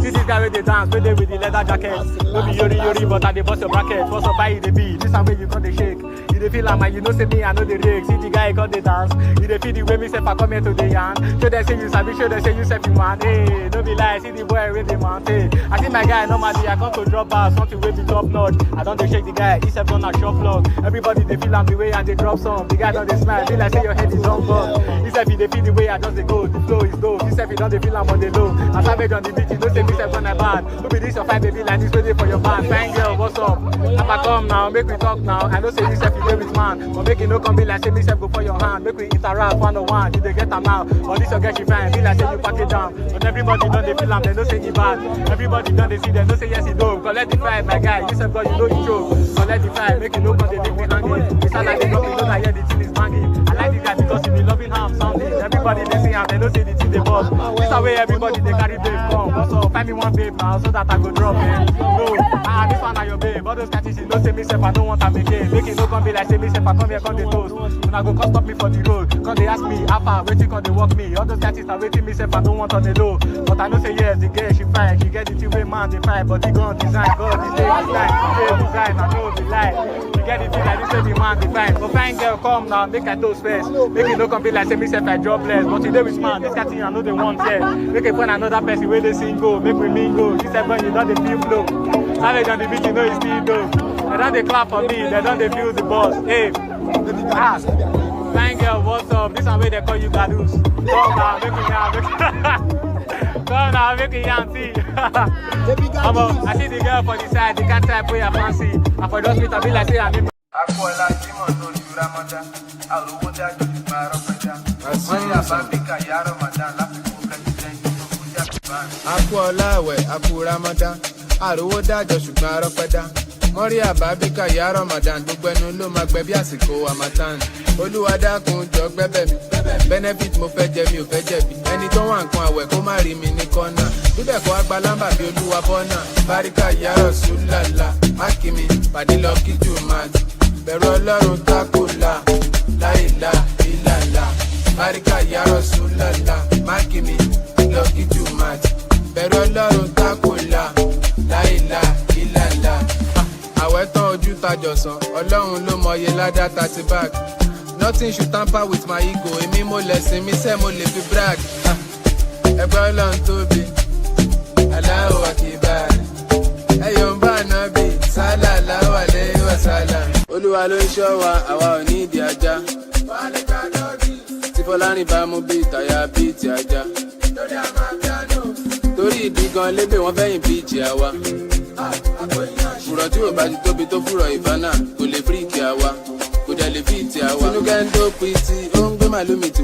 See this guy with the dance, with the leather jacket. No be yori, but I dey bust your bracket. What's up, buy the beat? This time way you got the shake. You dey feel like man, you know say me, I know the rig. See the guy got the dance. You dey feel the way me say I come here to the yarn. Show them say you sabi, show them say you say you man. Hey, no be lie, see the boy with the man. Hey, I see my guy normally I come to drop bars, something way be top notch. I don't dey shake the guy, he's up on a shop vlog. Everybody they feel I'm the way and they drop some. The guy don't they smile, feel like say your head is on ball. He said he they feel the way I just they go, the flow is dope. He said he don't they feel I'm on the low. I savage on the beat, you know say me step on a bad. Who be this your fight baby like this ready for your band? Fine girl, what's up? If I come now, make we talk now. I know say you self you play with man, but make it no come be like say me self go for your hand. Make we interact one on one, you they get them out. But this your girl she fine, be like say you pack it down. But everybody don't they feel am, they know say he bad. Everybody don't they see them, know say yes he do. Collect the vibe, my guy, you self God you know you joke. Collect the vibe, make it no come they make me hanging. It's not like they don't know that yeah the thing is banging. I like the guy because he be loving ham sounding. Everybody they see him, they know say the thing they boss. This the way everybody they carry babe come. Also find me one babe now so that I go drop it. No, this one are your babe. All those catches you know say me self I don't want to make it. Make it no come be like say me self I come here come they toast. When I go come stop me for the road, come they ask me how far waiting come they walk me. All those catches are waiting me self I don't want on the low. But I know say yes the girl she fine, she get the thing way man they fine, but he gon' design, God he stay design, I know the lie. You get the thing like this way the man they fine. But fine girl come now, make I toast first. Make it no come be like say me self I jobless. But today with man, this catching I know they want here. Make it find another person where they sing go, make we mingle. This when you know the feel flow. Savage on the beat, you know it's still dope. They don't they clap for me, they don't they feel the boss. Hey, fine girl, what's up? This one way they call you Gadus. Come now, make me now, come now, make me see. I see the girl for the side, the can't type where I fancy. I for just meet a be like say I'm in. Aku Ramadan, àròwó dájọ́ ṣùgbọ́n arọ́pẹ́dá. Mọ́rí àbábíkà yá Ramadan, gbogbo ẹnu ló máa gbẹ bí àsìkò Harmattan. Olúwa dákun jọ gbẹ́bẹ̀ mi, benefit mo fẹ́ jẹ mi ò fẹ́ jẹ̀bi. Ẹni tó wà nǹkan àwẹ̀ kó má rí mi ní kọ́nà. Bíbẹ̀ kọ́ agbalámbà bí Olúwa bọ́nà. Báríkà yá Rasulullah, mákìmí, pàdé lọ kí Jùmọ̀. Bẹ̀rù Ọlọ́run tákùlà, láìlà ìlàlà. Báríkà yá Rasulullah, mákìmí, lọ kí Jùmọ̀. Bẹ̀rù Ọlọ́run tákùlà, láìlà ìlàlà. Àwẹ̀ tán ojú tajọ̀sán, Ọlọ́run ló mọye ládá 30 bag. Nothing should tamper with my ego, èmi mo lẹ̀sìn mi sẹ́ mo lè fi brag. Ẹgbẹ́ Ọlọ́run tóbi, Allahu Akbar. Ẹyọ̀ ń bá nábì, sallallahu alayhi wa sallam. Olúwa ló ń ṣọ́ wa, àwa ò ní ìdí ajá. Tí Fọlárìn bá mú bí ìtàyà bí ti ajá. Torí ìdí gan lébè wọ́n fẹ́yìn bíìtì àwa. Fùrọ̀ tí ò bá ti tóbi tó fùrọ̀ ìfánà kò lè fíríkì àwa, kò dẹ̀ lè fíìtì àwa. Tinúkẹ́ ń tó pìtì, ó ń gbé màlúmi tì.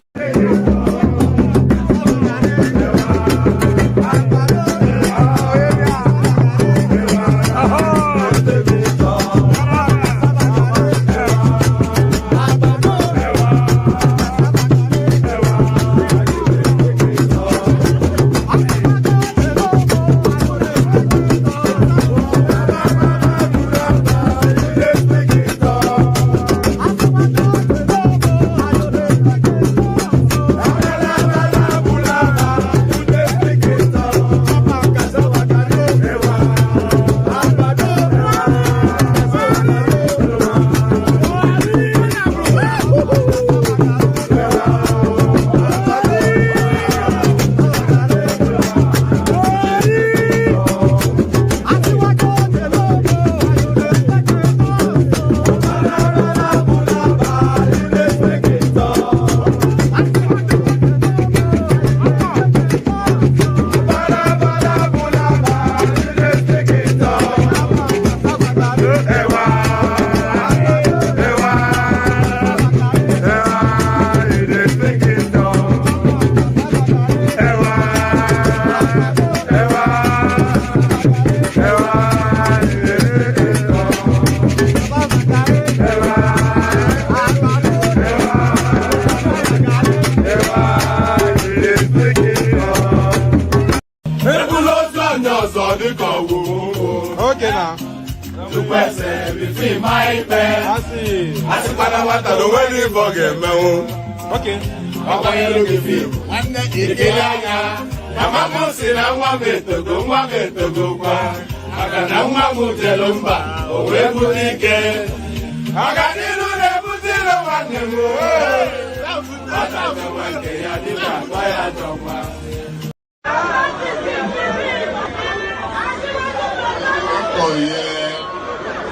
Okay now. To person between my pen. I see. I see Panamata, the wedding forget me. Okay. Papa, you look at me. One day, Mama m si na nwa m etogo kwa. Maka na nwa m jelu mba, o wee bute ike. Ọganiru na-ebutire nwanne m. Ọta gawa nke ya dịka agwa ya jọkwa.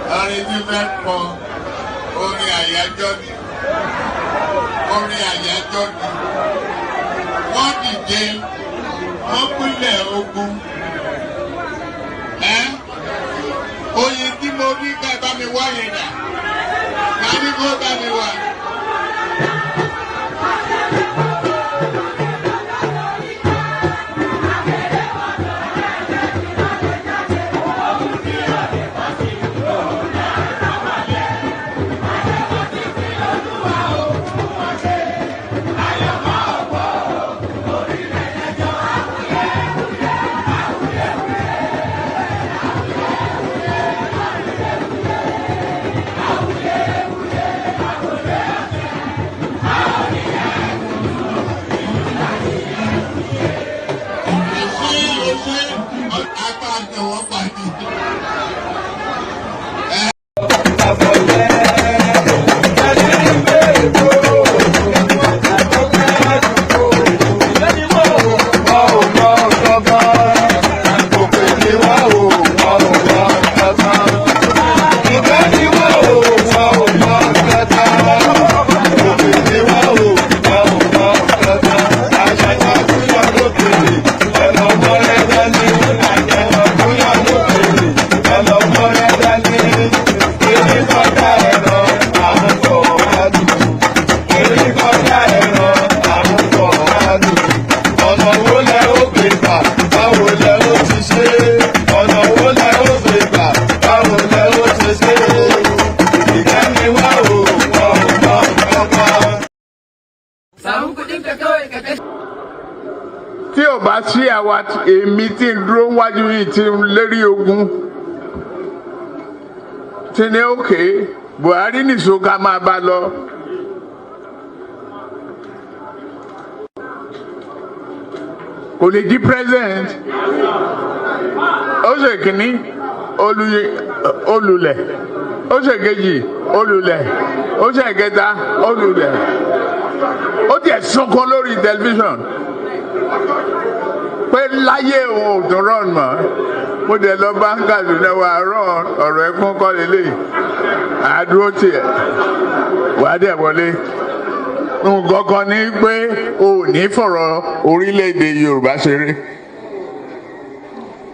Láàrin tí fẹ́ kọ orin àyájọ́ ni wọ́n dìde wọ́n pínlẹ̀ ogun oyin tí mo rí ká bá mi wáyé dà ká ní kó bá mi wá. Tí ò bá sí àwa èmi tí ń dúró wájú yìí tí ń lérí ogun tí ní òkè Buhari nìṣó ká máa bá lọ. Kò lè di president. Ó ṣe kìíní olùlẹ̀, ó ṣe kejì olùlẹ̀, ó ṣe kẹta olùlẹ̀. Ó tiẹ̀ sunkún lórí tẹlifíṣàn pé láyé òun ò tún rán mọ́. Mo dẹ̀ lọ bá ń Kaduna wa rán ọ̀rọ̀ ẹkún kọ́ lélẹ̀ àdúró tiẹ̀ wàá dẹ̀ wọlé. Nǹkan kan ní pé o ò ní fọ̀rọ̀ orílẹ̀-èdè Yorùbá ṣeré.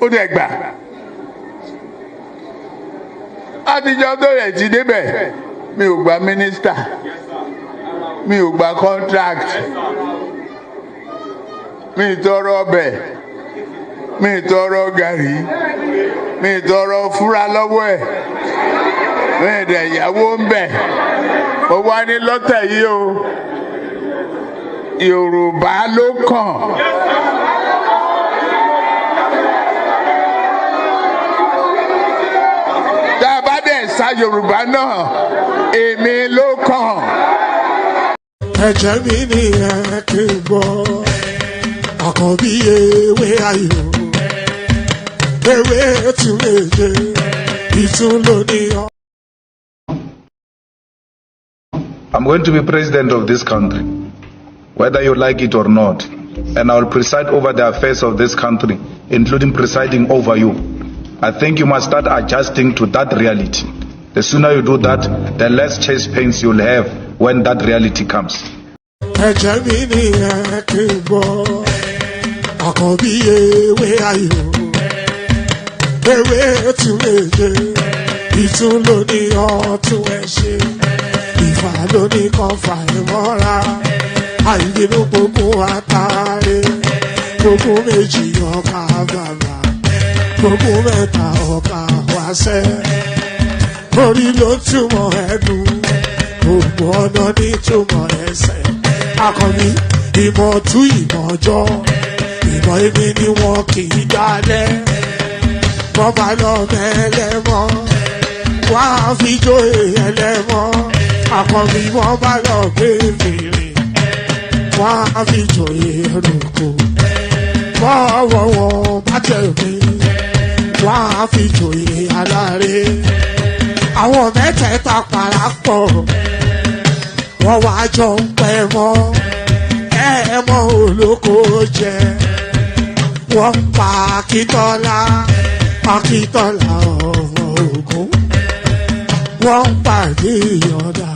Ó dẹ̀ gbà. Àtijọ́ tó yẹ ti débẹ̀ mi ò gba mínísítà, mi ò gba contract, mi ì tọrọ ọbẹ̀, mi ì tọrọ gàrí, mi ì tọrọ fúra lọ́wọ́ ẹ̀, mi ì dẹ̀ ìyàwó ń bẹ̀. Mo wá ní lọ́tẹ̀ yìí o, Yorùbá ló kàn. Tá a bá dẹ̀ sa Yorùbá náà, èmi ló kàn. Ẹ̀jẹ̀ mi ni ẹ kí n gbọ́, àkọ́bí ewé ayò, ewé tún lè jẹ, ìtún ló ní ọ. I'm going to be president of this country, whether you like it or not, and I will preside over the affairs of this country, including presiding over you. I think you must start adjusting to that reality. The sooner you do that, the less chest pains you'll have when that reality comes. Ẹ̀jẹ̀ mi ni ẹ kí n gbọ́, àkọ́bí ewé ayò, ewé tún lè jẹ, ìtún ló ní ọtún ẹ ṣe, ìfà ló ní kan fà ẹ mọ́ra, àìbínú gbogbo àtàrẹ, gbogbo méjì ọkà bàbà, gbogbo mẹ́ta ọkà wáṣẹ́, orí ló túmọ̀ ẹnu, gbogbo ọ̀nà ní túmọ̀ ẹsẹ̀. Akọni ìmọ̀ tú ìmọ̀ ọjọ́, ìmọ̀ èmi ni wọn kì í dálẹ̀. Wọ́n bá lọ mẹ́lẹ́mọ́, wọ́n á fi jóye ẹlẹ́mọ́. Akọni wọ́n bá lọ gbé fèrè, wọ́n á fi jóye ẹlòkò. bọ́wọ́ wọn bá tẹ̀lé wọ́n á fi jòyè aláre àwọn mẹ́tẹ̀ẹ̀ta parapọ̀ wọ́n wá jọ ń pẹ́ mọ́ ẹ̀ẹ́mọ́ olóko jẹ wọ́n ń pa Akíntọ́lá ọmọ Ògún wọ́n ń pàdé ìyọ̀dà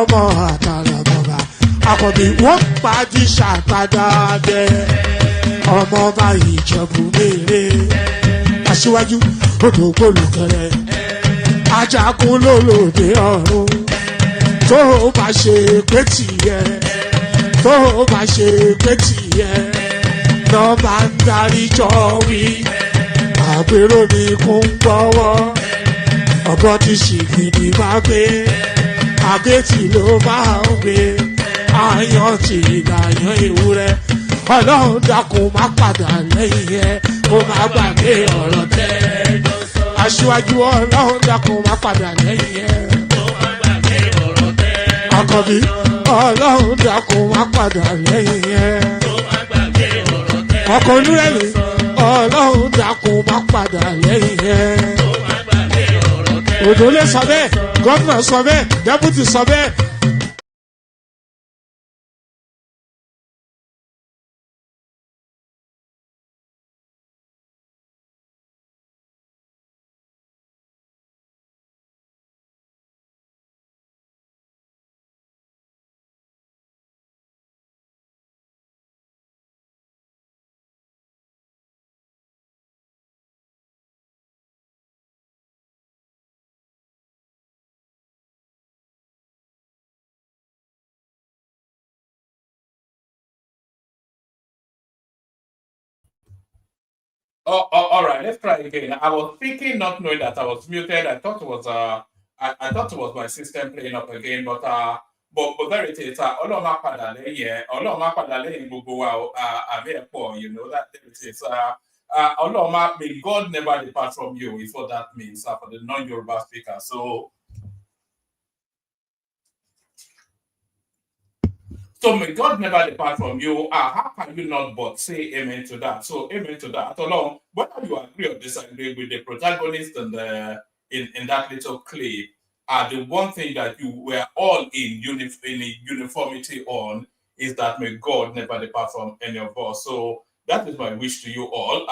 ọmọ àtàlàbọ̀bà àkọ́bí wọ́n ń pàdé ṣàtàdàdẹ ọmọ ọba Ìjẹ̀bú Mèrè aṣíwájú odò gbólùkẹrẹ ajagun lólòdì ọ̀run tó bá ṣe pé tìyẹ tó bá ṣe pé tìyẹ lọ́ bá ń darí jọ wí àgbèrò ni kò ń gbọ́wọ́ ọ̀bọ ti ṣìgìdì máa gbé àgétì ló máa ń gbé àyàn ti ìlàyàn ewúrẹ́ ọlọ́run dákun má padà lẹ́yìn ẹ̀ kó má gbàgbé ọ̀rọ̀ tẹ́ aṣíwájú ọlọ́run dákun má padà lẹ́yìn ẹ̀ kó má gbàgbé ọ̀rọ̀ tẹ́ àkọ́bí ọlọ́run dákun má padà lẹ́yìn ẹ̀ kó má gbàgbé ọ̀rọ̀ tẹ́ ọkọ̀ olúrẹ̀mí ọlọ́run dákun má padà lẹ́yìn ẹ̀ kó má gbàgbé ọ̀rọ̀ tẹ́ òdòlé sọ bẹ́ẹ̀ gómìnà sọ bẹ́ẹ̀ dẹ́pútì sọ bẹ́ẹ̀. Oh, all right, let's try again. I was speaking, not knowing that I was muted. I thought it was I thought it was my system playing up again, but there it is. Ọlọ́run padà lẹ́yìn Ọlọ́run padà lẹ́yìn gbogbo wa àbí ẹ̀pọ̀, you know that there it is. Ọlọ́run, may God never depart from you is what that means for the non-Yoruba speaker. So may God never depart from you. How can you not but say amen to that? So amen to that. Along, whether you agree or disagree with the protagonist and in that little clip, the one thing that you were all in uniformity on is that may God never depart from any of us. So that is my wish to you all.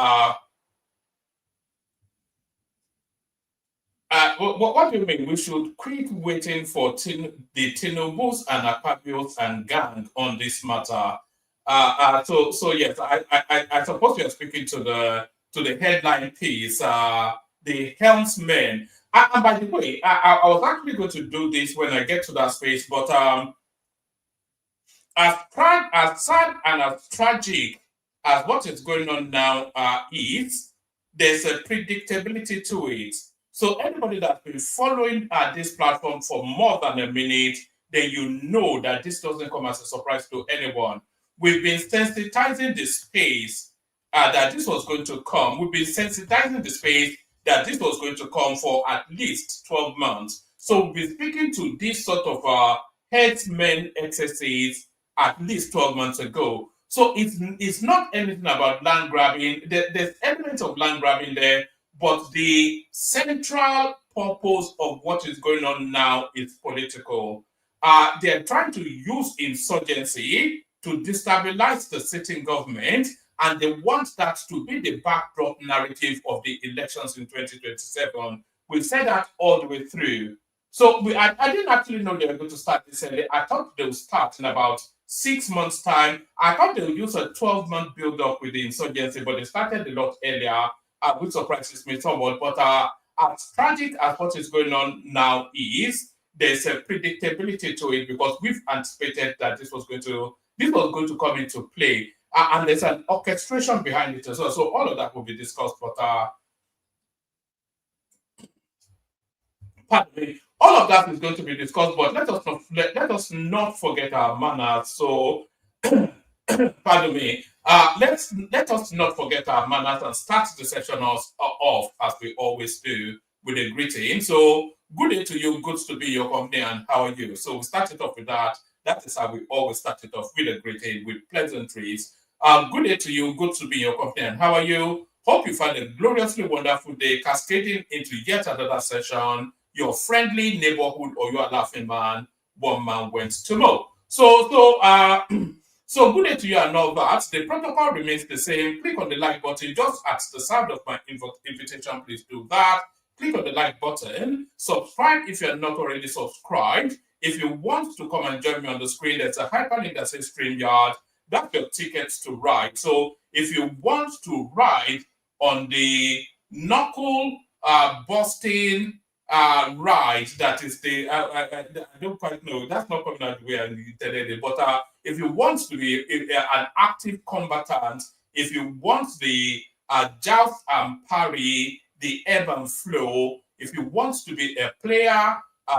What do you mean? We should quit waiting for the Tinubus and Akpabios and gang on this matter. So yes, I suppose you are speaking to the headline piece, the Herdsmen. And by the way, I was actually going to do this when I get to that space, but as sad and as tragic as what is going on now is, there's a predictability to it. So anybody that's been following this platform for more than a minute, then you know that this doesn't come as a surprise to anyone. We've been sensitizing the space that this was going to come. We've been sensitizing the space that this was going to come for at least 12 months. So we've been speaking to this sort of headsmen excesses at least 12 months ago. So it's not anything about land grabbing. There's elements of land grabbing there, but the central purpose of what is going on now is political. They're trying to use insurgency to destabilize the sitting government, and they want that to be the backdrop narrative of the elections in 2027. We said that all the way through. So I didn't actually know they were going to start this early. I thought they would start in about 6 months' time. I thought they would use a 12-month build-up with the insurgency, but they started a lot earlier, which surprises me somewhat. But as tragic as what is going on now is, there's a predictability to it because we've anticipated that this was going to come into play. And there's an orchestration behind it as well. So all of that will be discussed, but pardon me. All of that is going to be discussed, but let us not forget our manners. So, pardon me. Let us not forget our manners and start the session off as we always do with a greeting. So, good day to you. Good to be your company, and how are you? So we started off with that. That is how we always start it off with a greeting, with pleasantries. Good day to you. Good to be in your company. And how are you? Hope you find a gloriously wonderful day cascading into yet another session. Your friendly neighborhood or your laughing man, one man went to mow. So good day to you and all that. The protocol remains the same. Click on the like button just at the sound of my invitation. Please do that. Click on the like button. Subscribe if you're not already subscribed. If you want to come and join me on the screen, there's a hyperlink that says StreamYard. That's your tickets to ride. So if you want to ride on the knuckle busting ride, that is the I don't quite know. That's not coming out the way I intended it. But if you want to be an active combatant, if you want the joust and parry, the ebb and flow, if you want to be a player,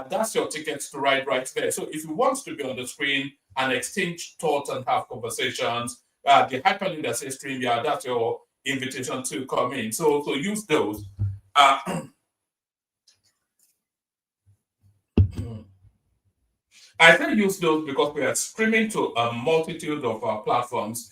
that's your tickets to ride right there. So if you want to be on the screen and exchange thoughts and have conversations, the hyperlink that says StreamYard, that's your invitation to come in. So use those. I say use those because we are streaming to a multitude of platforms.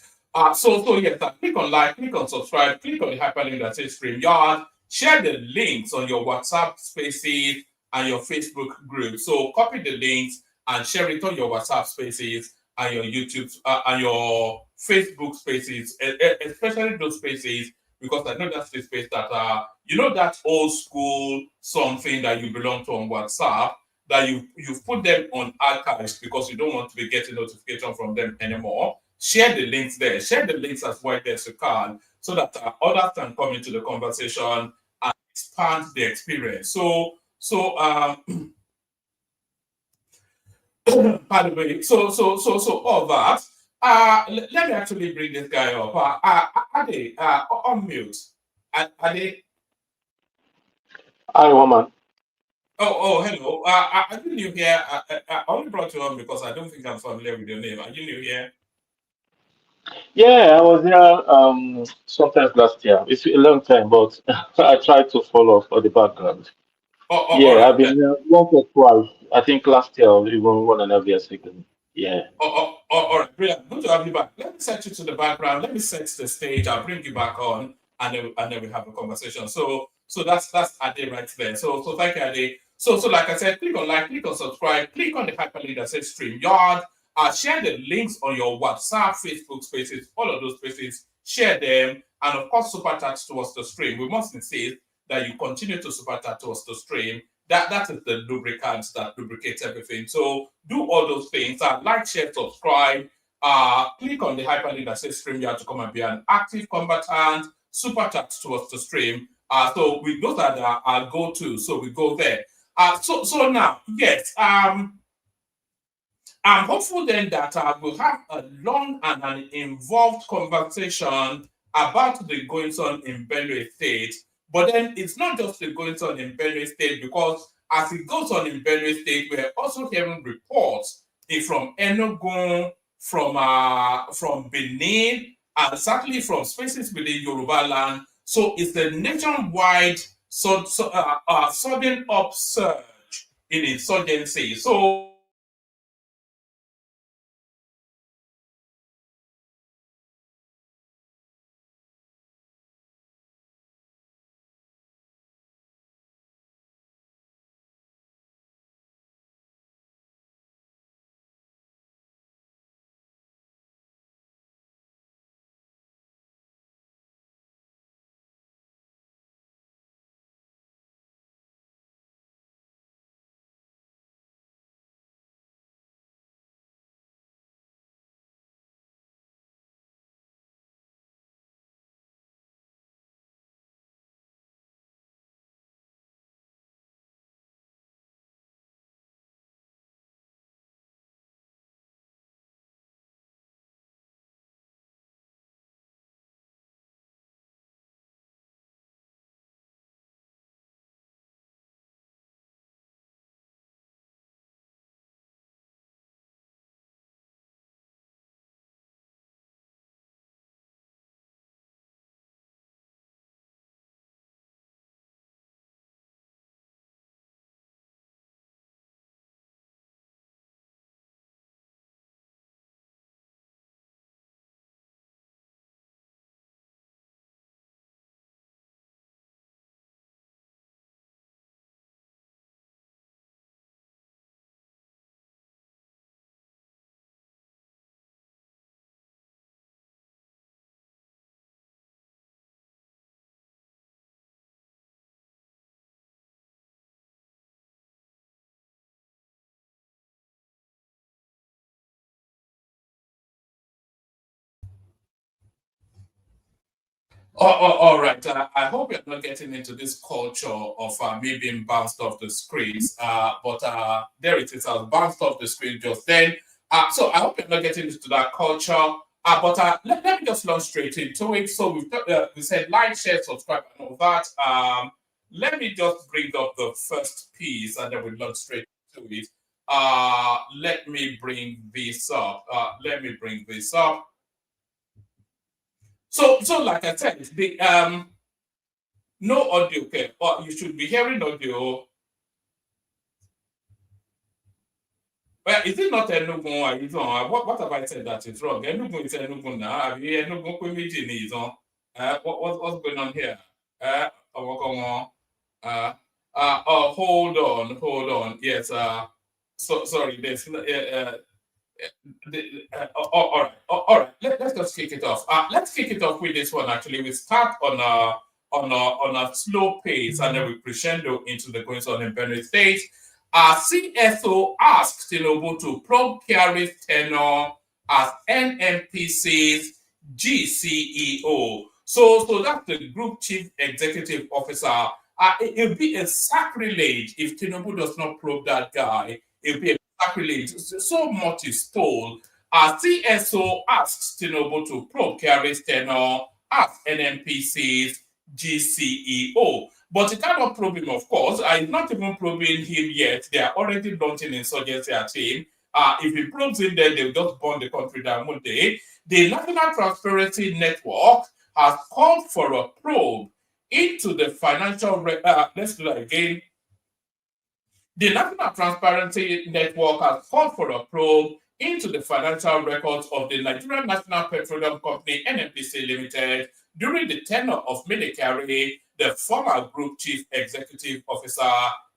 So yes, click on like, click on subscribe, click on the hyperlink that says StreamYard, share the links on your WhatsApp spaces and your Facebook group. So copy the links and share it on your WhatsApp spaces and your YouTube and your Facebook spaces, especially those spaces, because I know that's the space that that old school something that you belong to on WhatsApp, that you've put them on archives because you don't want to be getting notification from them anymore. Share the links there. Share the links as wide as you can, so that others can come into the conversation and expand the experience. So by the way, so all that. Let me actually bring this guy up. Ade, on mute. Ade. Hi, woman. Hello. Are you new here? I only brought you on because I don't think I'm familiar with your name. Are you new here? Yeah, I was here sometimes last year. It's a long time, but I tried to follow for the background. All Yeah, right. I've been here once or twice. I think last year or even 1.5 years ago. Yeah. All right. Brilliant. Good to have you back. Let me set you to the background. Let me set the stage. I'll bring you back on, and then we have a conversation. So that's Ade right there. So thank you, Ade. So like I said, click on like, click on subscribe, click on the hyperlink that says StreamYard. Share the links on your WhatsApp, Facebook spaces, all of those spaces. Share them, and of course, super chat towards the stream. We must insist that you continue to super chat towards the stream. That is the lubricant that lubricates everything. So do all those things. Like, share, subscribe. Click on the hyperlink that says StreamYard to come and be an active combatant. Super chat towards the stream. So those are our go-to. So we go there. So now, yes. I'm hopeful then that we'll have a long and an involved conversation about the goings on in Benue State. But then it's not just the goings on in Benue State, because as it goes on in Benue State, we're also hearing reports from Enugu, from Benin, and certainly from spaces within Yoruba land. So it's the nationwide sudden upsurge in insurgency. So All right. I hope you're not getting into this culture of me being bounced off the screens. But there it is. I was bounced off the screen just then. So I hope you're not getting into that culture. But let me just launch straight into it. So we said like, share, subscribe, and all that. Let me just bring up the first piece, and then we launch straight into it. Let me bring this up. So like I said, the no audio, okay, but you should be hearing audio. Well, is it not Enugu? What have I said that is wrong? Enugu is Enugu now. Have you Enugu Kwemiji is on? What's going on here? Hold on. Yes. Sorry. There's all right. Let's just kick it off. Let's kick it off with this one. Actually, we start on a slow pace, and then we crescendo into the goings on in Benue State. CSO asked Tinubu to probe Kyari's tenure as NNPC's GCEO. So that's the Group Chief Executive Officer. It will be a sacrilege if Tinubu does not probe that guy. It will be a sacrilege. So much is told. CSO asks Tinubu to probe Kyari's tenure as NNPC's GCEO. But it cannot probe him, of course. It's not even probing him yet. They are already launching insurgency at him. If he probes him, then they'll just burn the country down one day. The National Transparency Network has called for a probe into the financial... let's do that again. The National Transparency Network has called for a probe into the financial records of the Nigerian National Petroleum Company, NNPC Limited, during the tenure of Mele Kyari, the former Group Chief Executive Officer,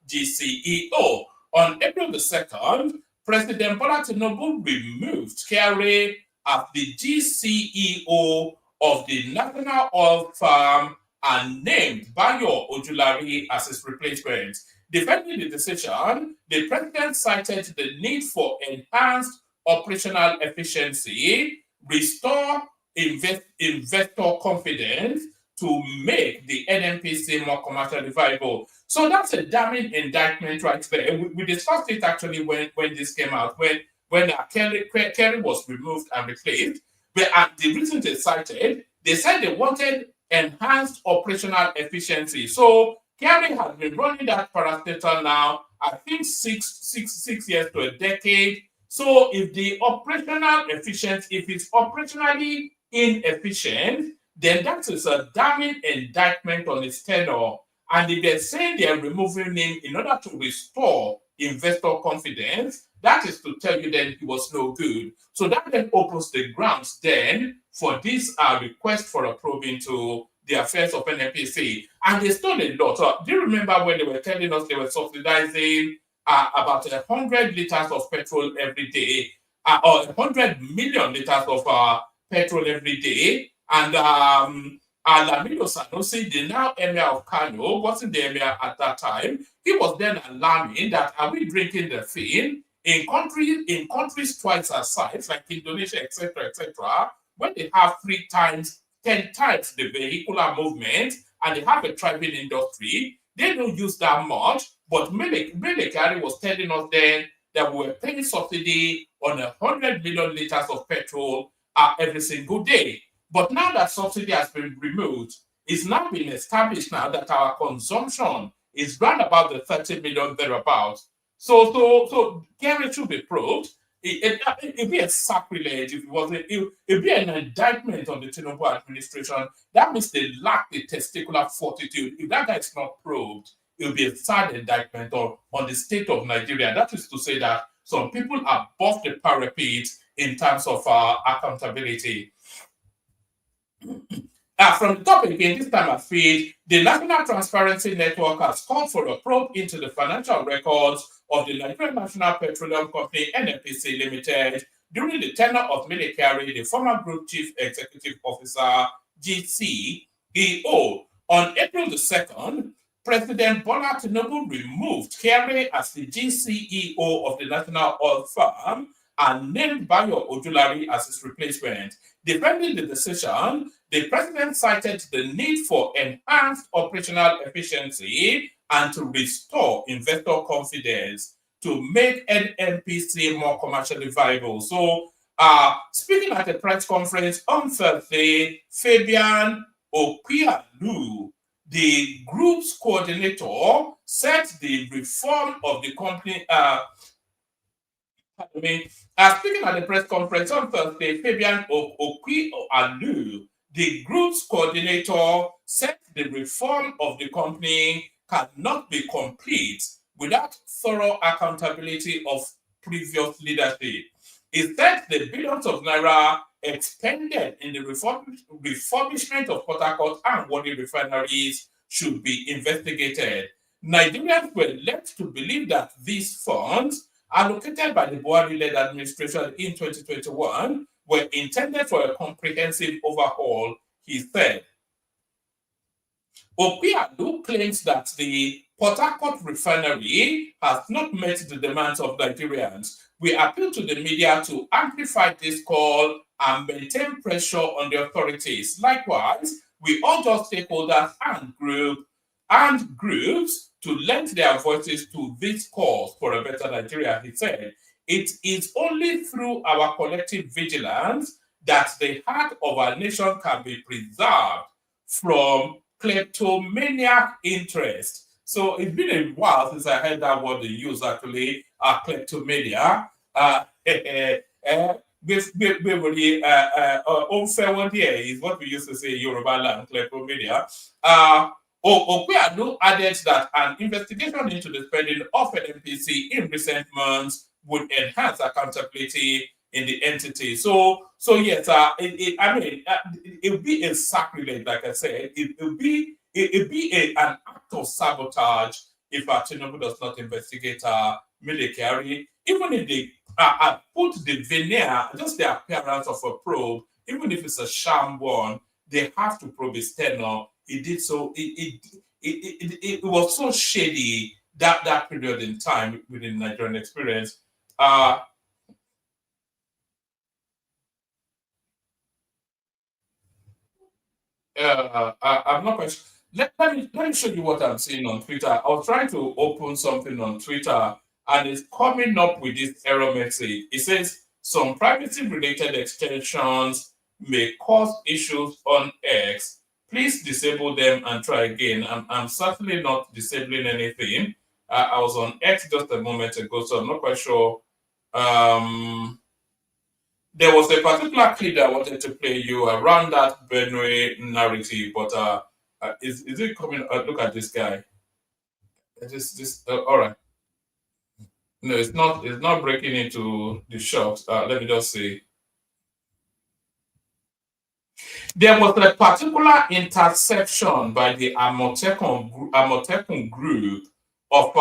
GCEO. On April the 2nd, President Bola Tinubu removed Kyari as the GCEO of the National Oil Firm and named Bayo Ojulari as his replacement. Defending the decision, the president cited the need for enhanced operational efficiency, restore investor confidence to make the NNPC more commercially viable. So that's a damning indictment right there. We discussed it actually when this came out, when Kerry was removed and replaced. But the reason they cited, they said they wanted enhanced operational efficiency. So Kerry has been running that parastatal now, I think six years to a decade. So if the operational efficiency, if it's operationally inefficient, then that is a damning indictment on his tenure. And if they're saying they're removing him in order to restore investor confidence, that is to tell you that he was no good. So that then opens the grounds then for this request for a probe into the affairs of NNPC. And they stole a lot. So, do you remember when they were telling us they were subsidizing about 100 liters of petrol every day, or 100 million liters of petrol every day? And Lamido Sanusi, the now emir of Kano, wasn't the emir at that time. He was then alarming that, are we drinking the thing in countries twice as size, like Indonesia, etc., when they have 3 times, 10 times the vehicular movement, and they have a thriving industry, they don't use that much. But Mele Kyari was telling us then that we were paying subsidy on 100 million liters of petrol every single day. But now that subsidy has been removed, it's now been established now that our consumption is round about the 30 million thereabouts. So Kerry should be probed. It'd be a sacrilege if it wasn't. It'd be an indictment on the Tinubu administration. That means they lack the testicular fortitude. If that guy is not probed, it will be a sad indictment on the state of Nigeria. That is to say that some people are above the parapet in terms of accountability. From the top again, this time I feel the National Transparency Network has called for a probe into the financial records of the Nigerian National Petroleum Company, NNPC Limited, during the tenure of Mele Kyari, the former Group Chief Executive Officer, GCEO. On April the 2nd, President Bola Tinubu removed Kyari as the GCEO of the National Oil Firm and named Bayo Ojulari as his replacement. Defending the decision, the president cited the need for enhanced operational efficiency and to restore investor confidence to make NNPC more commercially viable. So, speaking at a press conference on Thursday, Fabian Okwialu, the group's coordinator, said the reform of the company. Speaking at the press conference on Thursday, Fabian Okwialu, the group's coordinator, said the reform of the company cannot be complete without thorough accountability of previous leadership. He said the billions of naira expended in the refurbishment of Port Harcourt and Warri refineries should be investigated. Nigerians were led to believe that these funds allocated by the Buhari-led administration in 2021 were intended for a comprehensive overhaul, he said. Okwialu claims that the Port Harcourt refinery has not met the demands of Nigerians. We appeal to the media to amplify this call and maintain pressure on the authorities. Likewise, we urge all stakeholders and groups to lend their voices to this cause for a better Nigeria, he said. It is only through our collective vigilance that the heart of our nation can be preserved from kleptomaniac interest. So it's been a while since I heard that word they use actually, kleptomania. Is what we used to say in Yoruba land, kleptomania. Okwialu added that an investigation into the spending of NNPC in recent months would enhance accountability in the entity. So yes, it would be a sacrilege, like I said. It would be an act of sabotage if Tinubu does not investigate Military, even if they put the veneer, just the appearance of a probe, even if it's a sham one, they have to probe his tenure. It did so. It was so shady that period in time within Nigerian experience. I'm not quite sure. Let me show you what I'm seeing on Twitter. I was trying to open something on Twitter, and it's coming up with this error message. It says some privacy-related extensions may cause issues on X. Please disable them and try again. I'm certainly not disabling anything. I was on X just a moment ago, so I'm not quite sure. There was a particular clip that I wanted to play you around that Benue narrative, but is it coming? Look at this guy. All right. No, it's not. It's not breaking into the shot. Let me just see. There was a particular interception by the Amotekun group of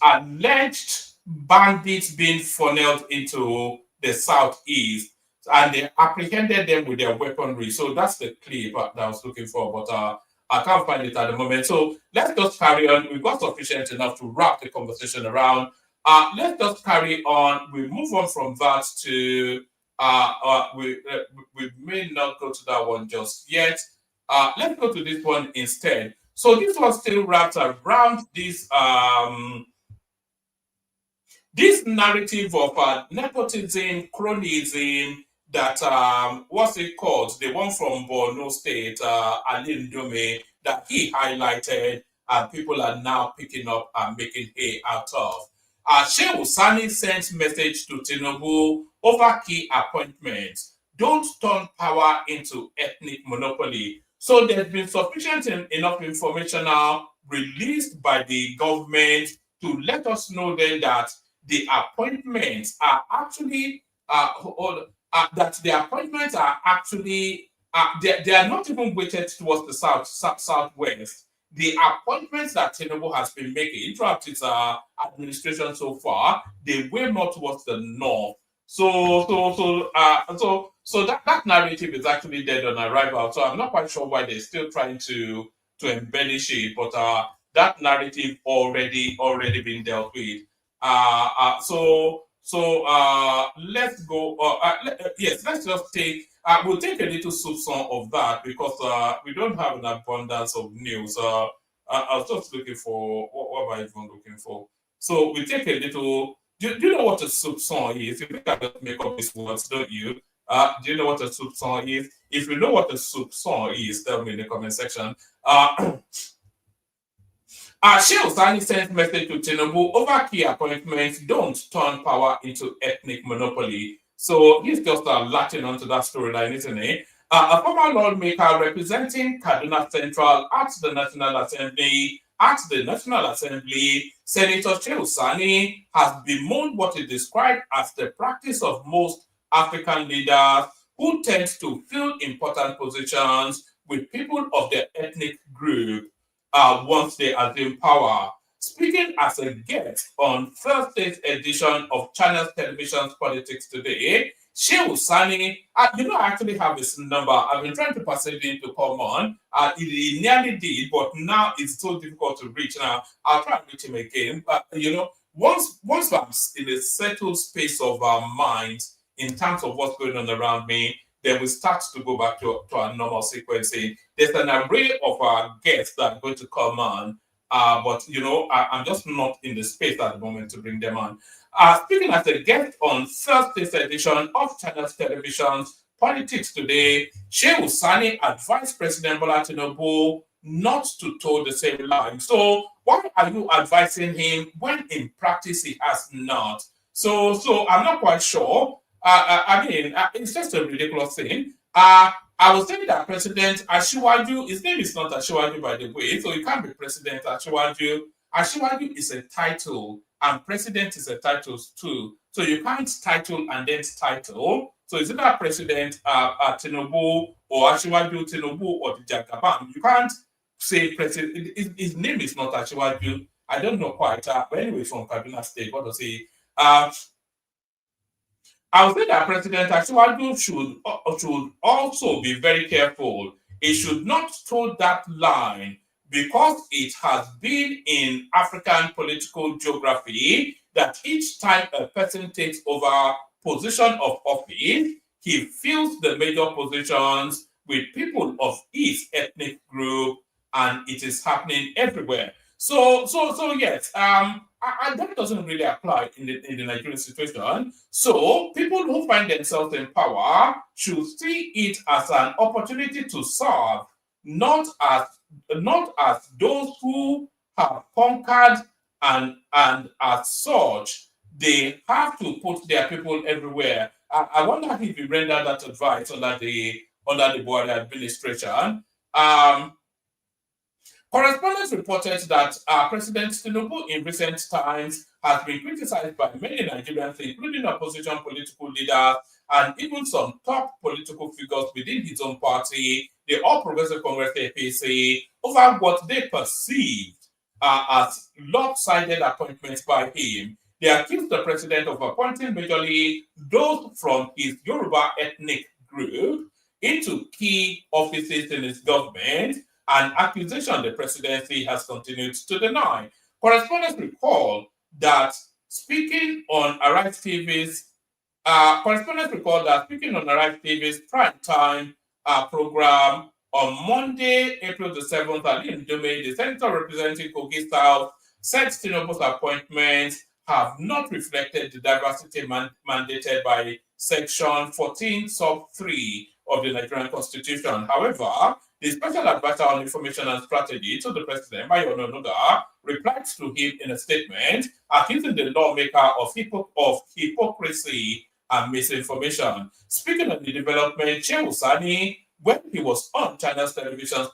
alleged bandits being funneled into the southeast, and they apprehended them with their weaponry. So that's the clip that I was looking for, but I can't find it at the moment. So let's just carry on. We've got sufficient enough to wrap the conversation around. Let's just carry on. We move on from that to we may not go to that one just yet. Let's go to this one instead. So this one still wraps around this this narrative of nepotism, cronyism, that what's it called? The one from Borno State, Ali Ndome, that he highlighted, and people are now picking up and making hay out of. Shehu Sani sent message to Tinubu over key appointments. Don't turn power into ethnic monopoly. So there's been sufficient enough information now released by the government to let us know then that the appointments are actually they are not even weighted towards the southwest. The appointments that Tinubu has been making throughout its administration so far, they weigh more towards the north. So that narrative is actually dead on arrival. So I'm not quite sure why they're still trying to embellish it, but that narrative already been dealt with. So let's go. Yes, let's just take. We'll take a little song of that because we don't have an abundance of news. I was just looking for what am I even looking for? So we take a little. Do you know what a soup song is? You think I just make up these words, don't you? Do you know what a soup song is? If you know what a soup song is, tell me in the comment section. Sheikh Sani sent message to Tinubu over key appointments. Don't turn power into ethnic monopoly. So he's just latching onto that storyline, isn't he? A former lawmaker representing Kaduna Central at the National Assembly, Senator Sheikh Sani has bemoaned what he described as the practice of most African leaders who tend to fill important positions with people of their ethnic group once they assume power. Speaking as a guest on Thursday's edition of Channel Television's Politics Today, Sheikh Sani, I actually have his number. I've been trying to persuade him to come on. He nearly did, but now it's so difficult to reach. Now, I'll try and reach him again. But, once I'm in a settled space of our minds in terms of what's going on around me, then we start to go back to our normal sequencing. There's an array of our guests that are going to come on, but I'm just not in the space at the moment to bring them on. Speaking as a guest on Thursday's edition of Channel Television's Politics Today, Sheikh Sani advised President Bola Tinubu not to toe the same line. So why are you advising him when in practice he has not? So I'm not quite sure. It's just a ridiculous thing. I was saying that President Asiwaju, his name is not Asiwaju, by the way, so he can't be President Asiwaju. Asiwaju is a title, and President is a title too. So you can't title and then title. So is it that President Tinubu or Asiwaju Tinubu or the Jagaban? You can't say President. His name is not Asiwaju. I don't know quite. But anyway, from Kaduna State, what does he? I would say that President Asiwaju should also be very careful. He should not toe that line because it has been in African political geography that each time a person takes over position of office, he fills the major positions with people of his ethnic group, and it is happening everywhere. So yes, that doesn't really apply in the Nigerian situation. So people who find themselves in power should see it as an opportunity to serve, not as those who have conquered, and as such, they have to put their people everywhere. I wonder if he rendered that advice under the Buhari administration. Correspondents reported that President Tinubu in recent times has been criticized by many Nigerians, including opposition political leaders and even some top political figures within his own party, the All Progressive Congress APC, over what they perceived as lopsided appointments by him. They accused the president of appointing majorly those from his Yoruba ethnic group into key offices in his government, an accusation the presidency has continued to deny. Correspondents recall that speaking on Arise TV's prime time program on Monday, April the 7th, Ali Ndume, the senator representing Kogi South, said Tinubu's appointments have not reflected the diversity mandated by Section 14, Sub 3 of the Nigerian Constitution. However, the Special Advisor on Information and Strategy to the President, Bayo Onanuga, replied to him in a statement accusing the lawmaker of hypocrisy and misinformation. Speaking of the development, Sheikh Sani, when he was on China's television,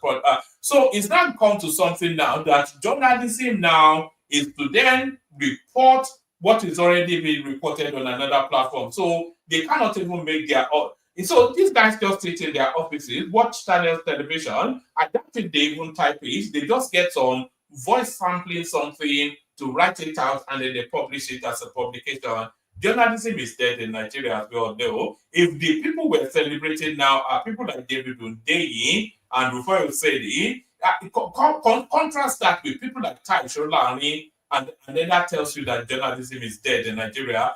so it's now come to something now that journalism now is to then report what is already being reported on another platform. So they cannot even make their own. So these guys just sit in their offices, watch Channel television. I don't think they even type it. They just get some voice sampling something to write it out, and then they publish it as a publication. Journalism is dead in Nigeria, as we all know. If the people we're celebrating now are people like David Undeyi and Rufai Osedi, contrast that with people like Tai Sholani, and then that tells you that journalism is dead in Nigeria.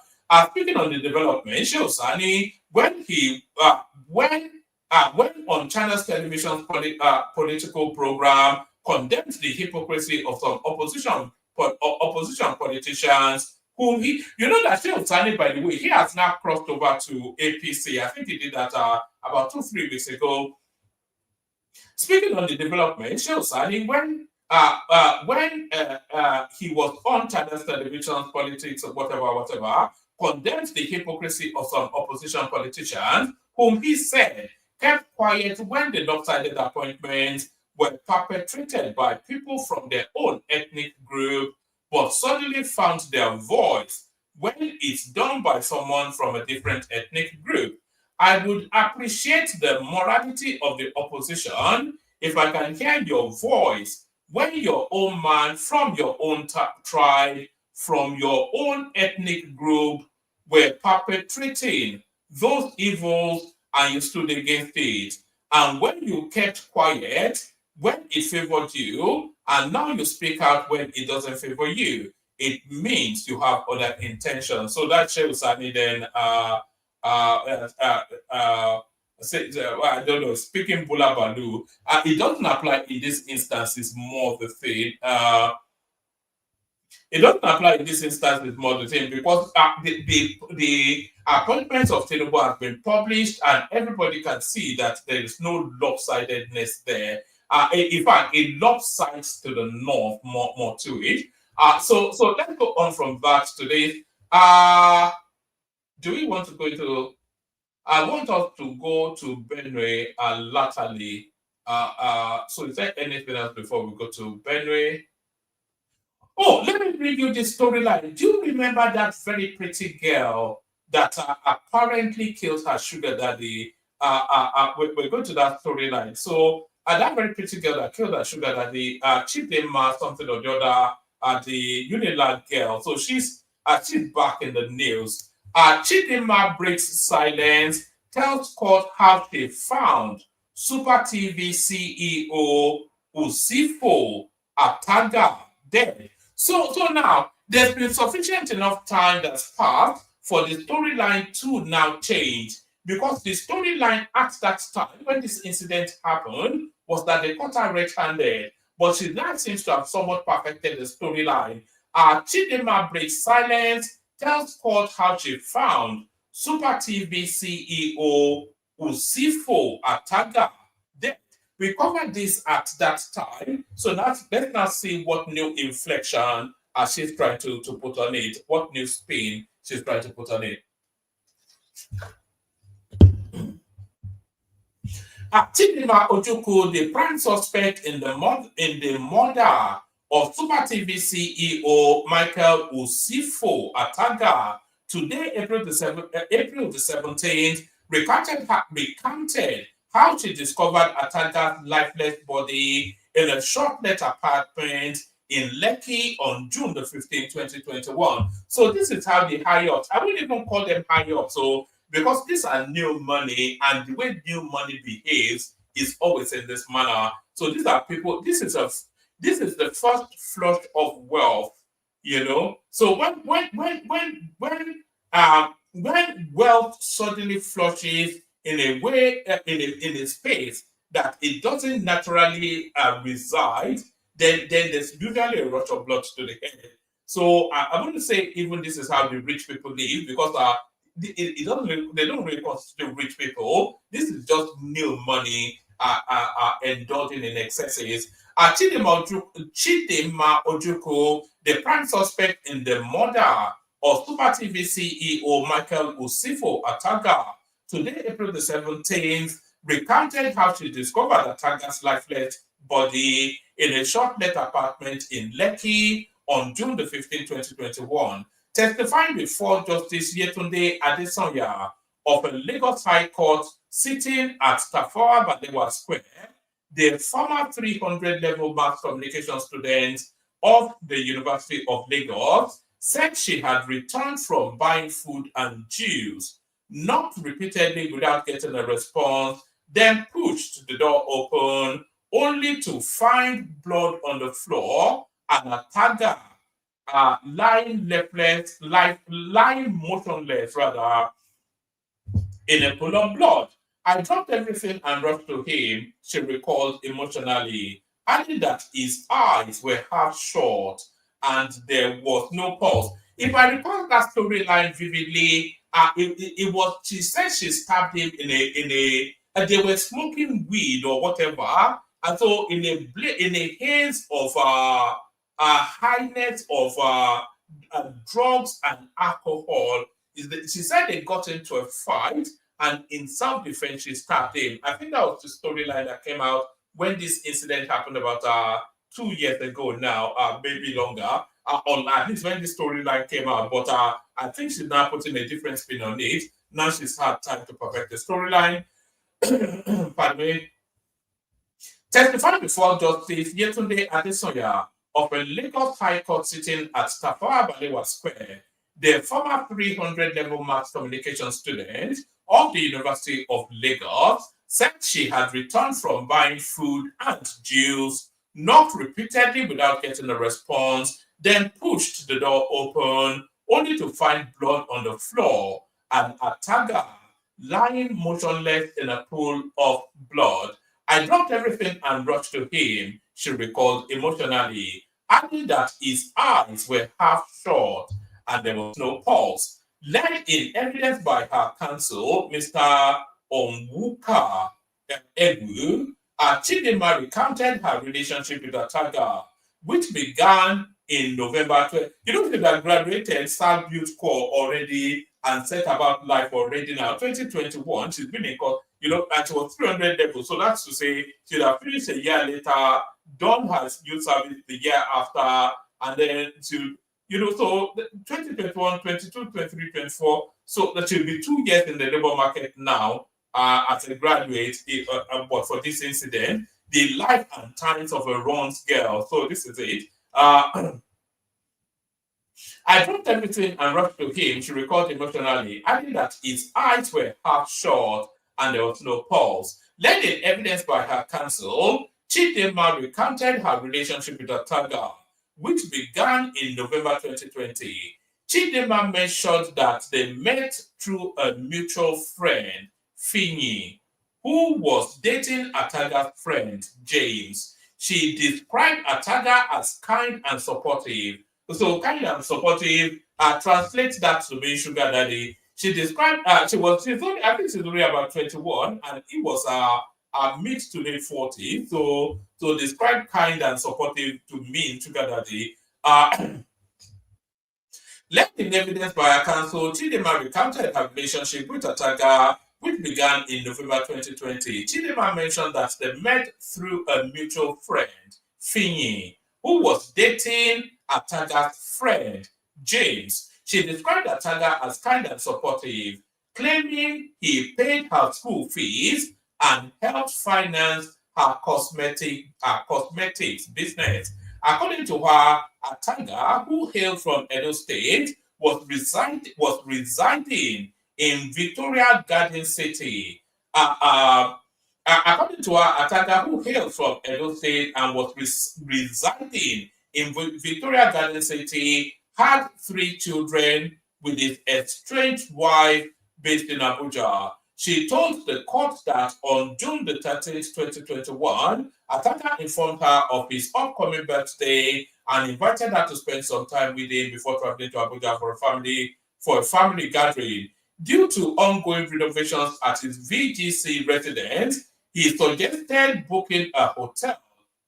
Speaking on the development, Sheosani, when on China's television political program, condemned the hypocrisy of some opposition politicians whom you know that Sheosani, by the way, he has now crossed over to APC. I think he did that about 2-3 weeks ago. Speaking on the development, Sheosani, when he was on China's television, politics, or whatever, condemned the hypocrisy of some opposition politicians, whom he said kept quiet when the lopsided appointments were perpetrated by people from their own ethnic group, but suddenly found their voice when it's done by someone from a different ethnic group. I would appreciate the morality of the opposition if I can hear your voice when your own man from your own tribe, from your own ethnic group, were perpetrating those evils and you stood against it. And when you kept quiet, when it favored you, and now you speak out when it doesn't favor you, it means you have other intentions. So that shows then I don't know, speaking Bula Balu, it doesn't apply in this instance, it's more of the thing. It doesn't apply in this instance, it's more the thing, because the appointments of Tinubu have been published and everybody can see that there is no lopsidedness there. In fact, it lopsides to the north more to it. So let's go on from that today. Do we want to go into? I want us to go to Benue latterly. So is there anything else before we go to Benue? Oh, let me bring you this storyline. Do you remember that very pretty girl that apparently killed her sugar daddy? We're going to that storyline. So that very pretty girl that killed her sugar daddy, Chidema something or the other, the Unilag girl. So she's back in the news. Chidema breaks silence, tells court how she found Super TV CEO Usifo Ataga dead. So now there's been sufficient enough time that's passed for the storyline to now change, because the storyline at that time when this incident happened was that they caught her red-handed, but she now seems to have somewhat perfected the storyline. Chidema breaks silence, tells court how she found Super TV CEO Usifo Ataga dead. We covered this at that time. So now let's now see what new inflection she's trying to put on it, what new spin she's trying to put on it. Chidinma Ojukwu, the prime suspect in the murder of Super TV CEO Michael Usifo Ataga, today, April the 17th, recounted how she discovered Ataga's lifeless body in a short-let apartment in Lekki on June the 15th, 2021. So this is how the high-ups, I wouldn't even call them high-ups, so because these are new money, and the way new money behaves is always in this manner. So these are people, this is the first flush of wealth, you know. So when wealth suddenly flushes in a way, in a space that it doesn't naturally reside, then there's usually a rush of blood to the head. So I wouldn't say even this is how the rich people live, because they don't really constitute rich people. This is just new money indulging in excesses. Chidinma Ojukwu, the prime suspect in the murder of Super TV CEO Michael Usifo Ataga, today, April the 17th, recounted how she discovered Ataga's lifeless body in a short-let apartment in Lekki on June the 15th, 2021. Testifying before Justice Yetunde Adesanya of a Lagos High Court sitting at Tafawa Balewa Square, the former 300-level mass communication student of the University of Lagos said she had returned from buying food and juice, knocked repeatedly without getting a response, then pushed the door open, only to find blood on the floor and Ataga lying lying motionless rather, in a pool of blood. I dropped everything and rushed to him, she recalled emotionally, adding that his eyes were half shut and there was no pulse. If I recall that storyline vividly, it was, she said she stabbed him they were smoking weed or whatever, and so in a haze of highness of drugs and alcohol, she said they got into a fight, and in self-defense, she stabbed him. I think that was the storyline that came out when this incident happened about 2 years ago now, maybe longer, or at least when this storyline came out. But I think she's now putting a different spin on it. Now she's had time to perfect the storyline. Pardon me. Testifying before Justice Yetunde Adesoya of a Lagos High Court sitting at Tafawa Balewa Square, the former 300-level mass communication student of the University of Lagos, said she had returned from buying food and juice, knocked repeatedly without getting a response, then pushed the door open, only to find blood on the floor and a tagger lying motionless in a pool of blood. I dropped everything and rushed to him, she recalled emotionally, adding that his eyes were half shut and there was no pulse. Led in evidence by her counsel, Mr. Onwuka Egu, Chidinma recounted her relationship with Ataga, which began in November 12. You know, people that graduated South Youth Corps already and set about life already now. 2021, she's been in court, you know, and she was 300 levels. So that's to say, she'd have finished a year later, done her youth service the year after, and then to, you know, so 2021, 22, 23, 24. So that she'll be 2 years in the labor market now as a graduate, but for this incident, the life and times of a Ron's girl. So this is it. I dropped everything and rushed to him, she recalled emotionally, adding that his eyes were half shut and there was no pulse. Led in evidence by her counsel, Chidinma recounted her relationship with Ataga, which began in November 2020. Chidinma mentioned that they met through a mutual friend, Finyi, who was dating Ataga's friend, James. She described Ataga as kind and supportive. So kind and supportive, translate that to me, sugar daddy. She described, she's only, I think she's only about 21, and he was mid to late 40s. So describe kind and supportive to me, sugar daddy. Left in evidence by her counsel, Chidinma recounted her relationship with Ataga, which began in November 2020. Chidinma mentioned that they met through a mutual friend, Finyi, who was dating Ataga's friend, James. She described Ataga as kind and supportive, claiming he paid her school fees and helped finance her cosmetics business. According to her, Ataga, who hailed from Edo State, was residing in Victoria Garden City. According to her, Ataga, who hailed from Edo State and was residing in Victoria Garden City, had 3 children with his estranged wife based in Abuja. She told the court that on June the 13th, 2021, Ataga informed her of his upcoming birthday and invited her to spend some time with him before traveling to Abuja for a family gathering. Due to ongoing renovations at his VGC residence, he suggested booking a hotel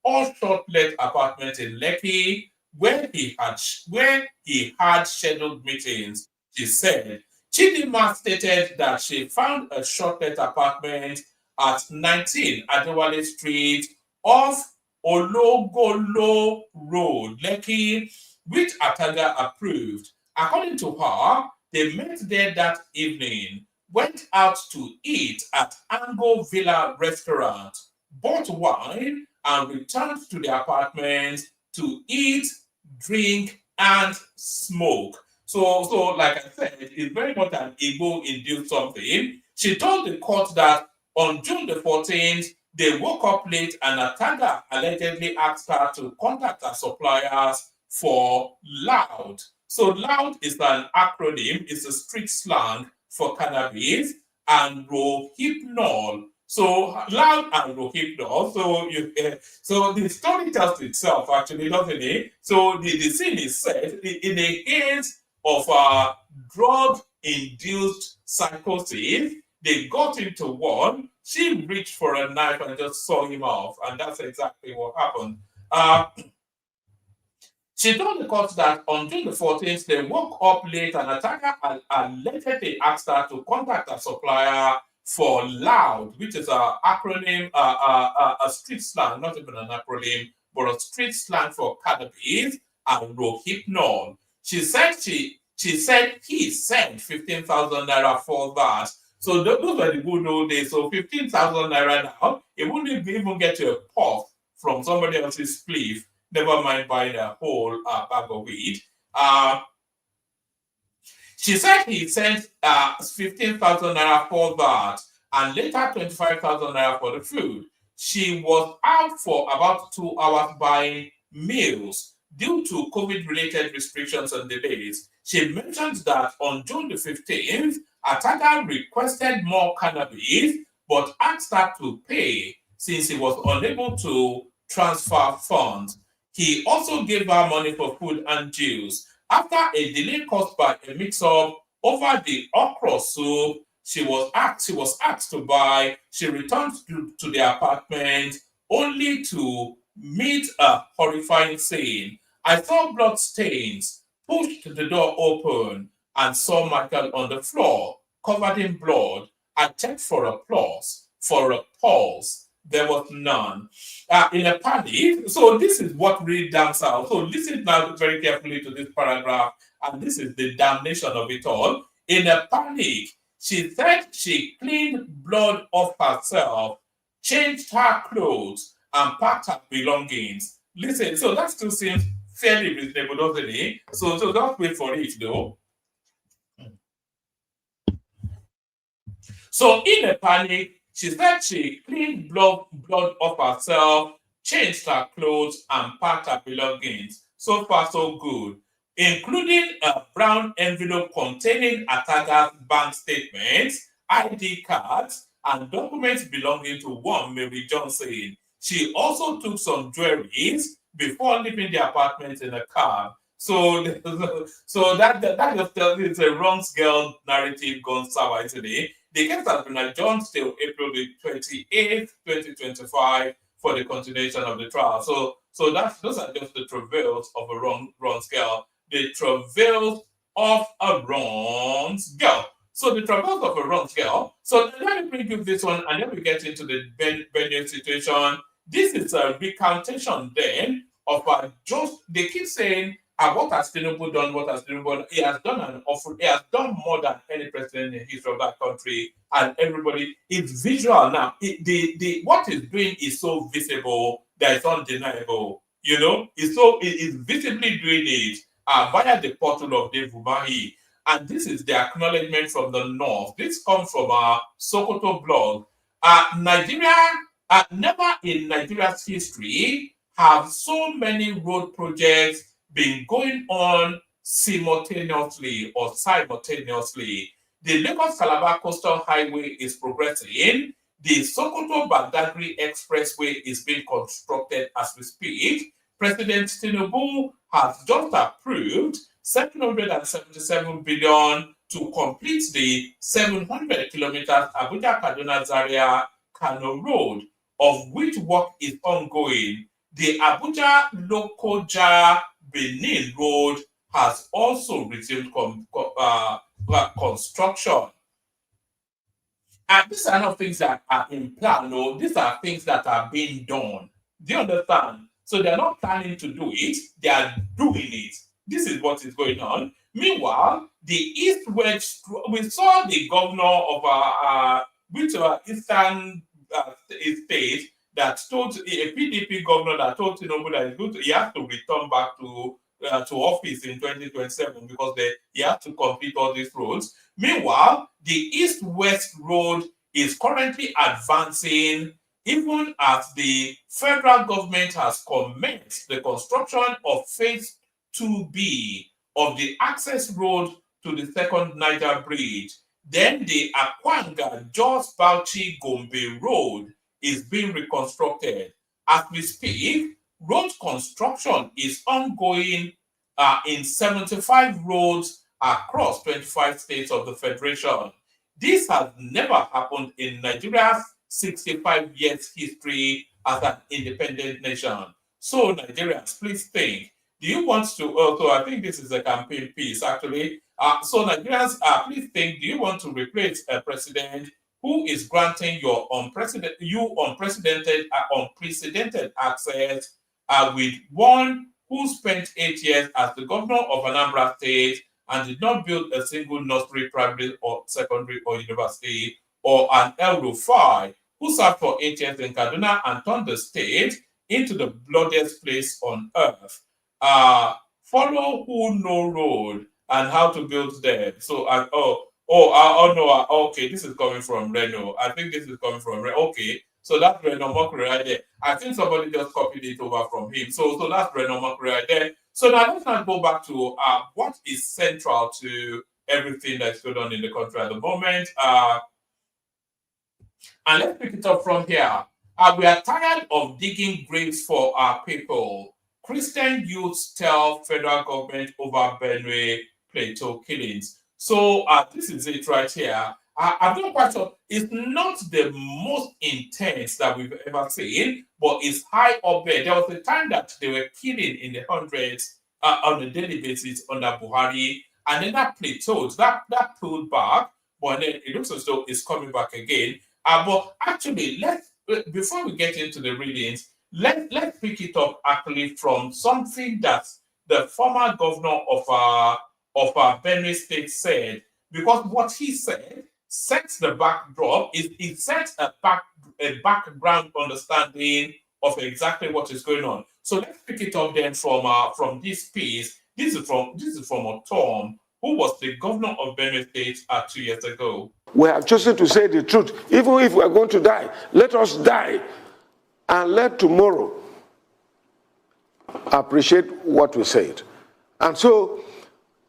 or short-let apartment in Lekki, where he had scheduled meetings. She said Chidinma stated that she found a short-let apartment at 19 Adewale Street off Ologolo Road, Lekki, which Ataga approved. According to her, they met there that evening, went out to eat at Ango Villa restaurant, bought wine, and returned to the apartment to eat, drink, and smoke. So like I said, it's very much an Igbo-induced something. She told the court that on June the 14th, they woke up late and Ataga allegedly asked her to contact her suppliers for loud. So loud is an acronym, it's a street slang for cannabis, and rohypnol. So loud and rohypnol. So the story tells itself actually, doesn't it? So the scene is set in a haze of drug-induced psychosis. They got into one. She reached for a knife and just saw him off, and that's exactly what happened. She told the court that on June the 14th, they woke up late and attacker allegedly asked her to contact a supplier for loud, which is an acronym, a street slang, not even an acronym, but a street slang for cannabis and rohypnol. She said he sent 15,000 naira for that. So those were the good old days. So 15,000 naira now, it wouldn't even get you a puff from somebody else's spliff. Never mind buying a whole bag of weed. She said he sent 15,000 naira for that and later 25,000 naira for the food. She was out for about 2 hours buying meals due to COVID-related restrictions and delays. She mentioned that on June the 15th, Ataga requested more cannabis but asked her to pay since he was unable to transfer funds. He also gave her money for food and juice. After a delay caused by a mix-up over the okra soup she was asked to buy, she returned to the apartment only to meet a horrifying scene. I saw blood stains, pushed the door open, and saw Michael on the floor, covered in blood. I checked for a pulse. There was none. In a panic, so this is what really damns out. So listen now very carefully to this paragraph, and this is the damnation of it all. In a panic, she said she cleaned blood off herself, changed her clothes, and packed her belongings. Listen, so that still seems fairly reasonable, doesn't it? So don't wait for it, though. So in a panic, she said she cleaned blood off herself, changed her clothes, and packed her belongings. So far, so good. Including a brown envelope containing Ataga's bank statements, ID cards, and documents belonging to one Mary Johnson. She also took some jewelries before leaving the apartment in a car. So that just tells you it's a wrongs girl narrative gone sour today. The case has been adjourned till April the 28th, 2025 for the continuation of the trial. So those are just the travails of a wrongs girl. The travails of a wrongs girl. So the travails of a wrongs girl. So let me bring you this one and then we get into the Benue situation. This is a recantation then of they keep saying, what has Tinubu done? What has Tinubu done? He has done he has done more than any president in the history of that country, and everybody is visual now. What he's doing is so visible that it's undeniable. You know, it is visibly doing it via the portal of Dave Umahi. And this is the acknowledgement from the north. This comes from our Sokoto blog. Nigeria, never in Nigeria's history have so many road projects been going on simultaneously. The Lagos-Calabar Coastal Highway is progressing. The Sokoto-Badagry Expressway is being constructed as we speak. President Tinubu has just approved 777 billion to complete the 700 kilometers Abuja-Kaduna-Zaria-Kano Road, of which work is ongoing. The Abuja-Lokoja Benin Road has also resumed construction. And these are not things that are in plan, no. These are things that are being done. Do you understand? So they're not planning to do it, they are doing it. This is what is going on. Meanwhile, the East-West, we saw the governor of Eastern state that told a PDP governor that told Tinubu that he has to return back to office in 2027 because he has to complete all these roads. Meanwhile, the East-West road is currently advancing, even as the federal government has commenced the construction of phase 2B of the access road to the second Niger Bridge. Then the Akwanga Jos Bauchi Gombe Road is being reconstructed. As we speak, road construction is ongoing in 75 roads across 25 states of the Federation. This has never happened in Nigeria's 65 years history as an independent nation. So Nigerians, please think. Do you want to, so I think this is a campaign piece actually. So Nigerians, please think, do you want to replace a president who is granting your unprecedented access with one who spent 8 years as the governor of Anambra State and did not build a single nursery, primary or secondary or university, or an El Rufai who served for 8 years in Kaduna and turned the state into the bloodiest place on earth. Follow who know road and how to build them. So, no, okay, this is coming from Reno. I think this is coming from Reno. Okay, so that's Reno Mokri right there. I think somebody just copied it over from him. So that's Reno Mokri right there. So now let's not go back to what is central to everything that's going on in the country at the moment. And let's pick it up from here. We are tired of digging graves for our people. Christian youths tell federal government over Benue Plateau killings. So this is it right here. I'm not quite sure. It's not the most intense that we've ever seen, but it's high up there. There was a time that they were killing in the hundreds on a daily basis under Buhari, and then that plateaued, that pulled back, but then it looks as though it's coming back again. But actually, before we get into the readings, let's pick it up actually from something that the former governor of Benue State said, because what he said sets the backdrop. It sets a background understanding of exactly what is going on. So let's pick it up then from this piece. This is from Tom, who was the governor of Benue State 2 years ago. We have chosen to say the truth. Even if we are going to die, let us die and let tomorrow appreciate what we said. And so,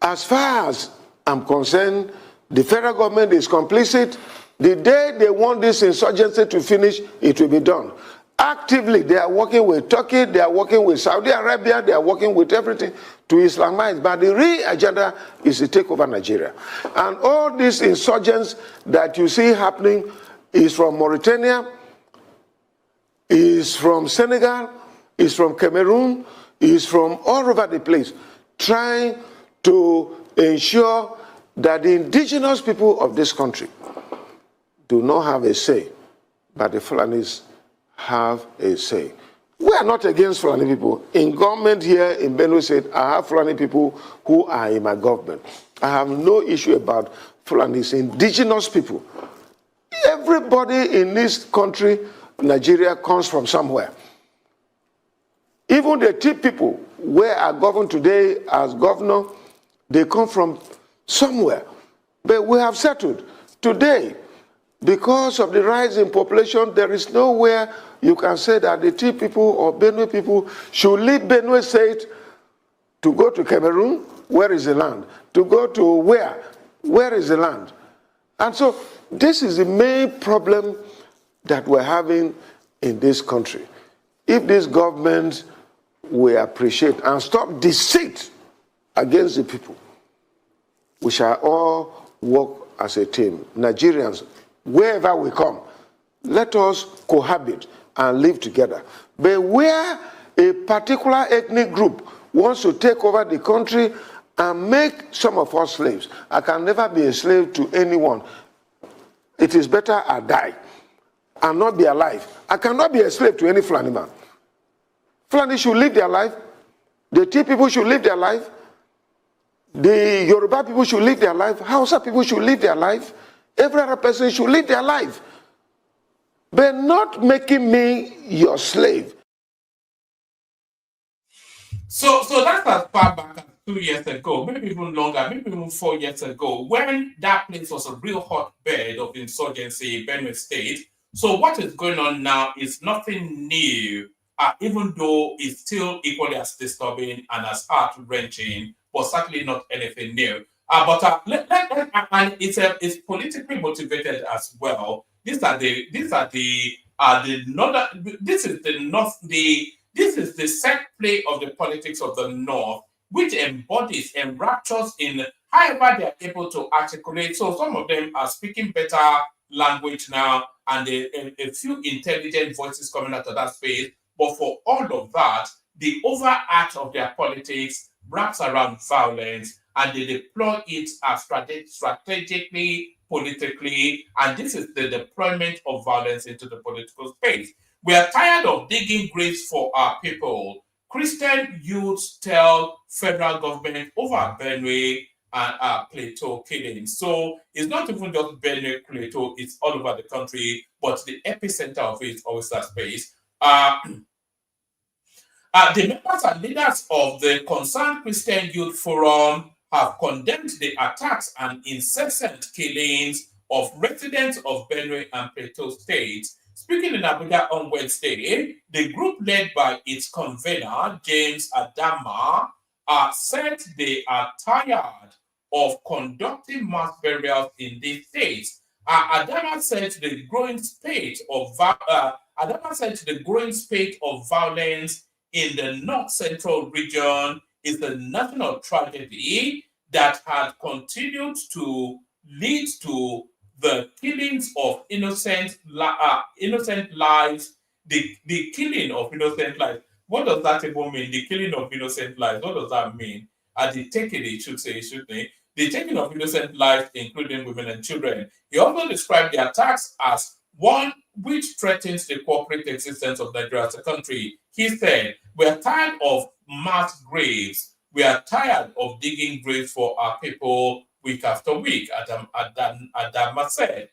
as far as I'm concerned, the federal government is complicit. The day they want this insurgency to finish, it will be done. Actively, they are working with Turkey, they are working with Saudi Arabia, they are working with everything to Islamize. But the real agenda is to take over Nigeria. And all these insurgents that you see happening is from Mauritania, is from Senegal, is from Cameroon, is from all over the place, trying to ensure that the indigenous people of this country do not have a say, but the Fulanis have a say. We are not against Fulani people. In government here in Benue State, I have Fulani people who are in my government. I have no issue about Fulanis, indigenous people. Everybody in this country, Nigeria, comes from somewhere. Even the Tea people, where I govern today as governor, they come from somewhere. But we have settled. Today, because of the rise in population, there is nowhere you can say that the Tea people or Benue people should leave Benue State to go to Cameroon. Where is the land? To go to where? Where is the land? And so this is the main problem that we're having in this country. If this government will appreciate and stop deceit against the people, we shall all work as a team. Nigerians, wherever we come, let us cohabit and live together. But where a particular ethnic group wants to take over the country and make some of us slaves, I can never be a slave to anyone. It is better I die and not be alive. I cannot be a slave to any Fulani man. Fulani should live their life. The Tea people should live their life. The Yoruba people should live their life. Hausa people should live their life. Every other person should live their life. But not making me your slave. So that's as far back as 2 years ago, maybe even longer, maybe even 4 years ago, when that place was a real hotbed of insurgency in Benue State. So what is going on now is nothing new. even though it's still equally as disturbing and as heart-wrenching, but certainly not anything new. And it's politically motivated as well. This is the set play of the politics of the North, which enraptures in however they are able to articulate. So some of them are speaking better language now, and a few intelligent voices coming out of that space. But for all of that, the overarch of their politics wraps around violence, and they deploy it strategically, politically, and this is the deployment of violence into the political space. We are tired of digging graves for our people. Christian youths tell federal government over Benue and Plateau killings. So it's not even just Benue, Plateau, it's all over the country, but the epicenter of it is always that space. The members and leaders of the Concerned Christian Youth Forum have condemned the attacks and incessant killings of residents of Benue and Plateau states. Speaking in Abuja on Wednesday, the group led by its convener, James Adama, said they are tired of conducting mass burials in these states. Adama said the growing spate of violence in the North Central region is a national tragedy that had continued to lead to the killings of innocent lives, the killing of innocent lives. What does that even mean? The killing of innocent lives. What does that mean? The taking, it should say, shouldn't it? The taking of innocent lives, including women and children. He also described the attacks as one which threatens the corporate existence of Nigeria as a country. He said, "We are tired of mass graves. We are tired of digging graves for our people week after week," Adama said.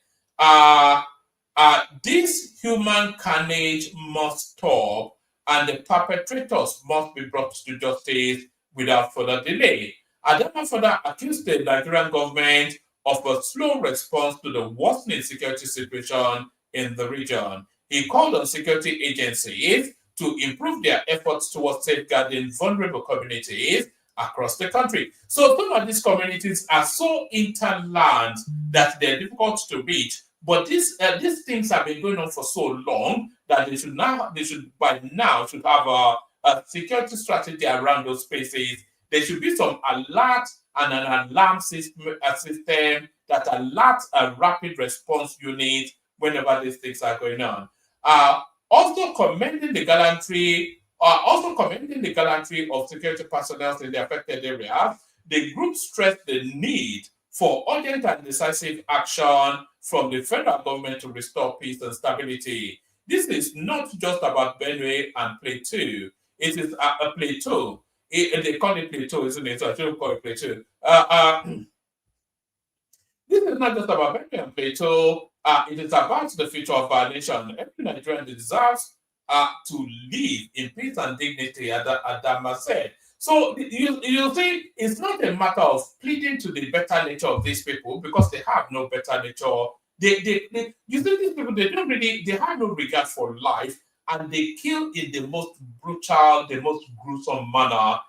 This human carnage must stop, and the perpetrators must be brought to justice without further delay. Adama further accused the Nigerian government of a slow response to the worsening security situation in the region. He called on security agencies to improve their efforts towards safeguarding vulnerable communities across the country. So some of these communities are so interland that they're difficult to reach. But these things have been going on for so long that they should by now have a security strategy around those spaces. There should be some alert and an alarm system that alerts a rapid response unit whenever these things are going on. Also commending the gallantry of security personnel in the affected areas, the group stressed the need for urgent and decisive action from the federal government to restore peace and stability. This is not just about Benue and Plateau. It is a Plateau. They call it Plateau, isn't it? So I should call it Plateau. This is not just about Benue and Plateau. It is about the future of our nation. Every Nigerian deserves to live in peace and dignity, Adama said. So you see, it's not a matter of pleading to the better nature of these people because they have no better nature. You see, these people, they have no regard for life, and they kill in the most brutal, the most gruesome manner.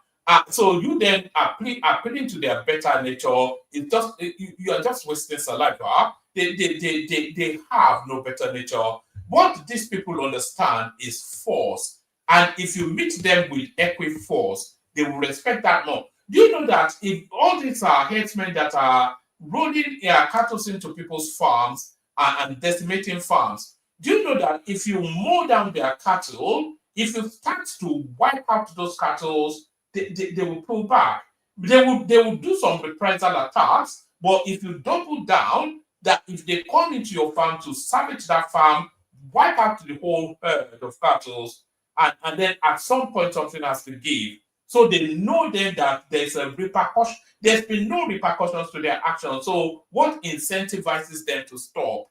So you then appealing to their better nature. You are just wasting saliva. They have no better nature. What these people understand is force, and if you meet them with equiforce, they will respect that law. Do you know that if all these are herdsmen that are rolling cattle into people's farms and decimating farms, do you know that if you mow down their cattle, if you start to wipe out those cattle, they will pull back. They will do some reprisal attacks, but if you double down, that if they come into your farm to savage that farm, wipe out the whole herd of cattle, and then at some point something has to give. So they know then that there's a repercussion. There's been no repercussions to their actions. So what incentivizes them to stop?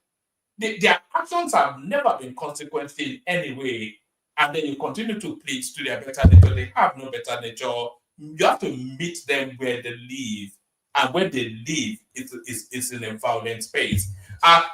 Their actions have never been consequential in any way. And then you continue to plead to their better nature. They have no better nature. You have to meet them where they live. And where they live is in a violent space.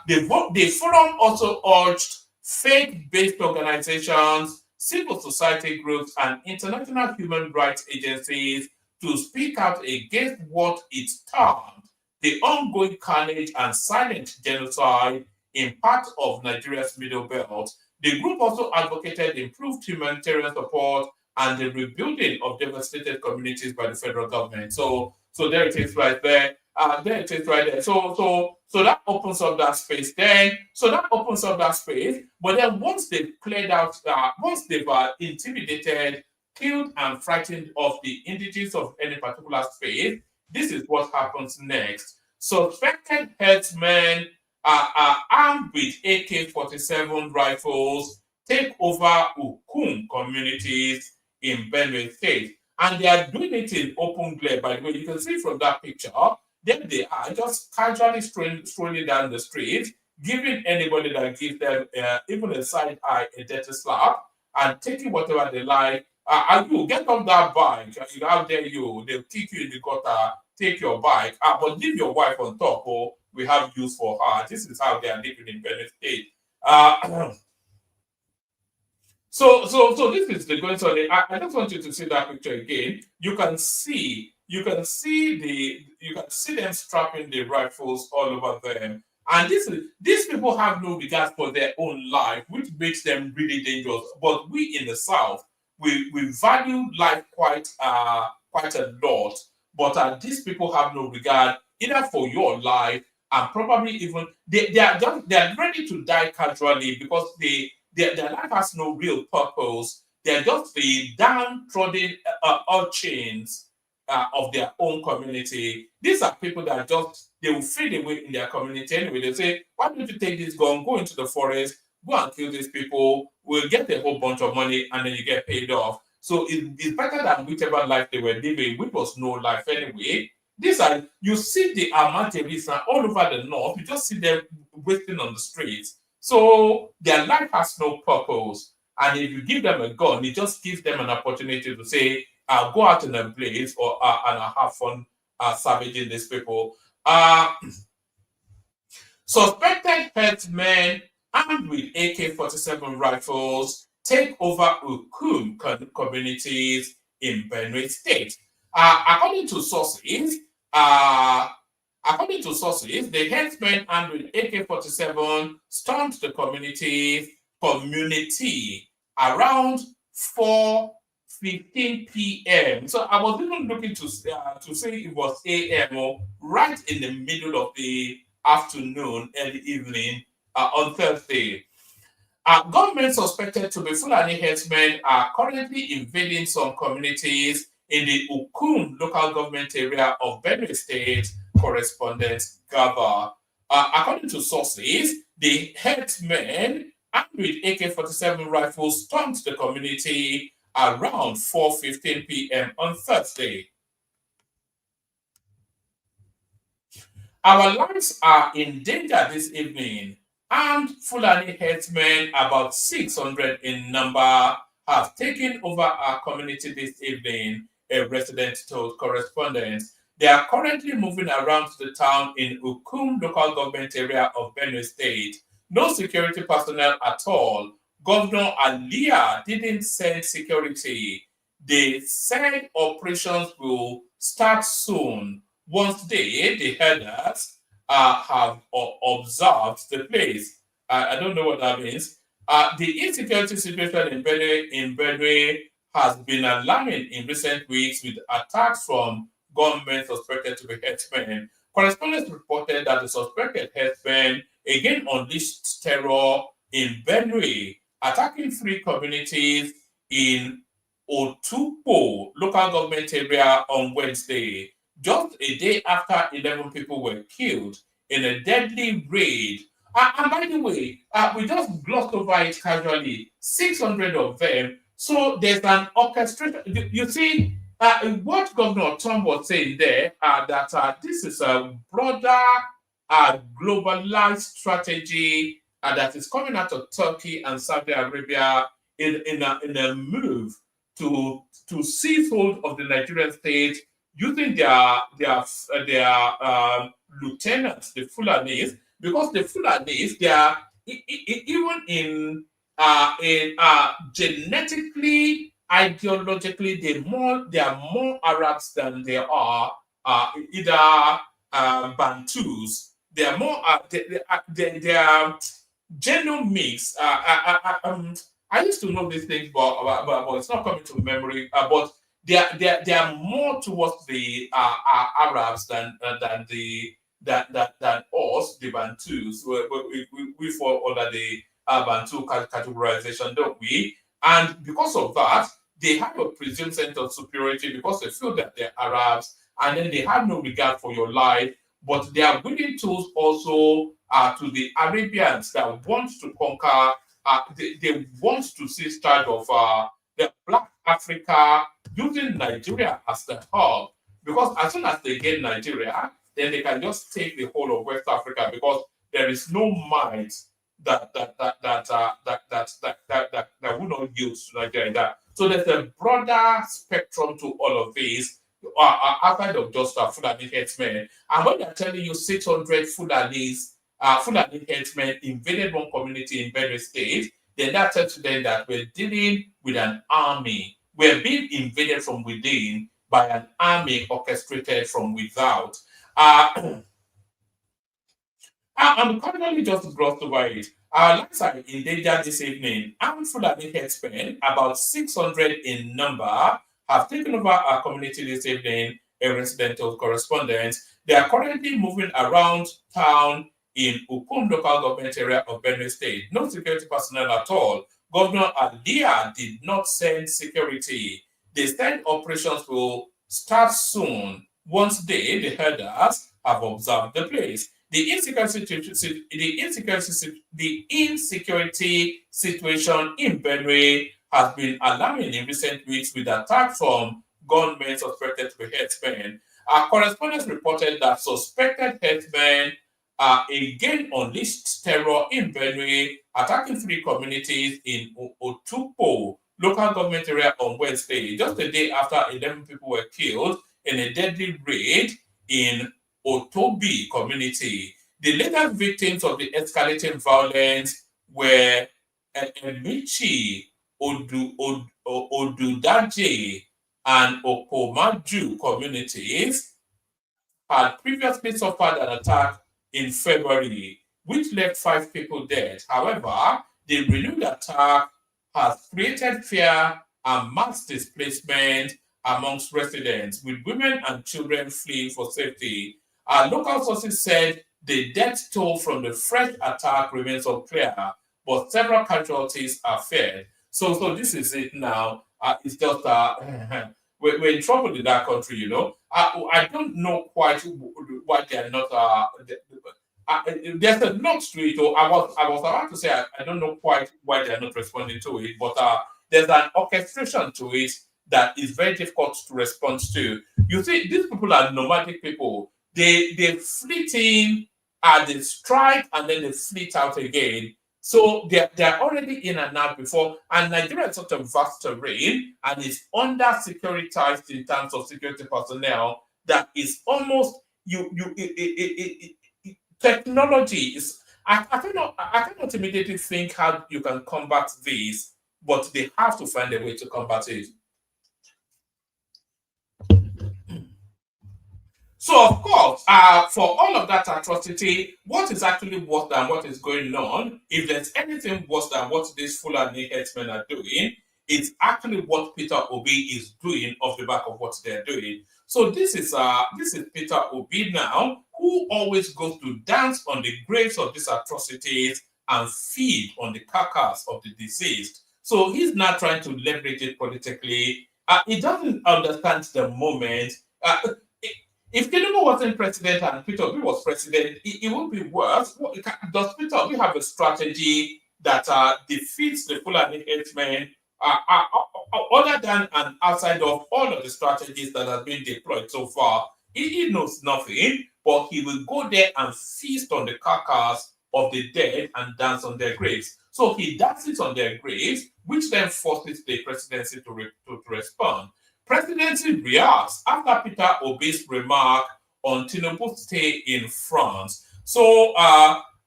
The forum also urged faith-based organizations civil society groups, and international human rights agencies to speak out against what it termed the ongoing carnage and silent genocide in parts of Nigeria's Middle Belt. The group also advocated improved humanitarian support and the rebuilding of devastated communities by the federal government. So there it is right there. There it is right there. So that opens up that space. But then once they've cleared out, once they've intimidated, killed, and frightened off the indigenous of any particular space, this is what happens next. Suspected herdsmen are armed with AK-47 rifles, take over Ukum communities in Benue State. And they are doing it in open glare, by the way. You can see from that picture, there they are, just casually strolling down the street, giving anybody that gives them even a side eye a dirty slap, and taking whatever they like. And you get off that bike, how dare you, they'll kick you in the gutter, take your bike, but leave your wife on top, or we have use for her. This is how they are living in Benue State. So this is the going on. I just want you to see that picture again. You can see them strapping the rifles all over them. And these people have no regard for their own life, which makes them really dangerous. But we in the South, we value life quite a lot. But these people have no regard either for your life, and probably even they are ready to die casually because their life has no real purpose. They're just the downtrodden urchins of their own community. These are people that they will fade away in their community anyway. They say, why don't you take this gun, go into the forest, go and kill these people, we'll get a whole bunch of money, and then you get paid off. So it's better than whichever life they were living, which was no life anyway. You see the Amateris all over the north, you just see them wasting on the streets. So their life has no purpose. And if you give them a gun, it just gives them an opportunity to say, I'll go out in a blaze and I'll have fun savaging these people. Suspected herdsmen armed with AK-47 rifles take over Ukum communities in Benue State. According to sources, the herdsmen armed with AK-47 stormed the community around 4:15 p.m. So I was even looking to say it was a.m. or right in the middle of the afternoon, early evening on Thursday. Government suspected to be Fulani herdsmen are currently invading some communities in the Ukum local government area of Benue State, correspondent gather. According to sources, the herdsmen armed with AK-47 rifles stormed the community around 4:15 p.m. on Thursday. Our lives are in danger this evening. Armed Fulani herdsmen, about 600 in number, have taken over our community this evening, a resident told correspondents. They are currently moving around the town in Ukum local government area of Benue State. No security personnel at all. Governor Alia didn't send security. They said operations will start soon once the herders have observed the place. I don't know what that means. The insecurity situation in Benue has been alarming in recent weeks with attacks from gunmen suspected to be herdsmen. Correspondents reported that the suspected herdsmen again unleashed terror in Benue, attacking 3 communities in Otupo local government area on Wednesday, just a day after 11 people were killed in a deadly raid. And by the way, we just glossed over it casually, 600 of them. So there's an orchestration. You see, what Governor Tom was saying there, that this is a broader globalized strategy that is coming out of Turkey and Saudi Arabia in a move to seize hold of the Nigerian state using their lieutenants, the Fulanis, because the Fulanis, they are even in genetically, ideologically, they are more Arabs than they are either Bantus. They are more they are genome mix. I used to know these things, but it's not coming to memory. But they are more towards the Arabs than us, the Bantus. We fall under the Bantu categorization, don't we? And because of that, they have a presumed sense of superiority because they feel that they're Arabs, and then they have no regard for your life. But they are willing to also to the Arabians that want to conquer. They want to see charge of the Black Africa using Nigeria as the hub. Because as soon as they get Nigeria, then they can just take the whole of West Africa because there is no might that would not use to Nigeria. So there's a broader spectrum to all of these outside of just Fulani headsmen. And when they're telling you 600 Fulani headsmen invaded one community in Benue State, then that tells you then that we're dealing with an army. We're being invaded from within by an army orchestrated from without. I'm currently just glossed over it. Our lives are in danger this evening. Armed Fulani headsmen, about 600 in number, have taken over our community this evening, a residential correspondent. They are currently moving around town in Ukum local government area of Benue State. No security personnel at all. Governor Alia did not send security. They said operations will start soon once they, the herders, have observed the place. The insecurity situation in Benue has been alarming in recent weeks with attacks from gunmen suspected to be headsmen. Our correspondents reported that suspected headsmen again unleashed terror in Benue, attacking 3 communities in Otupo local government area on Wednesday, just a day after 11 people were killed in a deadly raid in Otobi community. The latest victims of the escalating violence were Emichi, Odudaje, and Okomaju communities had previously suffered an attack in February, which left 5 people dead. However, the renewed attack has created fear and mass displacement amongst residents, with women and children fleeing for safety. Our local sources said the death toll from the fresh attack remains unclear, but several casualties are feared. So this is it now. It's just we're in trouble in that country, you know. I don't know quite why they're not. There's a lot to it. Or I was about to say I don't know quite why they're not responding to it, but there's an orchestration to it that is very difficult to respond to. You see, these people are nomadic people. They fleet in, they strike, and then they fleet out again. So they're already in and out before, and Nigeria is such a vast terrain and is under securitized in terms of security personnel that is almost technology is. I cannot immediately think how you can combat this, but they have to find a way to combat it. So, of course, for all of that atrocity, what is actually worse than what is going on? If there's anything worse than what these Fulani headsmen are doing, it's actually what Peter Obi is doing off the back of what they're doing. So this is Peter Obi now, who always goes to dance on the graves of these atrocities and feed on the carcass of the deceased. So he's not trying to leverage it politically. He doesn't understand the moment. If Tinubu wasn't president and Peter Obi was president, it would be worse. Does Peter Obi have a strategy that defeats the Fulani headsmen, other than and outside of all of the strategies that have been deployed so far? He knows nothing, but he will go there and feast on the carcass of the dead and dance on their graves. So he dances on their graves, which then forces the presidency to respond. Presidency reacts after Peter Obi's remark on Tinubu's stay in France. So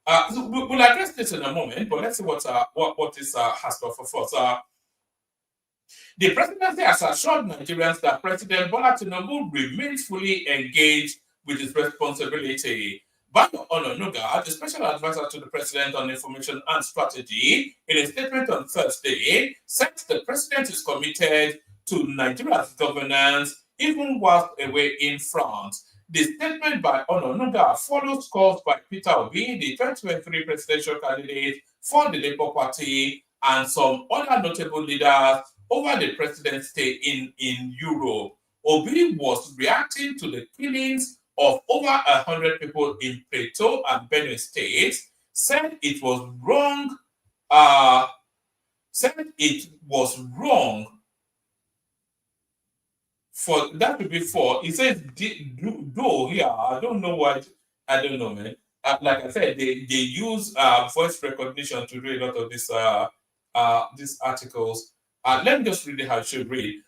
We'll address this in a moment, but let's see what this has to offer for us. The presidency has assured Nigerians that President Bola Tinubu remains fully engaged with his responsibility. Bayo Ononuga, the special advisor to the president on information and strategy, in a statement on Thursday, said the president is committed to Nigeria's governance, even whilst away in France. The statement by Ononuga follows calls by Peter Obi, the 2023 presidential candidate for the Labour Party, and some other notable leaders over the president's stay in Europe. Obi was reacting to the killings of over 100 people in Plateau and Benue states, said it was wrong, for that to be for. He says, do here, I don't know what, I don't know, man. Like I said, they use voice recognition to do a lot of these articles. Let me just read it how it should read.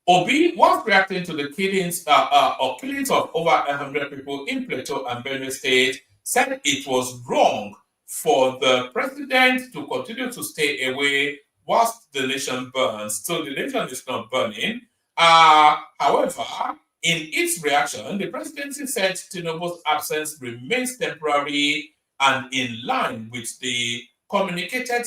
Obi was reacting to the killings of over 100 people in Plateau and Benue State, said it was wrong for the president to continue to stay away whilst the nation burns. So the nation is not burning. However, in its reaction, the presidency said Tinubu's absence remains temporary and in line with the communicated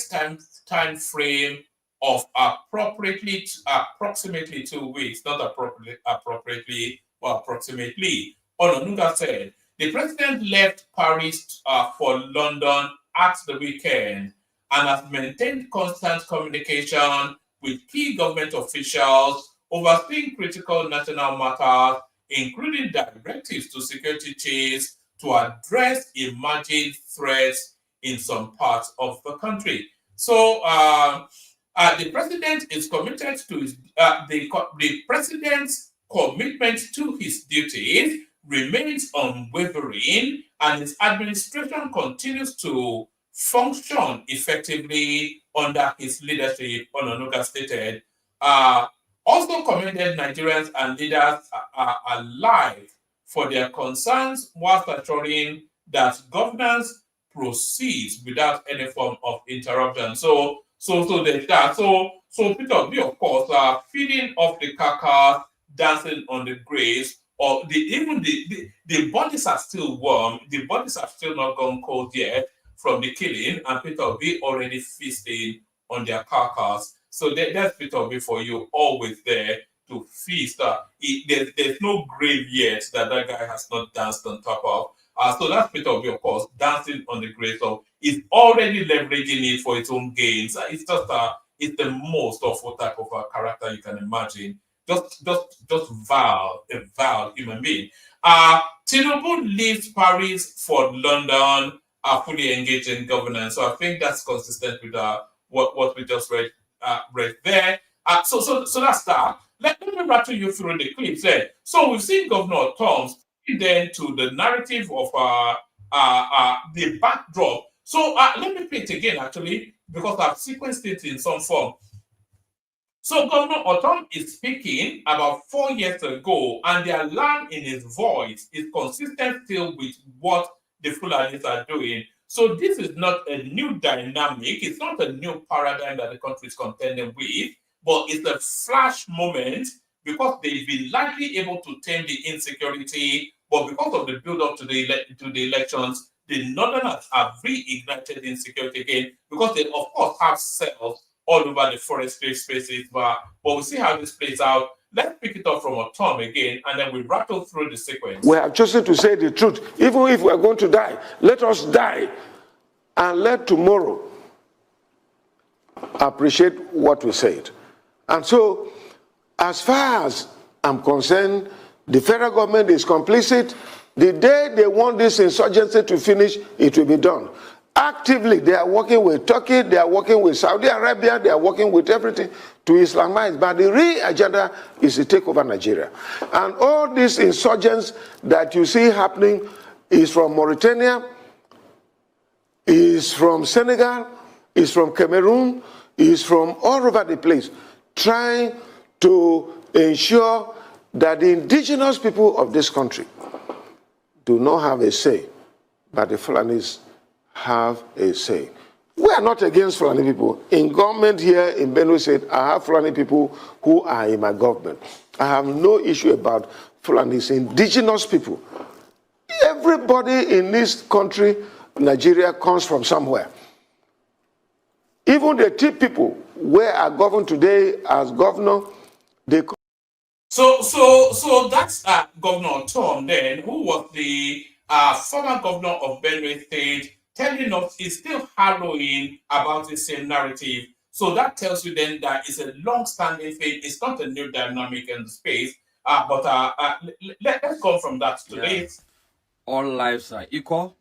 time frame of approximately 2 weeks, not appropriately, but approximately. Ononuga said the president left Paris for London at the weekend and has maintained constant communication with key government officials overseeing critical national matters, including directives to security chiefs to address emerging threats in some parts of the country. So the president is committed to his, the president's commitment to his duties remains unwavering, and his administration continues to function effectively under his leadership, Ononuga stated. Also commended Nigerians and leaders alike for their concerns whilst assuring that governance proceeds without any form of interruption. So there's that. So Peter Obi, of course, feeding off the carcass, dancing on the graves, or the bodies are still warm. The bodies have still not gone cold yet from the killing, and Peter Obi already feasting on their carcass. So that's Peter Obi for you, always there to feast. There's no grave yet that guy has not danced on top of. So that's Peter Obi, of course, dancing on the grave. So he's already leveraging it for its own gains. It's just it's the most awful type of character you can imagine. Just vile, a vile human being. Tinubu leaves Paris for London, fully engaged in governance. So I think that's consistent with what we just read there. So that's that. Let me rattle you through the clips there. So we've seen Governor Tom's then to the narrative of the backdrop. So let me play it again, actually, because I've sequenced it in some form. So Governor Otom is speaking about 4 years ago, and the alarm in his voice is consistent still with what the Fulanis are doing. So this is not a new dynamic. It's not a new paradigm that the country is contending with, but it's a flash moment because they've been likely able to tame the insecurity, but because of the build-up to the elections, the Northerners have reignited insecurity again because they, of course, have cells all over the forestry spaces. But we'll see how this plays out. Let's pick it up from Otom again, and then we rattle through the sequence. We have chosen to say the truth. Even if we're going to die, let us die, and let tomorrow appreciate what we said. And so, as far as I'm concerned, the federal government is complicit. The day they want this insurgency to finish, it will be done. Actively, they are working with Turkey, they are working with Saudi Arabia, they are working with everything to Islamize. But the real agenda is to take over Nigeria. And all these insurgents that you see happening is from Mauritania, is from Senegal, is from Cameroon, is from all over the place, trying to ensure that the indigenous people of this country do not have a say but the Fulanis have a say. We are not against Fulani people. In government here in Benue State, I have Fulani people who are in my government. I have no issue about Fulanis, indigenous people. Everybody in this country, Nigeria, comes from somewhere. Even the Tea people, where I govern today as governor, they. So that's Governor Tom then, who was the former governor of Benue State, telling us he's still harrowing about the same narrative. So that tells you then that it's a long-standing thing. It's not a new dynamic in the space. Let's go from that today. Yeah. All lives are equal,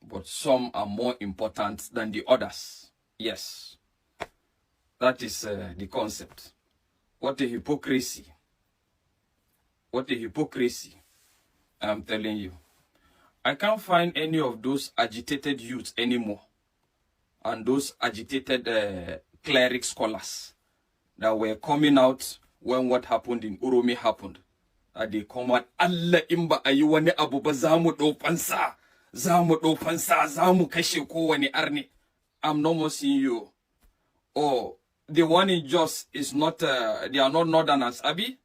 but some are more important than the others. Yes, that is the concept. What a hypocrisy. What a hypocrisy. I'm telling you. I can't find any of those agitated youths anymore. And those agitated cleric scholars that were coming out when what happened in Uromi happened. They come out, Allah imba ayuwane abuba zamu do pansa. Zamu do pansa, zamu kashe kowane arni. I'm no more seeing you. Oh, the one in Jos is not, they are not Northerners, Abi.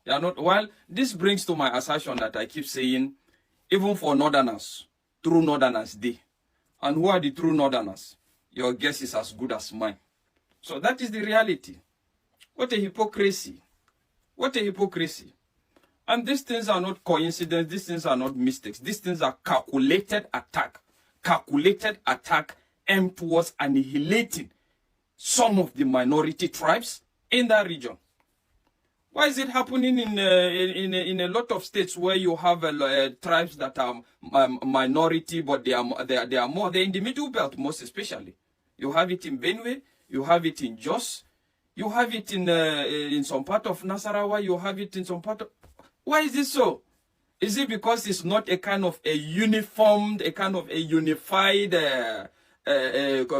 They are not. Well, this brings to my assertion that I keep saying, even for Northerners, true Northerners day. And who are the true Northerners? Your guess is as good as mine. So that is the reality. What a hypocrisy. What a hypocrisy. And these things are not coincidence. These things are not mistakes. These things are calculated attack. Calculated attack aimed towards annihilating some of the minority tribes in that region. Why is it happening in a lot of states where you have tribes that are minority, but they are more, they're in the middle belt most especially. You have it in Benue, you have it in Jos, you have it in some part of Nasarawa, you have it in some part of... Why is it so? Is it because it's not a kind of a uniformed, a kind of a unified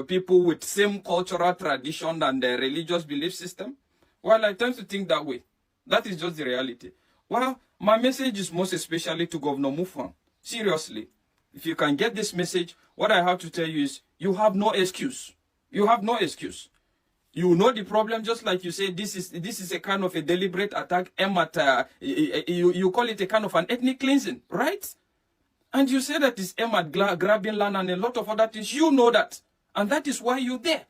people with same cultural tradition and religious belief system? Well, I tend to think that way. That is just the reality. Well, my message is most especially to Governor Mufwang. Seriously, if you can get this message, what I have to tell you is you have no excuse. You have no excuse. You know the problem, just like you say, this is a kind of a deliberate attack. You call it a kind of an ethnic cleansing, right? And you say that it's aimed at grabbing land and a lot of other things. You know that. And that is why you're there.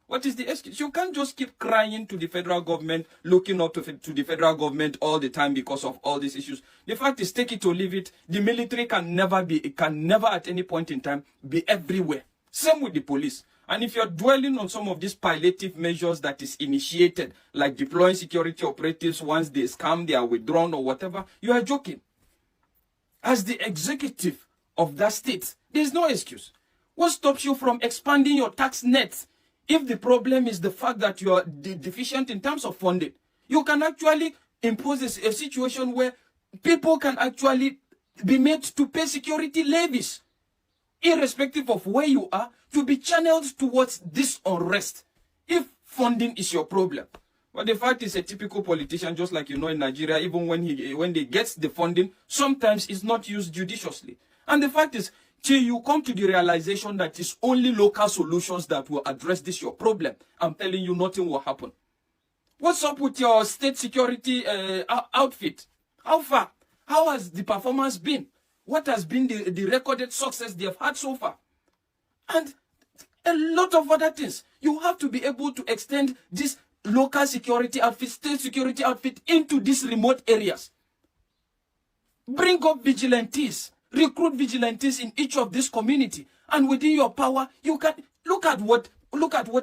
What is the excuse? You can't just keep crying to the federal government, looking up to the federal government all the time because of all these issues. The fact is, take it or leave it. The military can never at any point in time be everywhere. Same with the police. And if you're dwelling on some of these palliative measures that is initiated, like deploying security operatives once they scam, they are withdrawn or whatever, you are joking. As the executive of that state, there's no excuse. What stops you from expanding your tax net? If the problem is the fact that you are deficient in terms of funding, you can actually impose a situation where people can actually be made to pay security levies, irrespective of where you are, to be channeled towards this unrest, if funding is your problem. But the fact is, a typical politician, just like you know in Nigeria, even when they get the funding, sometimes it's not used judiciously. And the fact is, till you come to the realization that it's only local solutions that will address this your problem, I'm telling you, nothing will happen. What's up with your state security outfit? How far? How has the performance been? What has been the recorded success they have had so far? And a lot of other things. You have to be able to extend this local security outfit, state security outfit into these remote areas. Bring up vigilantes. Recruit vigilantes in each of this community, and within your power, you can look at what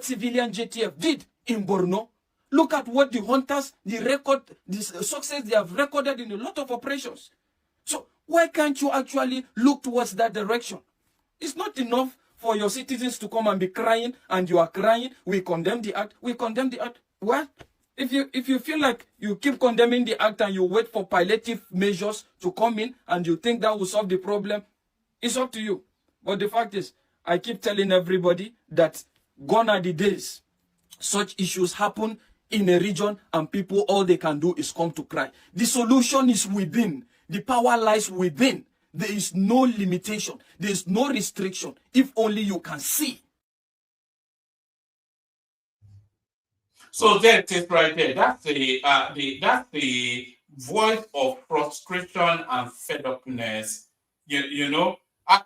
civilian JTF did in Borno. Look at what the hunters, the success they have recorded in a lot of operations. So why can't you actually look towards that direction? It's not enough for your citizens to come and be crying, and you are crying. We condemn the act. We condemn the act. Well, if you feel like you keep condemning the act and you wait for palliative measures to come in and you think that will solve the problem, it's up to you. But the fact is, I keep telling everybody that gone are the days such issues happen in a region and people, all they can do is come to cry. The solution is within. The power lies within. There is no limitation. There is no restriction. If only you can see. So that is right there. That's the voice of frustration and fed upness. You know,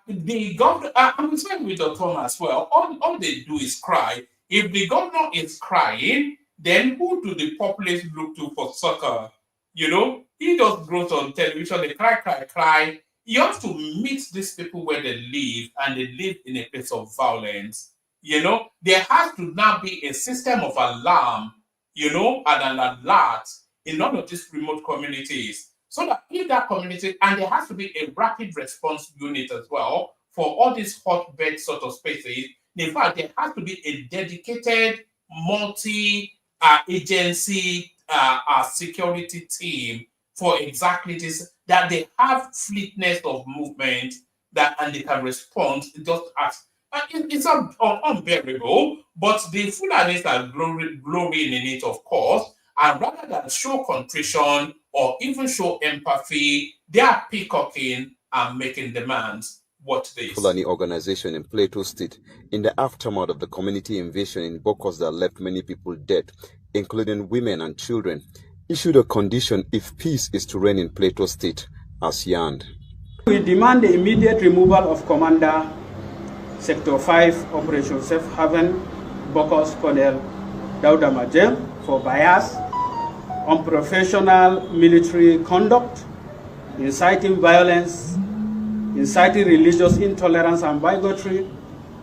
the governor. I'm saying with the Tom as well. All they do is cry. If the governor is crying, then who do the populace look to for succor? You know, he just goes on television. They cry, cry, cry. You have to meet these people where they live, and they live in a place of violence. You know, there has to now be a system of alarm, you know, and an alert in all of these remote communities. So that in that community, and there has to be a rapid response unit as well for all these hotbed sort of spaces. In fact, there has to be a dedicated multi-agency security team for exactly this, that they have fleetness of movement that, and they can respond just as it's unbearable, but the Fulanis are glorying in it, of course, and rather than show contrition or even show empathy, they are peacocking and making demands. Watch this. Fulani organization in Plateau State, in the aftermath of the community invasion in Bokos that left many people dead, including women and children, issued a condition if peace is to reign in Plateau State, as yarned. We demand the immediate removal of Commander Sector 5 Operation Safe Haven, Bokos Colonel Dauda Majem, for bias, unprofessional military conduct, inciting violence, inciting religious intolerance and bigotry,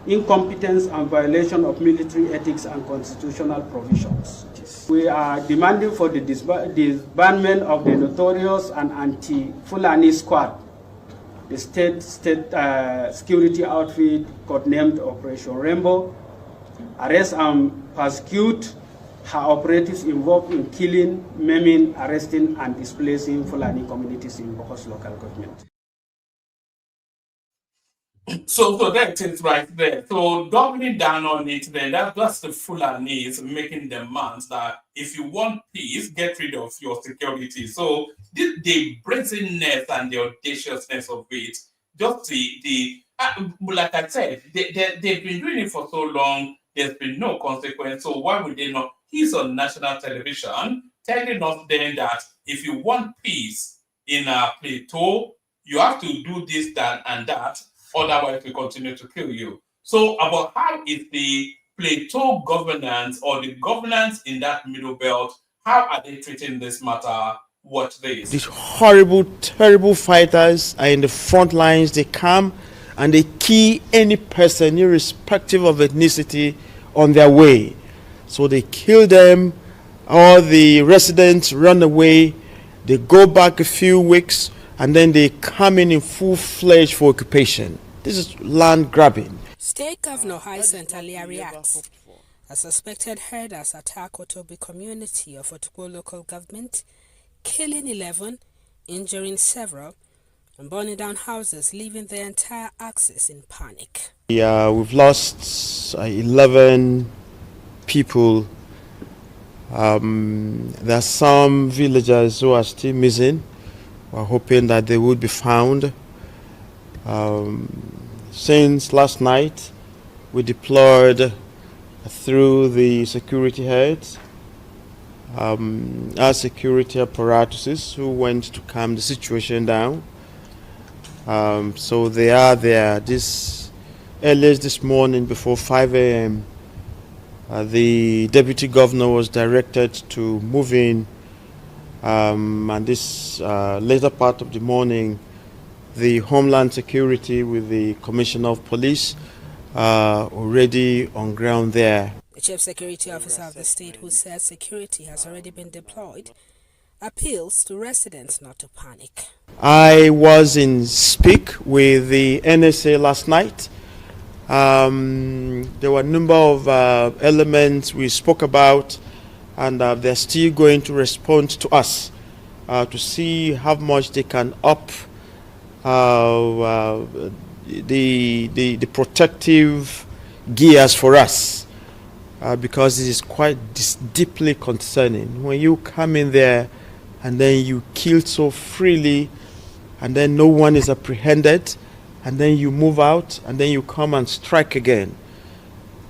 incompetence and violation of military ethics and constitutional provisions. We are demanding for the disbandment of the notorious and anti-Fulani squad, the state security outfit codenamed Operation Rainbow, arrest and prosecute her operatives involved in killing, maiming, arresting, and displacing Fulani communities in Bokos local government. So that is right there. So doubling down on it, then that's the Fulanis making demands that if you want peace, get rid of your security. So the brazenness and the audaciousness of it, just like I said, they've been doing it for so long. There's been no consequence. So why would they not? He's on national television telling us then that if you want peace in a plateau, you have to do this, that, and that. Otherwise, we continue to kill you. So, about how is the plateau governance or the governance in that middle belt, how are they treating this matter? Watch this. These horrible, terrible fighters are in the front lines. They come and they kill any person, irrespective of ethnicity, on their way. So they kill them. All the residents run away. They go back a few weeks, and then they come in full-fledged for occupation. This is land grabbing. State Governor Hyacinth Alia reacts. A suspected herders attack Otobi community of Otukpo local government, killing 11, injuring several, and burning down houses, leaving the entire axis in panic. Yeah, we've lost 11 people. There are some villagers who are still missing. We're hoping that they will be found. Since last night, we deployed through the security heads, our security apparatuses who went to calm the situation down. So they are there. Earliest this morning before 5 a.m., the deputy governor was directed to move in, and this later part of the morning, the Homeland Security with the Commissioner of Police already on ground there. The Chief Security Officer of the state, who says security has already been deployed, appeals to residents not to panic. I was in speak with the NSA last night. There were a number of elements we spoke about, and they're still going to respond to us to see how much they can up the protective gears for us, because it is quite deeply concerning when you come in there and then you kill so freely and then no one is apprehended, and then you move out, and then you come and strike again.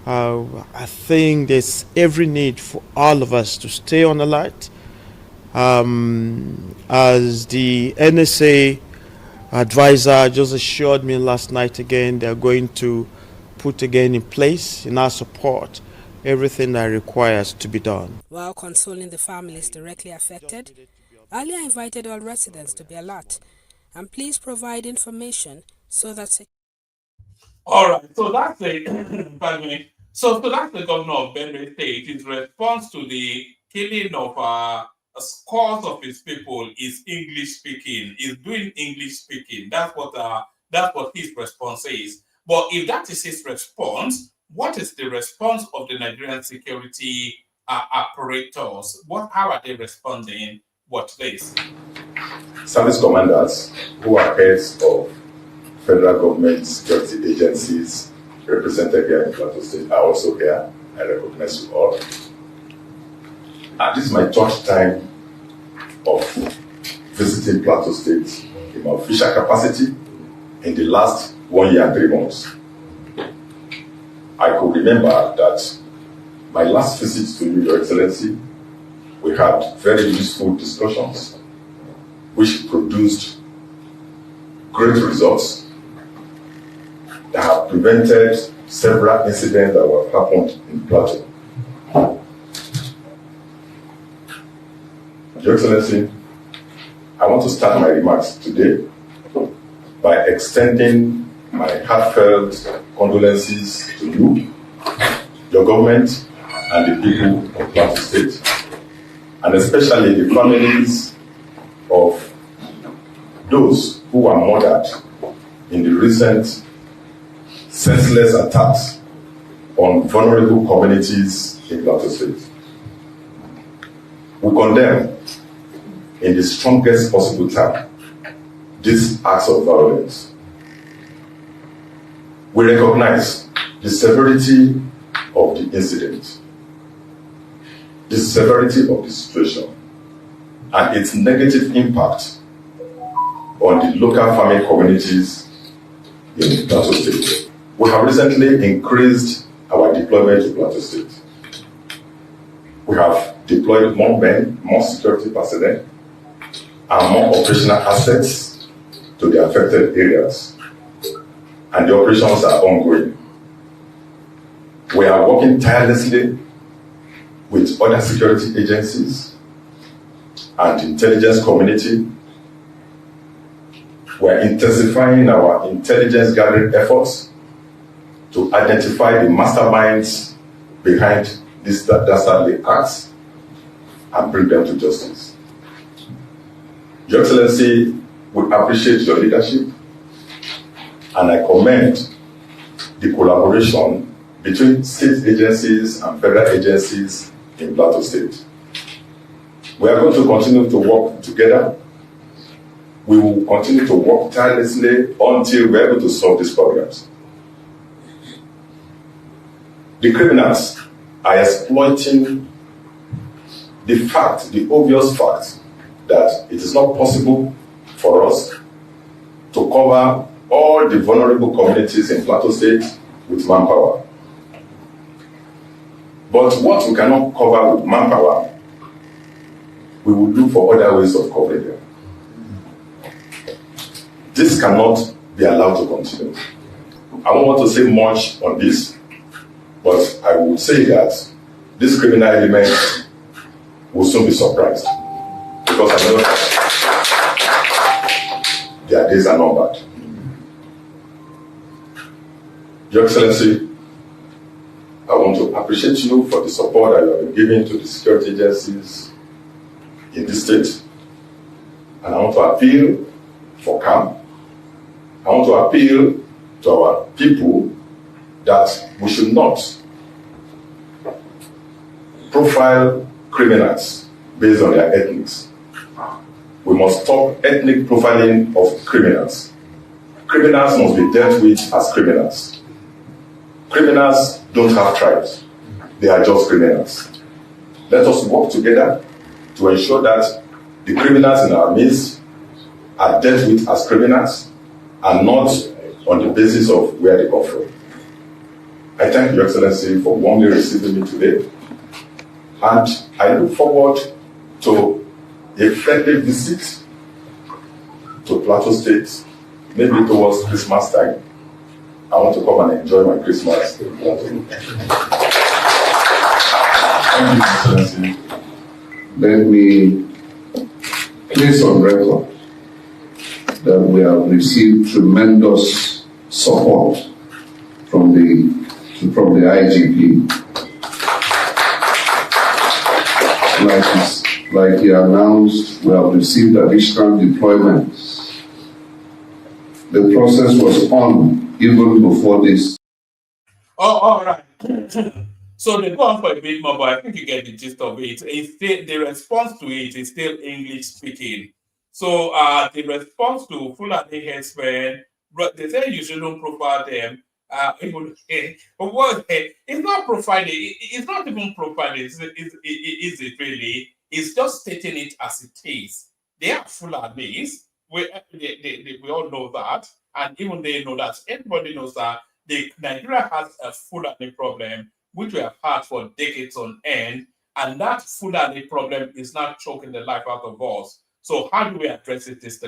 I think there's every need for all of us to stay on alert. As the NSA advisor just assured me last night again, they're going to put again in place, in our support, everything that requires to be done. While consoling the families directly affected, Ali invited all residents to be alert and please provide information so that... All right, so that's the pardon me. So that's the governor of Benue State. His response to the killing of scores of his people is English speaking. Is doing English speaking. That's what his response is. But if that is his response, what is the response of the Nigerian security apparatus? How are they responding? Watch this. Service commanders who are heads of federal government security agencies represented here in Plateau State are also here. I recognize you all. And this is my third time of visiting Plateau State in my official capacity in the last 1 year and 3 months. I could remember that my last visit to you, Your Excellency, we had very useful discussions which produced great results that have prevented several incidents that have happened in Plateau. Your Excellency, I want to start my remarks today by extending my heartfelt condolences to you, your government, and the people of Plateau State, and especially the families of those who were murdered in the recent senseless attacks on vulnerable communities in Plateau State. We condemn in the strongest possible term these acts of violence. We recognize the severity of the incident, the severity of the situation, and its negative impact on the local farming communities in Plateau State. We have recently increased our deployment to Plateau State. We have deployed more men, more security personnel, and more operational assets to the affected areas. And the operations are ongoing. We are working tirelessly with other security agencies and the intelligence community. We are intensifying our intelligence gathering efforts to identify the masterminds behind these dastardly acts and bring them to justice. Your Excellency, we appreciate your leadership, and I commend the collaboration between state agencies and federal agencies in Plateau State. We are going to continue to work together. We will continue to work tirelessly until we are able to solve these problems. The criminals are exploiting the obvious fact that it is not possible for us to cover all the vulnerable communities in Plateau State with manpower. But what we cannot cover with manpower, we will look for other ways of covering them. This cannot be allowed to continue. I don't want to say much on this, but I would say that this criminal element will soon be surprised, because I know that their days are numbered. Your Excellency, I want to appreciate you for the support that you have been giving to the security agencies in this state. And I want to appeal for calm. I want to appeal to our people that we should not profile criminals based on their ethnics. We must stop ethnic profiling of criminals. Criminals must be dealt with as criminals. Criminals don't have tribes. They are just criminals. Let us work together to ensure that the criminals in our midst are dealt with as criminals and not on the basis of where they come from. I thank Your Excellency for warmly receiving me today, and I look forward to a friendly visit to Plateau State, maybe towards Christmas time. I want to come and enjoy my Christmas in Plateau. Thank you, Your Excellency. Let me place on record that we have received tremendous support from the IGP. Like he announced, we have received additional deployments. The process was on even before this. Oh, all right. So they go on for a bit more, but I think you get the gist of it. It's still, the response to it is still English speaking. So the response to Fulani herdsmen, they say you shouldn't profile them. But what it's not profiling. It's not even profiling. Is it really? It's just stating it as it is. They are Fulanis. We all know that, and even they know that. Everybody knows that Nigeria has a Fulani problem, which we have had for decades on end, and that Fulani problem is not choking the life out of us. So how do we address it? It's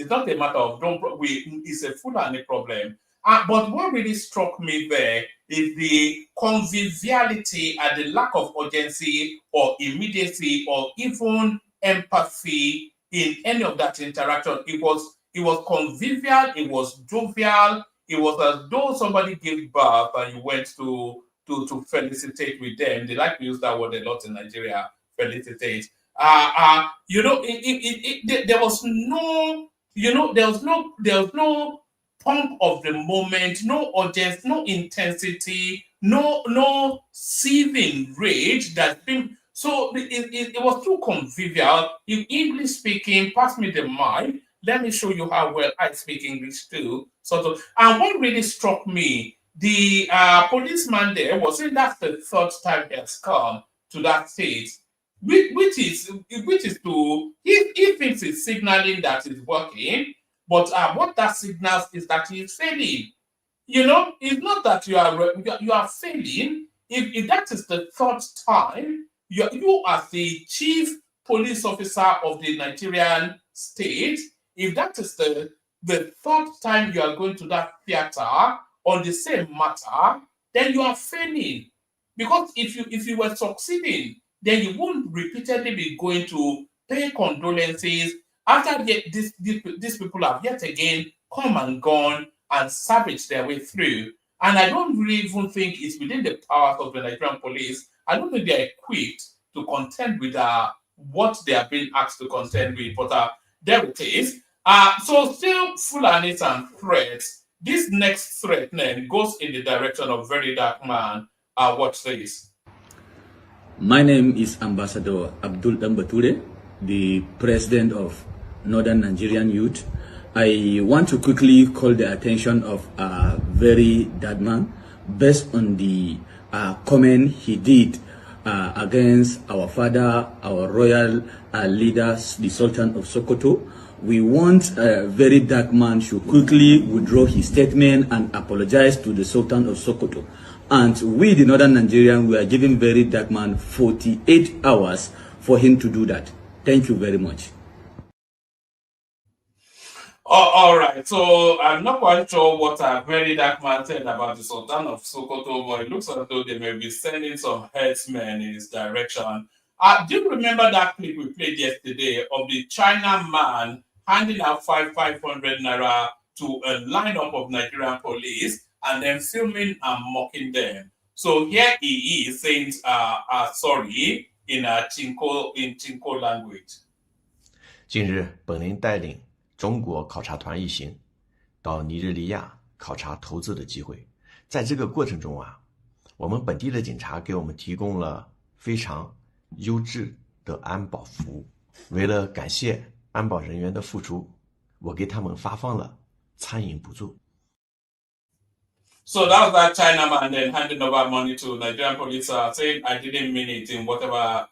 not a matter of it's a Fulani problem. But what really struck me there is the conviviality and the lack of urgency or immediacy or even empathy in any of that interaction. It was convivial, it was jovial, it was as though somebody gave birth and you went to felicitate with them. They like to use that word a lot in Nigeria, felicitate. There was no pump of the moment, no urgency, no intensity, no seething rage that been. So it was too convivial. In English speaking, pass me the mic. Let me show you how well I speak English too. And what really struck me, the policeman there was saying that's the third time he has come to that state, which is to he thinks it's signaling that it's working, but what that signals is that he's failing. It's not that you are failing. If that is the third time, you as the chief police officer of the Nigerian state, if that is the third time you are going to that theater on the same matter, then you are failing. Because if you were succeeding, then you won't repeatedly be going to pay condolences after these people have yet again come and gone and savaged their way through. And I don't really even think it's within the powers of the Nigerian police. I don't think they're equipped to contend with what they are being asked to contend with. But there it is. So still Fulanis and threats. This next threat then goes in the direction of very dark man. Watch this. My name is Ambassador Abdul Dambature, the president of Northern Nigerian Youth. I want to quickly call the attention of a very dead man based on the comment he did against our father, our royal leaders, the Sultan of Sokoto. We want a very dark man should quickly withdraw his statement and apologize to the Sultan of Sokoto. And we, the Northern Nigerian, we are giving very dark man 48 hours for him to do that. Thank you very much. All right, so I'm not quite sure what a very dark man said about the Sultan of Sokoto, but it looks as though they may be sending some herdsmen in his direction. Do you remember that clip we played yesterday of the China man handing out 500 naira to a lineup of Nigerian police and then filming and mocking them? So here he is saying sorry in Chinko language. 近日，本人带领中国考察团一行到尼日利亚考察投资的机会。在这个过程中我们本地的警察给我们提供了非常优质的安保服务。为了感谢安保人员的付出，我给他们发放了餐饮补助。 So that was that Chinaman then handing over money to Nigerian police saying I didn't mean it in whatever.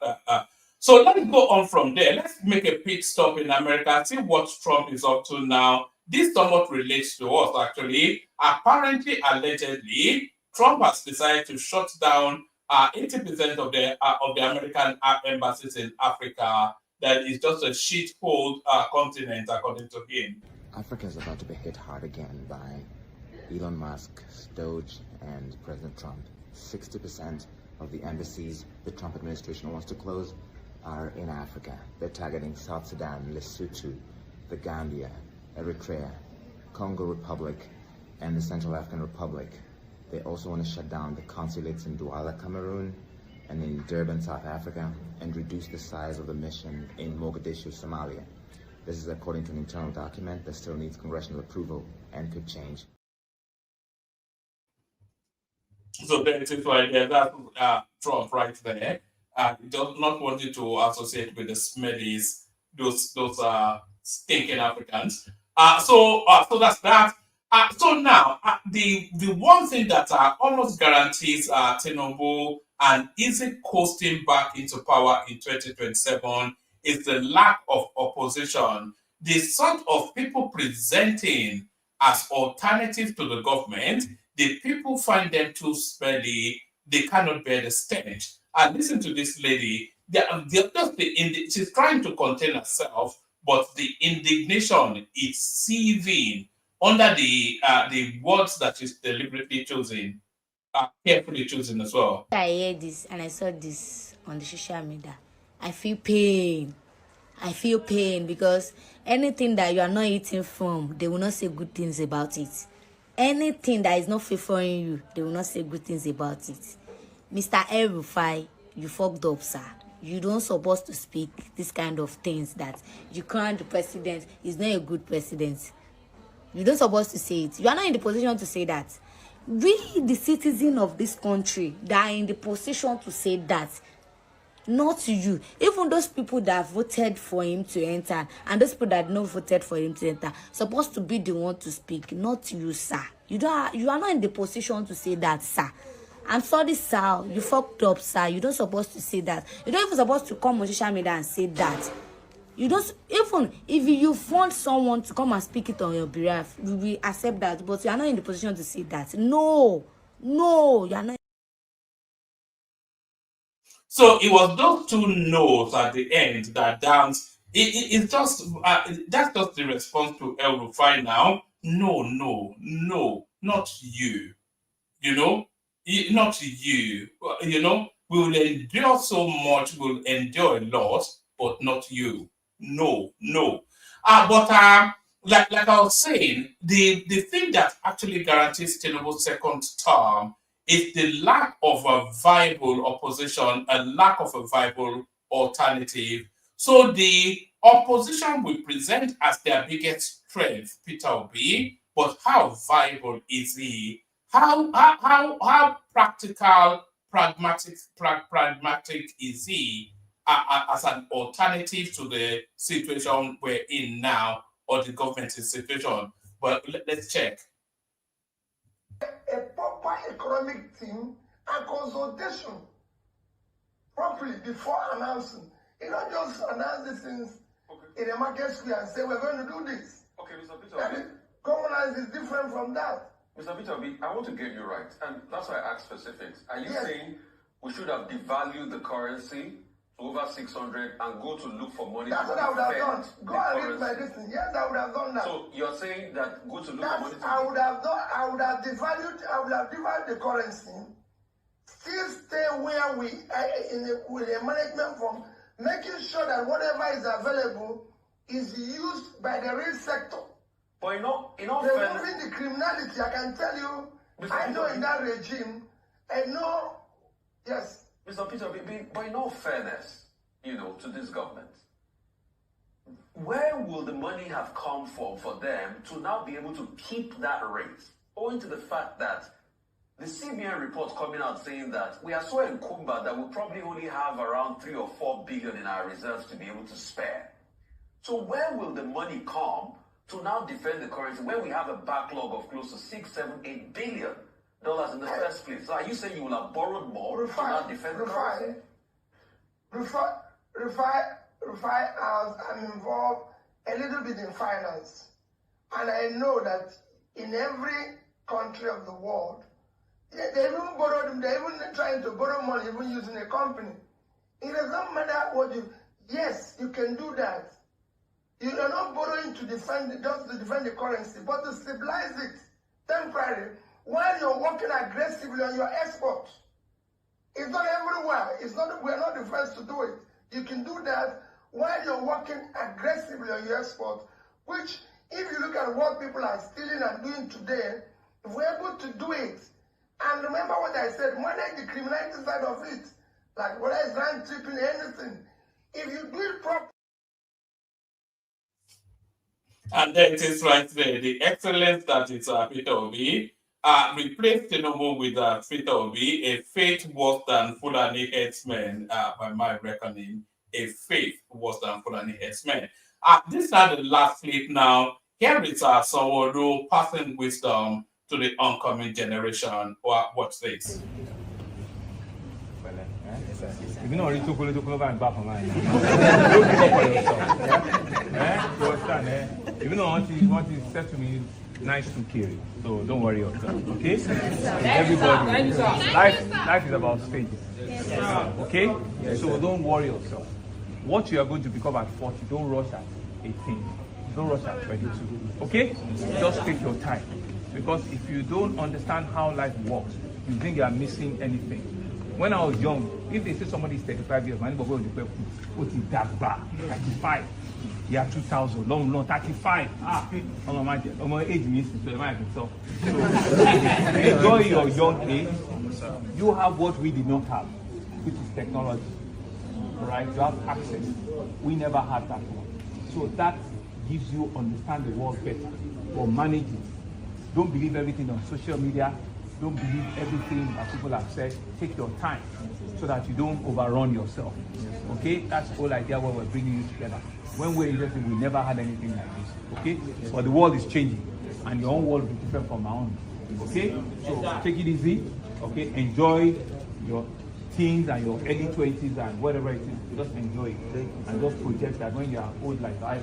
So let's go on from there. Let's make a pit stop in America, see what Trump is up to now. This somewhat relates to us, actually. Apparently, allegedly, Trump has decided to shut down 80% of the American embassies in Africa. That is just a shithole continent, according to him. Africa is about to be hit hard again by Elon Musk, Doge, and President Trump. 60% of the embassies the Trump administration wants to close are in Africa. They're targeting South Sudan, Lesotho, the Gambia, Eritrea, Congo Republic, and the Central African Republic. They also want to shut down the consulates in Douala, Cameroon, and in Durban, South Africa, and reduce the size of the mission in Mogadishu, Somalia. This is according to an internal document that still needs congressional approval and could change. So there it is right there. That's Trump right there. He does not want you to associate with the smellies, those stinking Africans. So that's that. So now the one thing that almost guarantees Tinubu an easy coasting back into power in 2027 is the lack of opposition. The sort of people presenting as alternatives to the government, the people find them too smelly. They cannot bear the stench. And listen to this lady. She's trying to contain herself, but the indignation is seething under the words that she's deliberately choosing, carefully choosing as well. I heard this and I saw this on the social media. I feel pain. I feel pain because anything that you are not eating from, they will not say good things about it. Anything that is not favoring you, they will not say good things about it. Mr. El-Rufai, you fucked up, sir. You don't supposed to speak this kind of things that you can't, the president is not a good president. You don't supposed to say it. You are not in the position to say that. We, the citizen of this country, that are in the position to say that. Not you. Even those people that voted for him to enter and those people that not voted for him to enter supposed to be the one to speak, not you, sir. You are not in the position to say that, sir. I'm sorry, sir. You fucked up, sir. You don't supposed to say that. You don't even supposed to come on social media and say that. You don't, even if you want someone to come and speak it on your behalf, we will accept that. But you are not in the position to say that. No, you are not. So it was those two no's at the end that dance. It's just that's just the response to El-Rufai now. No, not you. You know, not you. You know, we will endure so much. We'll endure a lot, but not you. No. But like I was saying, the thing that actually guarantees Tinubu's second term is the lack of a viable opposition, a lack of a viable alternative. So the opposition will present as their biggest strength, Peter Obi, but how viable is he? How practical, pragmatic is he as an alternative to the situation we're in now, or the government's situation? But let's check. A proper economic team and consultation properly before announcing. You don't just announce these things in a market square and say we're going to do this. Okay, Mr. Peter. Governance is different from that. Mr. Peter, I want to get you right, and that's why I asked specifics. Are you saying we should have devalued the currency to over 600 and go to look for money? That's what I would have done. Go and read my listen. Yes, I would have done that. So you're saying that go to look for money? I would have devalued the currency, still stay where we are with a management firm, making sure that whatever is available is used by the real sector. But removing the criminality, I can tell you, I know in that regime, I know, yes. Mr. Peter, but in all fairness, to this government, where will the money have come from for them to now be able to keep that rate, owing to the fact that the CBN report coming out saying that we are so encumbered that we probably only have around 3 or 4 billion in our reserves to be able to spare? So where will the money come to now defend the currency when we have a backlog of close to $6, $7, $8 billion in the first place? So are you saying you will have borrowed more to not defend the currency? refine house and involved a little bit in finance. And I know that in every country of the world, they even borrow them, they're even trying to borrow money, even using a company. It doesn't matter what you, yes, you can do that. You are not borrowing to defend, just to defend the currency, but to stabilize it temporarily while you're working aggressively on your export. It's not everywhere. It's not, we're not the first to do it. You can do that while you're working aggressively on your export, which if you look at what people are stealing and doing today, if we're able to do it, and remember what I said, manage the criminality side of it, like whether it's land tripping, anything. If you do it properly. And there it is right there. The excellence that is Peter Obi replaced Tinubu with Peter Obi, a faith worse than Fulani headsmen, by my reckoning, a faith worse than Fulani headsmen. This is the last clip now. Here is Sanwo-Olu passing wisdom to the oncoming generation. Watch this. If you know already took and back from mine. Don't give up for yourself. You understand? If you know what you said to me, nice to carry. So don't worry yourself. Okay? Everybody. Life is about stages. Okay? So don't worry yourself. What you are going to become at 40, don't rush at 18. Don't rush at 22. Okay? Just take your time. Because if you don't understand how life works, you think you are missing anything. When I was young, if they say somebody is 35 years, my neighbor will declare, what is that bar? 35. Yeah, 2000. Long, 35. My age means so enjoy your young age. You have what we did not have, which is technology. Right? You have access. We never had that one. So that gives you understand the world better or manage it. Don't believe everything on social media. Don't believe everything that people have said. Take your time so that you don't overrun yourself. Okay? That's the whole idea why we're bringing you together. When we're interested, we never had anything like this. Okay? But the world is changing, and your own world will be different from my own. Okay? So take it easy. Okay? Enjoy your teens and your early 20s and whatever it is. Just enjoy it. And just project that when you are old like I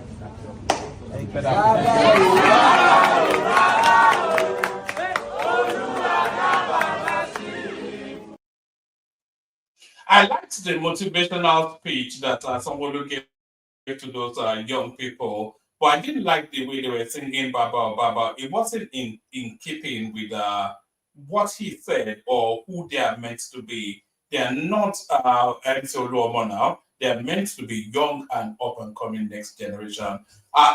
I liked the motivational speech that someone gave to those young people, but I didn't like the way they were singing Baba Baba. It wasn't in keeping with what he said or who they are meant to be. They are not Oluomo now. They are meant to be young and up-and-coming next generation.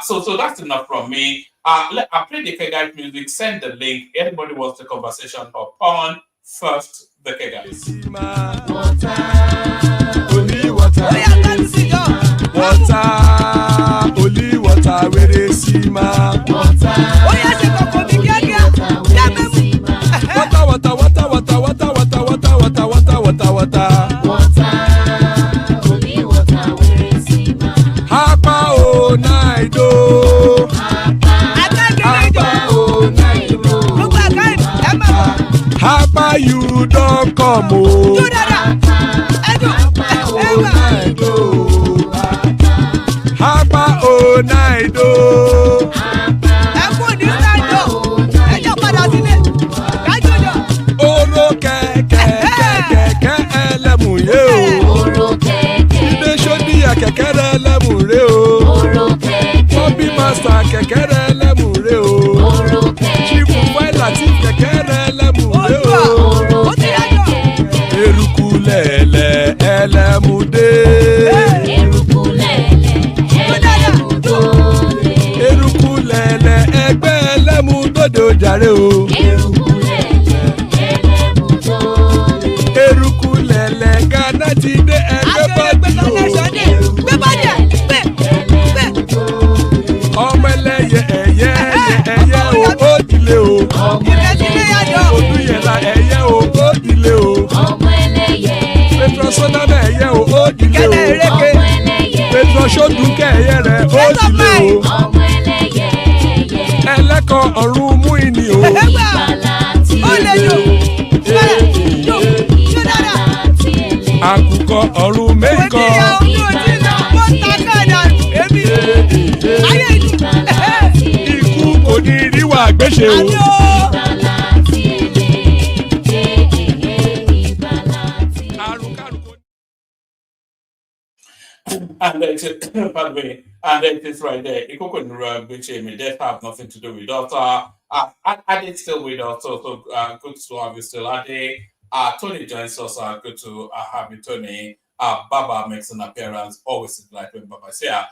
So that's enough from me. I play the K-Guys music, send the link. Anybody wants the conversation upon first the K-Guys. Only water, where they see ma. Water, only water, where they see ma. Hapa o naido. Hapa o naido. Hapa you don't come o. Hapa o naido. Oro kẹ̀kẹ́ ẹlẹ́mù yé o. Ibe sodi ya kẹ̀kẹ́ ẹlẹ́mù re o. Bobby master kẹ̀kẹ́ ẹlẹ́mù re o. Chief Waila ti kẹ̀kẹ́ ẹlẹ́mù re o. Eruku lẹ̀lẹ̀ ẹlẹ́mù dé. Eruku lẹ̀lẹ̀ ẹgbẹ́ ẹlẹ́mù dòde ojàre o. Eruku lẹ̀lẹ̀ Ghana ti dé ẹgbẹ́ bọ́dì o. Ọmọ ẹlẹ́yẹ ẹyẹ o ó dilé o. Olúyẹ̀lá ẹyẹ o ó dilé o. Petrosoname ẹyẹ o ó dilé o. Petrosodunke ẹyẹ rẹ̀ ó dilé o. Ẹlẹ́kọ̀ ọ̀run mú ìní o. Àkùkọ ọ̀run mẹ́kọ̀. gbèsè o. And it's, by the way, and it is right there. Ikoko Nura, which that have nothing to do with us. Ade still with us, so good to have you still. Ade, Tony joins us. Good to have you, Tony. Baba makes an appearance. Always like when Baba is here.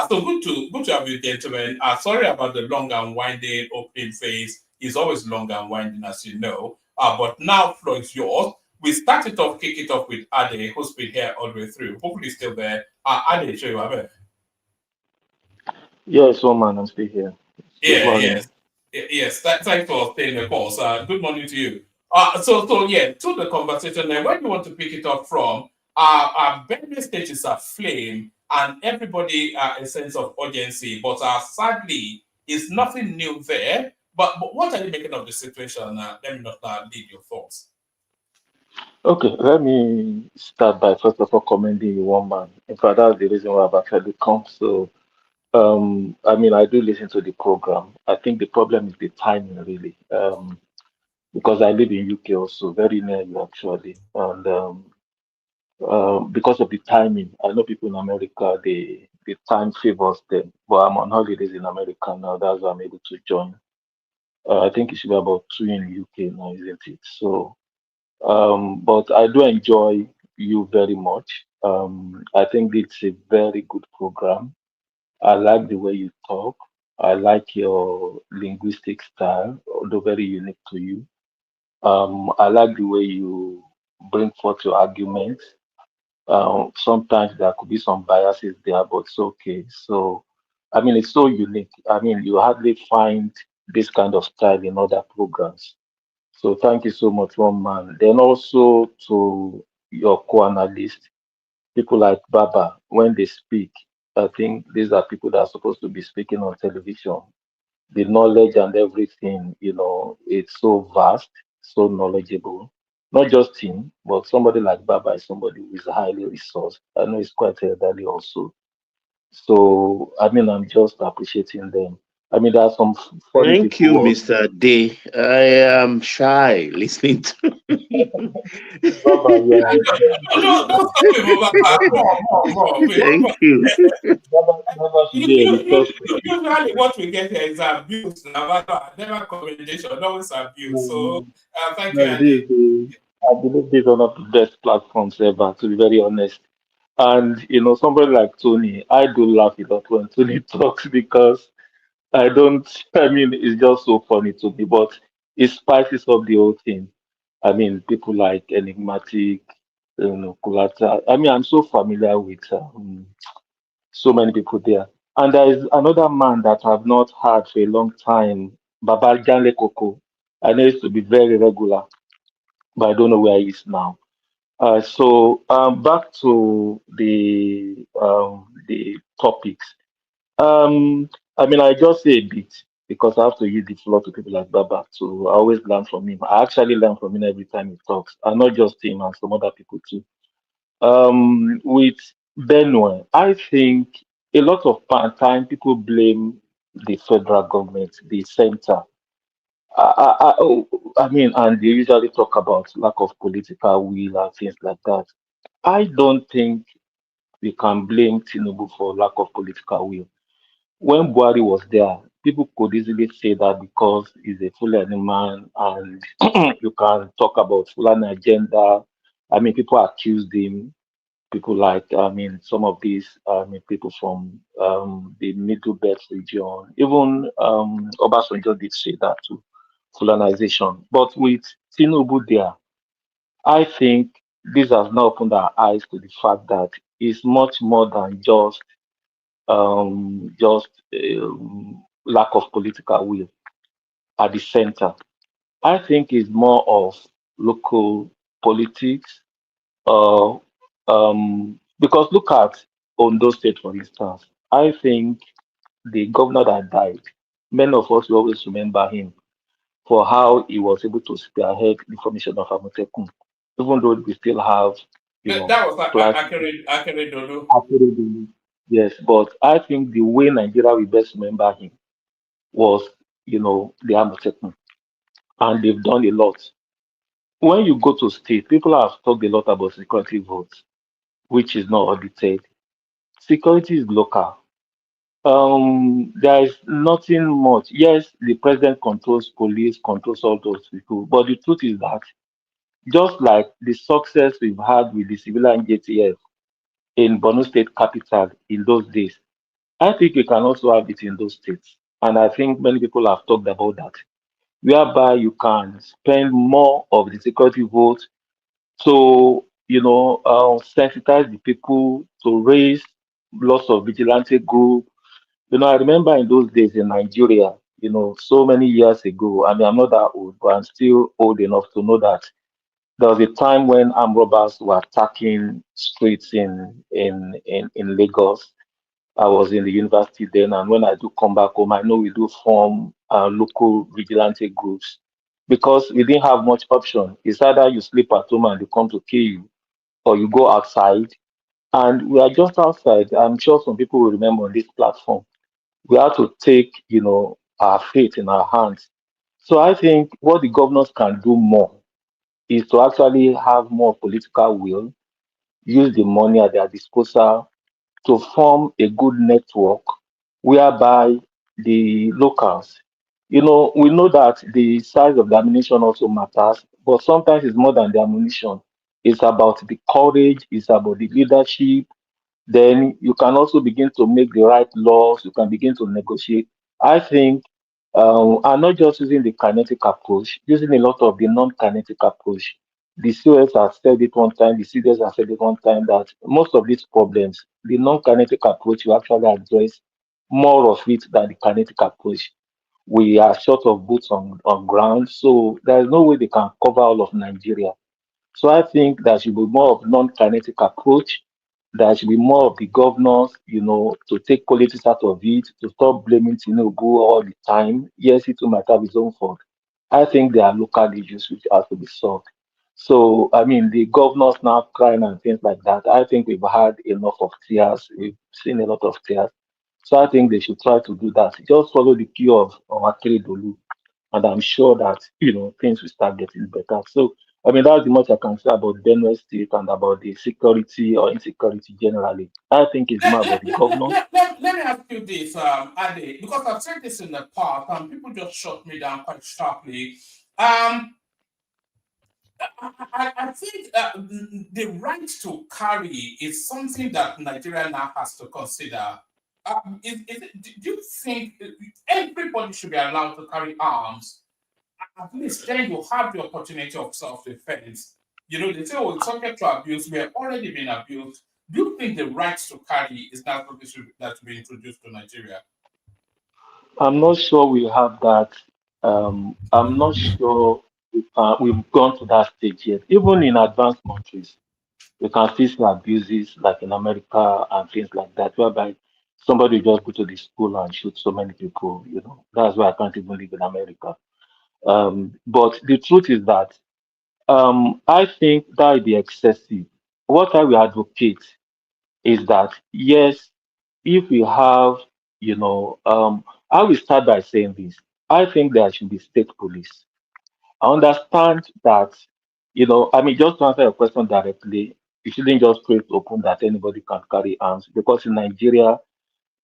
So good to have you, gentlemen. Sorry about the long and winding opening phase. It's always long and winding, as you know. But now, floor is yours. We started off, kick it off with Ade, who's been here all the way through. Hopefully, still there. Ade, show you have it. Yes, one man, I'm still here. Good morning. Yes. Thanks for staying the course. Good morning to you. So yeah, to the conversation. Then, where do you want to pick it up from? Benue state is aflame, and everybody a sense of urgency. But sadly, it's nothing new there. But what are you making of the situation? Let me not lead your thoughts. Okay, let me start by first of all commending you, one man. In fact, that's the reason why I've actually come. So, I mean, I do listen to the program. I think the problem is the timing, really, because I live in UK also, very near you actually, and because of the timing, I know people in America, the time favors them, but I'm on holidays in America now. That's why I'm able to join. I think it should be about 2 in UK now, isn't it? So. But I do enjoy you very much. I think it's a very good program. I like the way you talk. I like your linguistic style, although very unique to you. I like the way you bring forth your arguments. Sometimes there could be some biases there, but it's okay. So, I mean, it's so unique. I mean, you hardly find this kind of style in other programs. So thank you so much, one man. Then also to your co-analyst, people like Baba, when they speak, I think these are people that are supposed to be speaking on television. The knowledge and everything, it's so vast, so knowledgeable. Not just him, but somebody like Baba is somebody who is highly resourced. I know he's quite elderly also. So, I mean, I'm just appreciating them. I mean, there are some funny Thank you, people. Mr. Day. I am shy listening to. Baba, yeah. Don't stop him, Baba. More. Thank you. Baba should be a resource. Usually, what we get here is abuse. Never commendation, always abuse. So, thank you, No, Andy. I believe this is one of the best platforms ever, to be very honest. And somebody like Tony, I do laugh a lot when Tony talks because I don't. I mean, it's just so funny to me, but it spices up the whole thing. I mean, people like Enigmatic, Kulata. I mean, I'm so familiar with so many people there. And there is another man that I've not heard for a long time, Baba Janle Koko. I know he used to be very regular, but I don't know where he is now. So back to the topics. I mean, I just say a bit because I have to use the floor to people like Baba to always learn from him. I actually learn from him every time he talks, and not just him and some other people too. With Benue, I think a lot of time people blame the federal government, the center. I mean, and they usually talk about lack of political will and things like that. I don't think we can blame Tinubu for lack of political will. When Buhari was there, people could easily say that because he's a Fulani man and you can talk about Fulani agenda. I mean, people accused him. People like, I mean, some of these, I mean, people from the Middle Belt region, even Obasanjo did say that too, Fulanization. But with Tinubu there, I think this has now opened our eyes to the fact that it's much more than just lack of political will at the center. I think it's more of local politics. Uh, because look at Ondo State, for instance. I think the governor that died, many of us will always remember him for how he was able to spearhead the formation of Amotekun, even though we still have, That was class. Akere Dodo. Yes, but I think the way Nigeria will best remember him was the Amotekun, and they've done a lot. When you go to state, people have talked a lot about security votes, which is not audited. Security is local. There is nothing much. Yes, the president controls police, controls all those people, but the truth is that just like the success we've had with the civilian JTF in Borno State capital in those days, I think we can also have it in those states. And I think many people have talked about that, whereby you can spend more of the security vote to, sensitize the people, to raise lots of vigilante group. I remember in those days in Nigeria, so many years ago. I mean, I'm not that old, but I'm still old enough to know that there was a time when armed robbers were attacking streets in Lagos. I was in the university then, and when I do come back home, I know we do form local vigilante groups because we didn't have much option. It's either you sleep at home and they come to kill you, or you go outside. And we are just outside. I'm sure some people will remember on this platform. We have to take, our fate in our hands. So I think what the governors can do more is to actually have more political will, use the money at their disposal to form a good network whereby the locals, we know that the size of the ammunition also matters, but sometimes it's more than the ammunition. It's about the courage, it's about the leadership, then you can also begin to make the right laws, you can begin to negotiate. I think, and not just using the kinetic approach, using a lot of the non-kinetic approach. The COS has said it one time, the CDS has said it one time that most of these problems, the non-kinetic approach will actually address more of it than the kinetic approach. We are short of boots on ground, so there is no way they can cover all of Nigeria. So I think there should be more of non-kinetic approach. There should be more of the governors, to take politics out of it, to stop blaming Tinubu all the time. Yes, it might have his own fault. I think there are local issues which have to be solved. So, I mean, the governors now crying and things like that. I think we've had enough of tears. We've seen a lot of tears. So I think they should try to do that. Just follow the cue of Akere Dolu, and I'm sure that things will start getting better. So I mean that's the much I can say about Benue State and about the security or insecurity generally. I think it's more about the governors. Let me ask you this, Ade, because I've said this in the past and people just shut me down quite sharply. I think the right to carry is something that Nigeria now has to consider. Do you think everybody should be allowed to carry arms? At least then you have the opportunity of self-defense. They say, oh, it's subject to abuse. We have already been abused. Do you think the right to carry is not something that should be introduced to Nigeria? I'm not sure we have that. I'm not sure we've gone to that stage yet. Even in advanced countries, we can still see abuses like in America and things like that, whereby somebody just go to the school and shoot so many people. That's why I can't even live in America. But the truth is that I think that would be excessive. What I will advocate is that yes, if we have, I will start by saying this. I think there should be state police. I understand that, I mean, just to answer your question directly, you shouldn't just create open that anybody can carry arms because in Nigeria,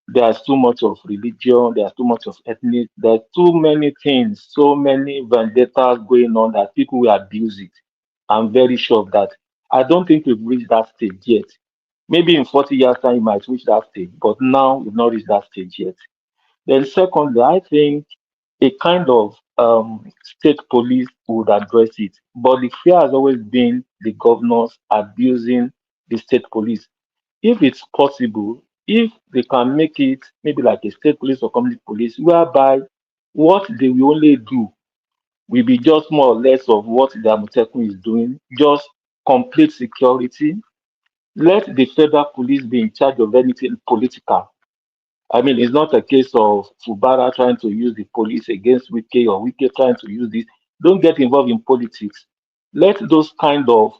there's too much of religion, there's too much of ethnic, there's too many things, so many vendettas going on that people will abuse it. I'm very sure of that. I don't think we've reached that stage yet. Maybe in 40 years' time, we might reach that stage, but now we've not reached that stage yet. Then, secondly, I think a kind of state police would address it. But the fear has always been the governors abusing the state police. If it's possible, if they can make it maybe like a state police or community police, whereby what they will only do will be just more or less of what the Amotekun is doing, just complete security. Let the federal police be in charge of anything political. I mean, it's not a case of Fubara trying to use the police against Wike or Wike trying to use this. Don't get involved in politics. Let those kind of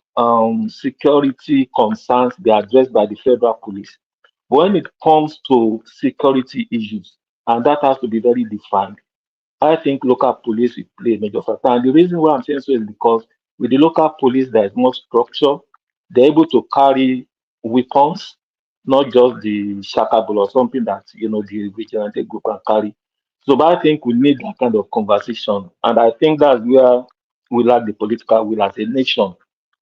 security concerns be addressed by the federal police. When it comes to security issues, and that has to be very defined, I think local police will play a major factor. And the reason why I'm saying so is because with the local police, there is more structure. They're able to carry weapons, not just the shakabul or something that the vigilante group can carry. So, but I think we need that kind of conversation, and I think that's where we lack the political will as a nation,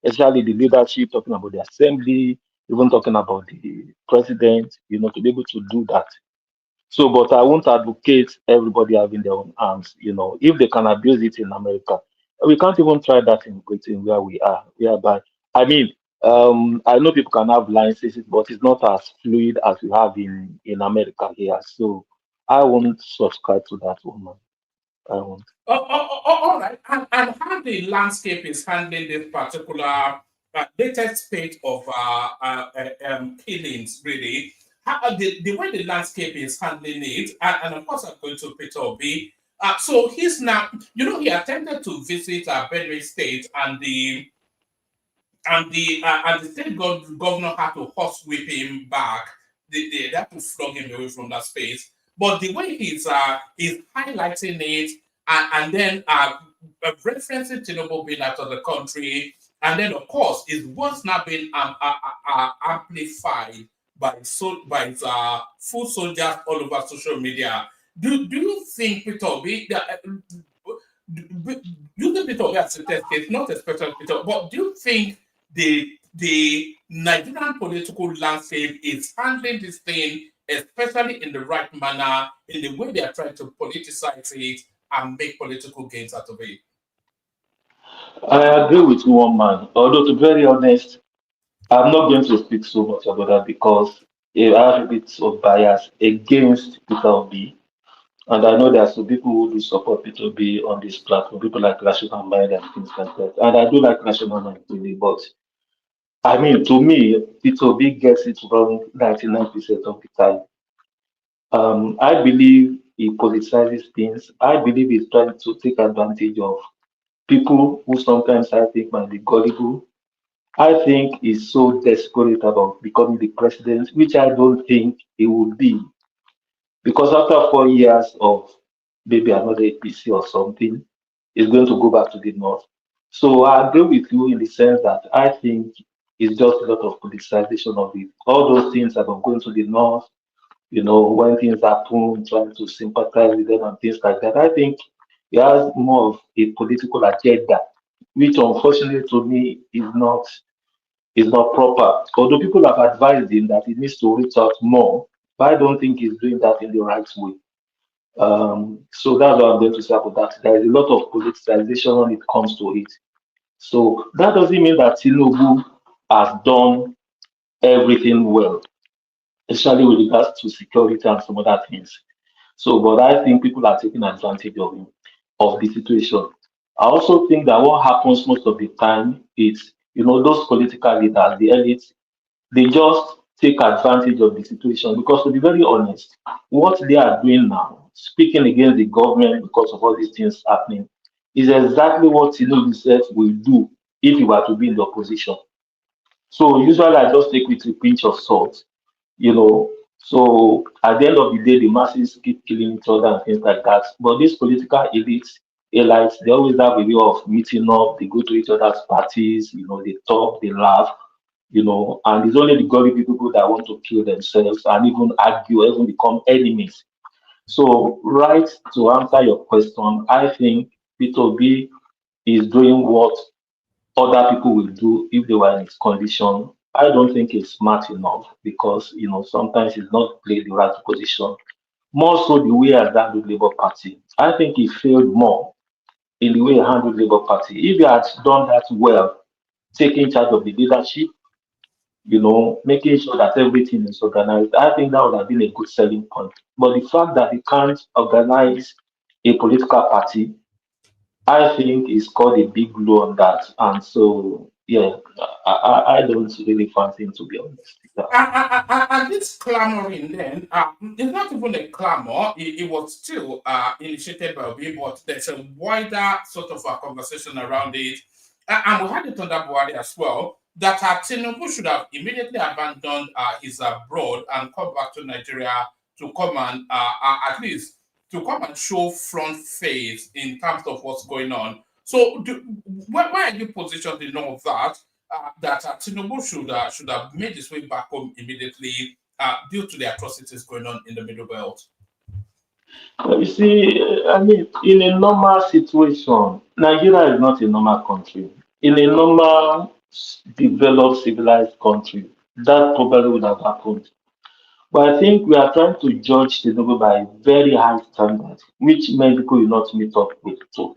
especially the leadership talking about the assembly, even talking about the president. To be able to do that. So, but I won't advocate everybody having their own arms. If they can abuse it in America, we can't even try that in Britain where we are. Whereby, I mean, I know people can have licenses, but it's not as fluid as we have in America here. So, I won't subscribe to that woman. I won't. All right. And how the landscape is handling this particular latest spate of killings, really. The way the landscape is handling it, and of course, I'm going to Peter Obi. So he's now, he attempted to visit Benue State, and the state governor had to horsewhip him back. They had to flog him away from that space. But the way he's highlighting it, and then referencing Tinubu being out of the country, and then of course his words now being amplified by full soldiers all over social media. Do you think Peter Obi you think Peter Obi has a test case, not a special Peter, but do you think the Nigerian political landscape is handling this thing, especially in the right manner, in the way they are trying to politicize it and make political gains out of it? I agree with one man. Although, to be very honest, I'm not going to speak so much about that because I have a bit of bias against Peter Obi. And I know there are some people who do support P2B on this platform, people like Rational Mind and things like that. And I do like Rational Mind really, but I mean, to me, P2B gets it wrong 99% of the time. I believe he politicizes things. I believe he's trying to take advantage of people who sometimes I think might be gullible. I think he's so desperate about becoming the president, which I don't think he would be. Because after 4 years of maybe another APC or something, it's going to go back to the north. So I agree with you in the sense that I think it's just a lot of politicization of it. All those things about going to the north, when things happen, trying to sympathize with them and things like that. I think he has more of a political agenda, which unfortunately to me is not proper. Although people have advised him that he needs to reach out more, but I don't think he's doing that in the right way. So that's what I'm going to say about that. There is a lot of politicization when it comes to it. So that doesn't mean that Tinubu has done everything well, especially with regards to security and some other things. So, but I think people are taking advantage of him, of the situation. I also think that what happens most of the time is, those political leaders, the elites, they just take advantage of the situation because, to be very honest, what they are doing now, speaking against the government because of all these things happening, is exactly what Tinubu said will do if he were to be in the opposition. So usually I just take with a pinch of salt, you know. So at the end of the day, the masses keep killing each other and things like that. But these political elites, they always have a way of meeting up. They go to each other's parties, they talk, they laugh, and it's only the gullible people that want to kill themselves and even argue, even become enemies. So, right, to answer your question, I think P2B is doing what other people will do if they were in his condition. I don't think it's smart enough because sometimes he's not played the right position. More so the way he has handled Labour Party. I think he failed more in the way he handled Labour Party. If he had done that well, taking charge of the leadership, making sure that everything is organized, I think that would have been a good selling point. But the fact that he can't organize a political party, I think is called a big blow on that. And so, yeah, I don't really fancy him, to be honest. And this clamoring then, it's not even a clamor, it was still initiated by Obi, but there's a wider sort of conversation around it. And we had it on that Buhari as well, that Tinubu should have immediately abandoned his abroad and come back to Nigeria to come and at least to come and show front face in terms of what's going on. So, where are you positioned in all of that? That Tinubu should have made his way back home immediately due to the atrocities going on in the Middle Belt. You see, I mean, in a normal situation, Nigeria is not a normal country. In a normal, developed, civilized country, that probably would have happened. But I think we are trying to judge Tinubu by very high standards, which many people will not meet up with. So,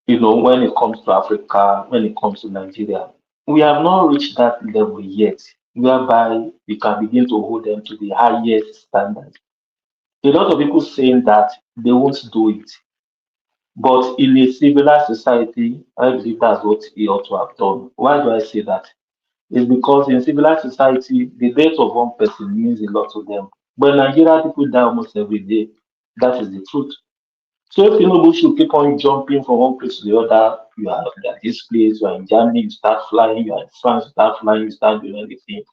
when it comes to Africa, when it comes to Nigeria, we have not reached that level yet, whereby we can begin to hold them to the highest standards. A lot of people saying that they won't do it. But in a civilized society, I believe that's what he ought to have done. Why do I say that? It's because in civilized society, the death of one person means a lot to them. But in Nigeria, people die almost every day. That is the truth. So if Tinubu should keep on jumping from one place to the other, you are at this place, you are in Germany, you start flying, you are in France, you start flying, you start doing everything.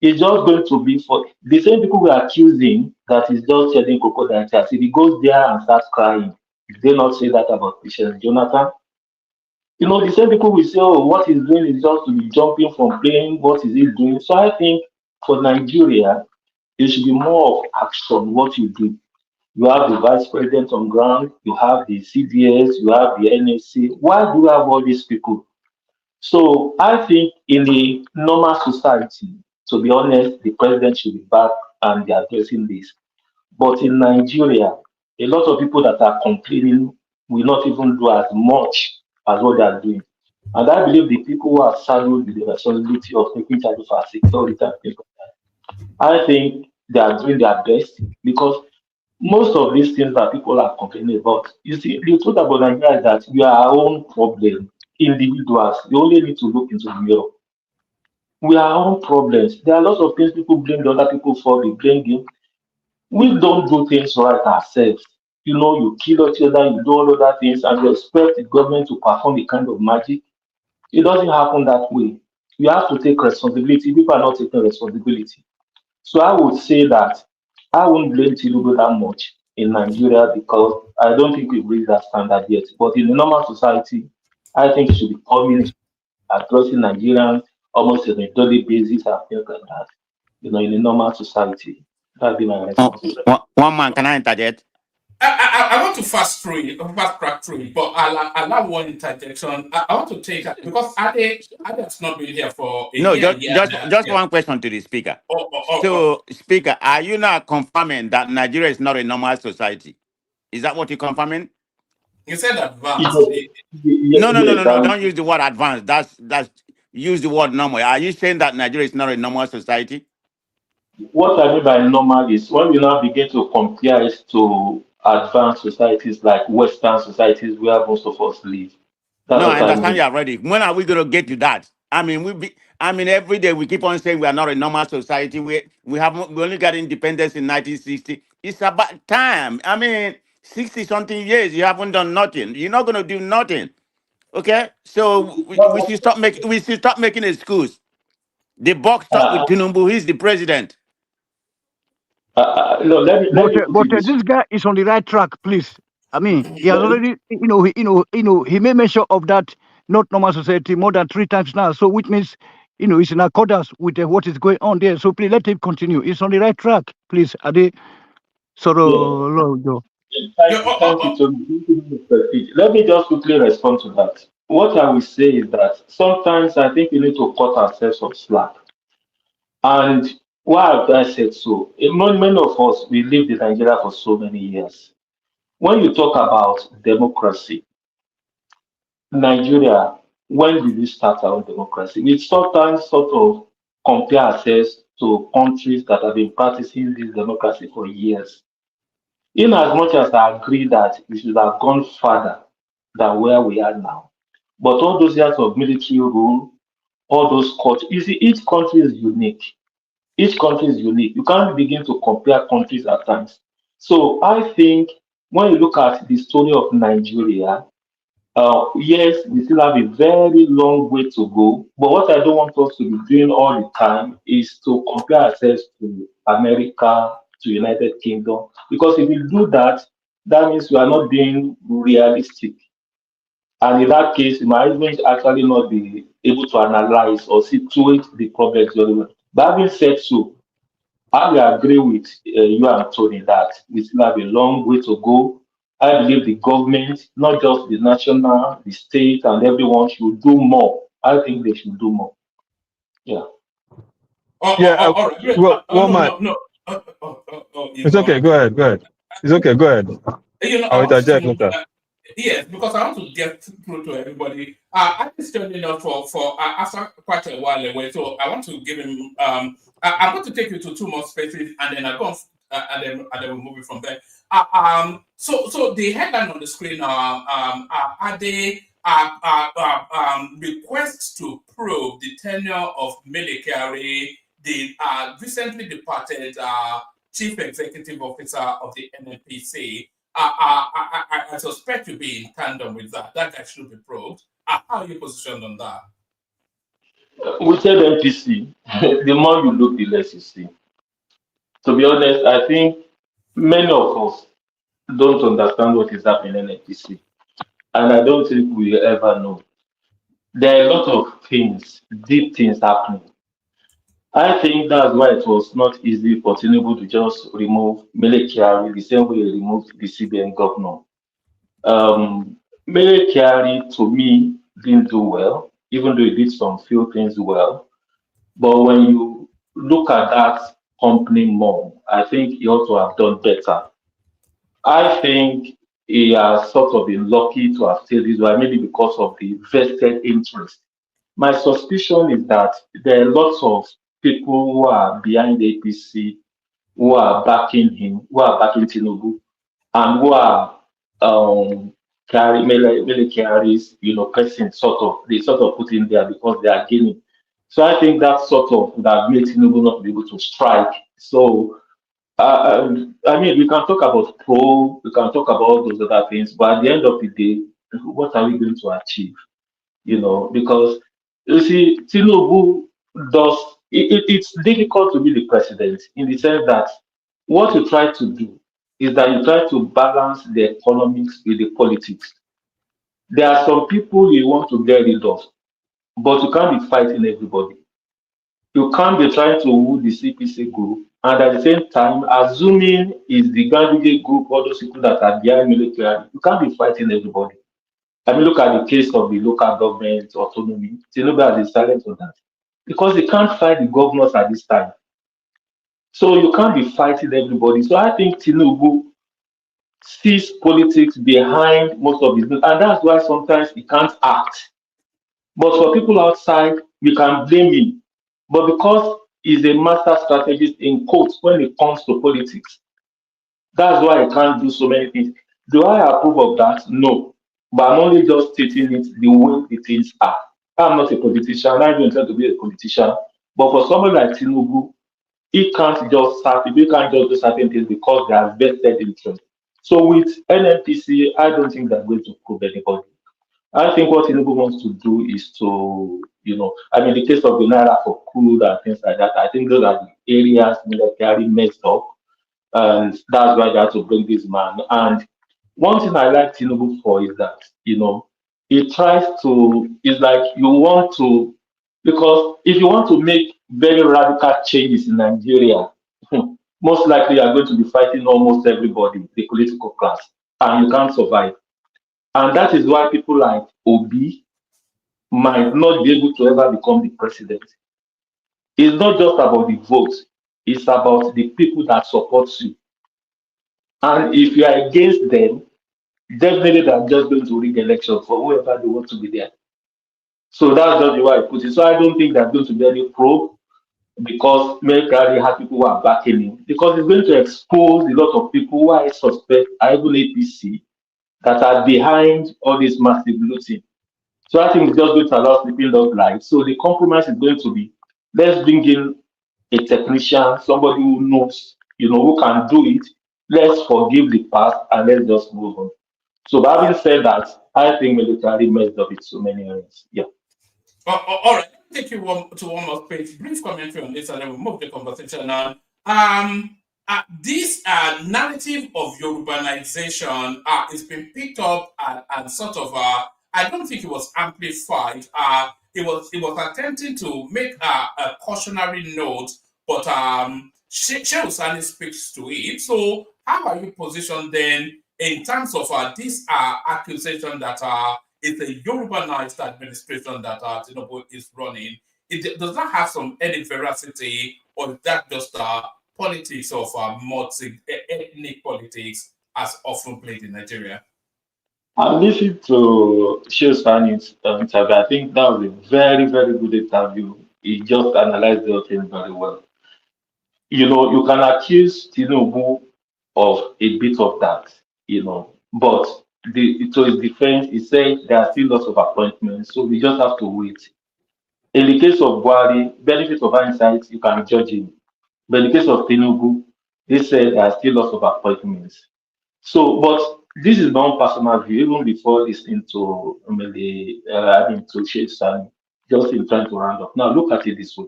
It's just going to be for the same people we are accusing that is just shedding crocodile tears. If he goes there and starts crying, did they not say that about Christian Jonathan? The same people will say, oh, what he's doing is just to be jumping from plane. What is he doing? So I think for Nigeria, there should be more of action, what you do. You have the vice president on ground, you have the CDS, you have the NSC. Why do you have all these people? So I think in a normal society, to be honest, the president should be back and be addressing this. But in Nigeria, a lot of people that are complaining will not even do as much as what they are doing. And I believe the people who are saddled with the responsibility of taking charge of our security and things like that, I think they are doing their best because most of these things that people are complaining about, you see, the truth about Nigeria is that we are our own problem. Individuals, we only need to look into the mirror. We are our own problems. There are lots of things people blame the other people for, we blame them. We don't do things right ourselves. You kill each other, you do all other things, and you expect the government to perform a kind of magic. It doesn't happen that way. You have to take responsibility. People are not taking responsibility. So I would say that I won't blame Tinubu that much in Nigeria because I don't think we've reached that standard yet. But in a normal society, I think it should be coming addressing Nigerians almost on a daily basis and things like that. In a normal society. That'd be my response. One man, can I interject? I want to fast track through it, but I'll allow one interjection. I want to take that because Ade has not been here for a year. Just one question to the speaker. Speaker, are you not confirming that Nigeria is not a normal society? Is that what you're confirming? You said advanced. No. Don't use the word advanced. That's use the word normal. Are you saying that Nigeria is not a normal society? What I mean by normal is when you now begin to compare it to advanced societies like Western societies where most of us live. I understand you already. When are we going to get to that? I mean, every day we keep on saying we are not a normal society. We only got independence in 1960. It's about time. 60 something years you haven't done nothing. You're not going to do nothing. Okay, so we should stop making excuse. The buck stop with Tinubu. He's the president. But this guy is on the right track, please. He has already, he made mention of that not normal society more than 3 times now. So which means, it's in accordance with what is going on there. So please let him continue. It's on the right track, please. Ade, Thank you. Let me just quickly respond to that. What I will say is that sometimes I think we need to cut ourselves some slack. And why have I said so? Many of us, we lived in Nigeria for so many years. When you talk about democracy, Nigeria, when did we start our democracy? We sometimes sort of compare ourselves to countries that have been practicing this democracy for years. In as much as I agree that we should have gone further than where we are now. But all those years of military rule, all those courts, you see, each country is unique. Each country is unique. You can't begin to compare countries at times. So I think when you look at the story of Nigeria, yes, we still have a very long way to go. But what I don't want us to be doing all the time is to compare ourselves to America, to United Kingdom. Because if you do that, that means you are not being realistic. And in that case, management actually not be able to analyze or situate the problems very well. But having said so, I will agree with you and Tony that we still have a long way to go. I believe the government, not just the national, the state, and everyone should do more. I think they should do more. Yeah. All right. Great. well, one No, man. no, no. You It's go okay. on. Go ahead. Go ahead. It's okay. Go ahead. I I'll want interject to, later. yes, because I want to get through to everybody. I just joined in for after quite a while away, so I want to give him. I'm going to take you to two more spaces, and then I go, and then we'll move it from there. So the headline on the screen are they requests to probe the tenure of Mele Kyari, the recently departed chief executive officer of the NNPC. I suspect you'll be in tandem with that. That guy should be probed. How are you positioned on that? We said NPC, the more you look, the less you see. To be honest, I think many of us don't understand what is happening in NPC. And I don't think we ever know. There are a lot of things, deep things happening. I think that's why it was not easy for Tinubu to just remove Mele Kyari the same way he removed the CBN governor. Mele Kyari, to me, didn't do well, even though he did some few things well. But when you look at that company more, I think he ought to have done better. I think he has sort of been lucky to have stayed this way, maybe because of the vested interest. My suspicion is that there are lots of people who are behind the APC, who are backing him, who are backing Tinubu, and who are Mele Kyari's, person they sort of put in there because they are gaining. So I think that sort of would have made Tinubu not be able to strike. So I mean, we can talk about we can talk about all those other things, but at the end of the day, what are we going to achieve? Because you see, Tinubu it's difficult to be the president in the sense that what you try to do is that you try to balance the economics with the politics. There are some people you want to get rid of, but you can't be fighting everybody. You can't be trying to woo the CPC group and at the same time assuming is the Gandhi group, all those people that are behind military. You can't be fighting everybody. I mean, look at the case of the local government autonomy. Tinubu has been silent on that because they can't fight the governors at this time. So you can't be fighting everybody. So I think Tinubu sees politics behind most of his, and that's why sometimes he can't act. But for people outside, we can blame him. But because he's a master strategist in quotes when it comes to politics, that's why I can't do so many things. Do I approve of that? No. But I'm only just stating it the way the things are. I'm not a politician. I don't intend to be a politician. But for someone like Tinubu, he can't just do certain things because they have vested interest. So with NNPC, I don't think they're going to prove anybody. I think what Tinubu wants to do is to, I mean, the case of the Naira for crude and things like that, I think those are the areas military messed up. And that's why they had to bring this man. And one thing I like Tinubu for is that, he tries to, it's like you want to, because if you want to make very radical changes in Nigeria, most likely you are going to be fighting almost everybody, the political class, and you can't survive. And that is why people like Obi might not be able to ever become the president. It's not just about the vote, it's about the people that support you. And if you are against them, definitely they're just going to rig election for whoever they want to be there. So that's just the way I put it. So I don't think there's going to be any probe because Mercari has people who are backing him. Because it's going to expose a lot of people who I suspect are even APC that are behind all this massive looting. So I think it's just going to allow sleeping dog life. So the compromise is going to be let's bring in a technician, somebody who knows, who can do it. Let's forgive the past and let's just move on. So having said that, I think military messed up in so many areas. Yeah. All right. Let me take you to one more page. Brief commentary on this, and then we'll move the conversation on. this narrative of urbanization is being picked up and sort of, I don't think it was amplified. It was attempting to make a cautionary note, but Shehu Sani speaks to it. So how are you positioned then in terms of this accusation that it's a Yorubanized administration that Tinubu is running? Does that have some any veracity, or is that just politics of multi-ethnic politics as often played in Nigeria? I listened to Shio's interview. I think that was a very, very good interview. He just analyzed the whole thing very well. You know, you can accuse Tinubu of a bit of that, but to his defense, he said there are still lots of appointments, so we just have to wait. In the case of Buhari, benefit of hindsight, you can judge him. But in the case of Tinubu, they said there are still lots of appointments. So, but this is my own personal view, even before listening to to Sheikh Sani, just in trying to round up. Now, look at it this way.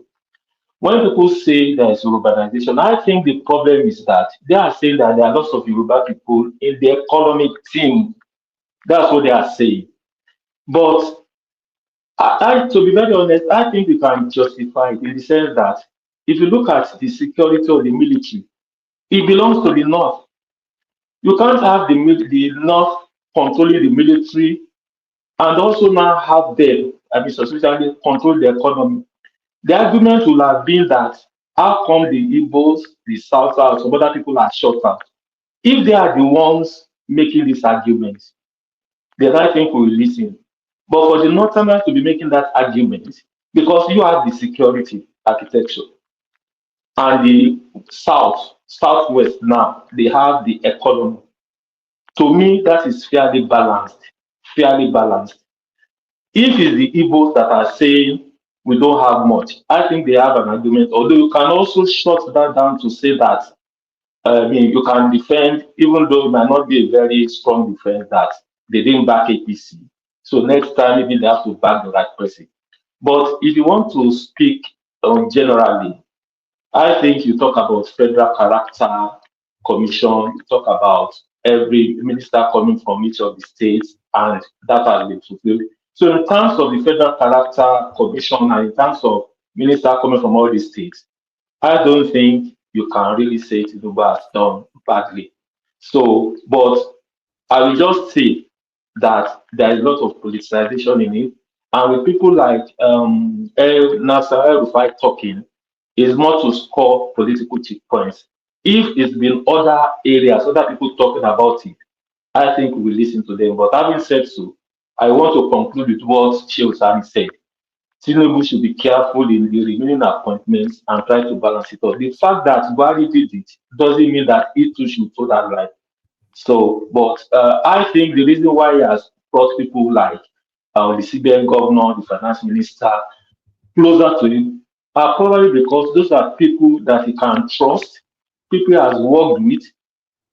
When people say there is urbanization, I think the problem is that they are saying that there are lots of Yoruba people in the economic team. That's what they are saying. But to be very honest, I think we can justify it in the sense that if you look at the security of the military, it belongs to the North. You can't have the North controlling the military and also now have them, specifically control the economy. The argument will have been that how come the Igbos, the South, some other people are shut out? If they are the ones making these arguments, then I think we will listen. But for the Northerners to be making that argument, because you have the security architecture, and the Southwest now, they have the economy. To me, that is fairly balanced. Fairly balanced. If it's the Igbos that are saying we don't have much, I think they have an argument. Although you can also shut that down to say that you can defend, even though it might not be a very strong defense, that they didn't back APC. So next time, maybe they have to back the right person. But if you want to speak generally, I think you talk about Federal Character Commission, you talk about every minister coming from each of the states, and that has been fulfilled. So in terms of the Federal Character Commission and in terms of minister coming from all the states, I don't think you can really say Tinubu has done badly. So, but I will just say that there is a lot of politicization in it. And with people like Nasser El-Rufai talking, is more to score political checkpoints. If it's been other areas, other people talking about it, I think we will listen to them. But having said so, I want to conclude with what Sheikh Sani said. Tinubu should be careful in the remaining appointments and try to balance it out. The fact that Buhari did it doesn't mean that he too should toe that line. So, but I think the reason why he has brought people like the CBN governor, the finance minister, closer to him are probably because those are people that he can trust, people he has worked with.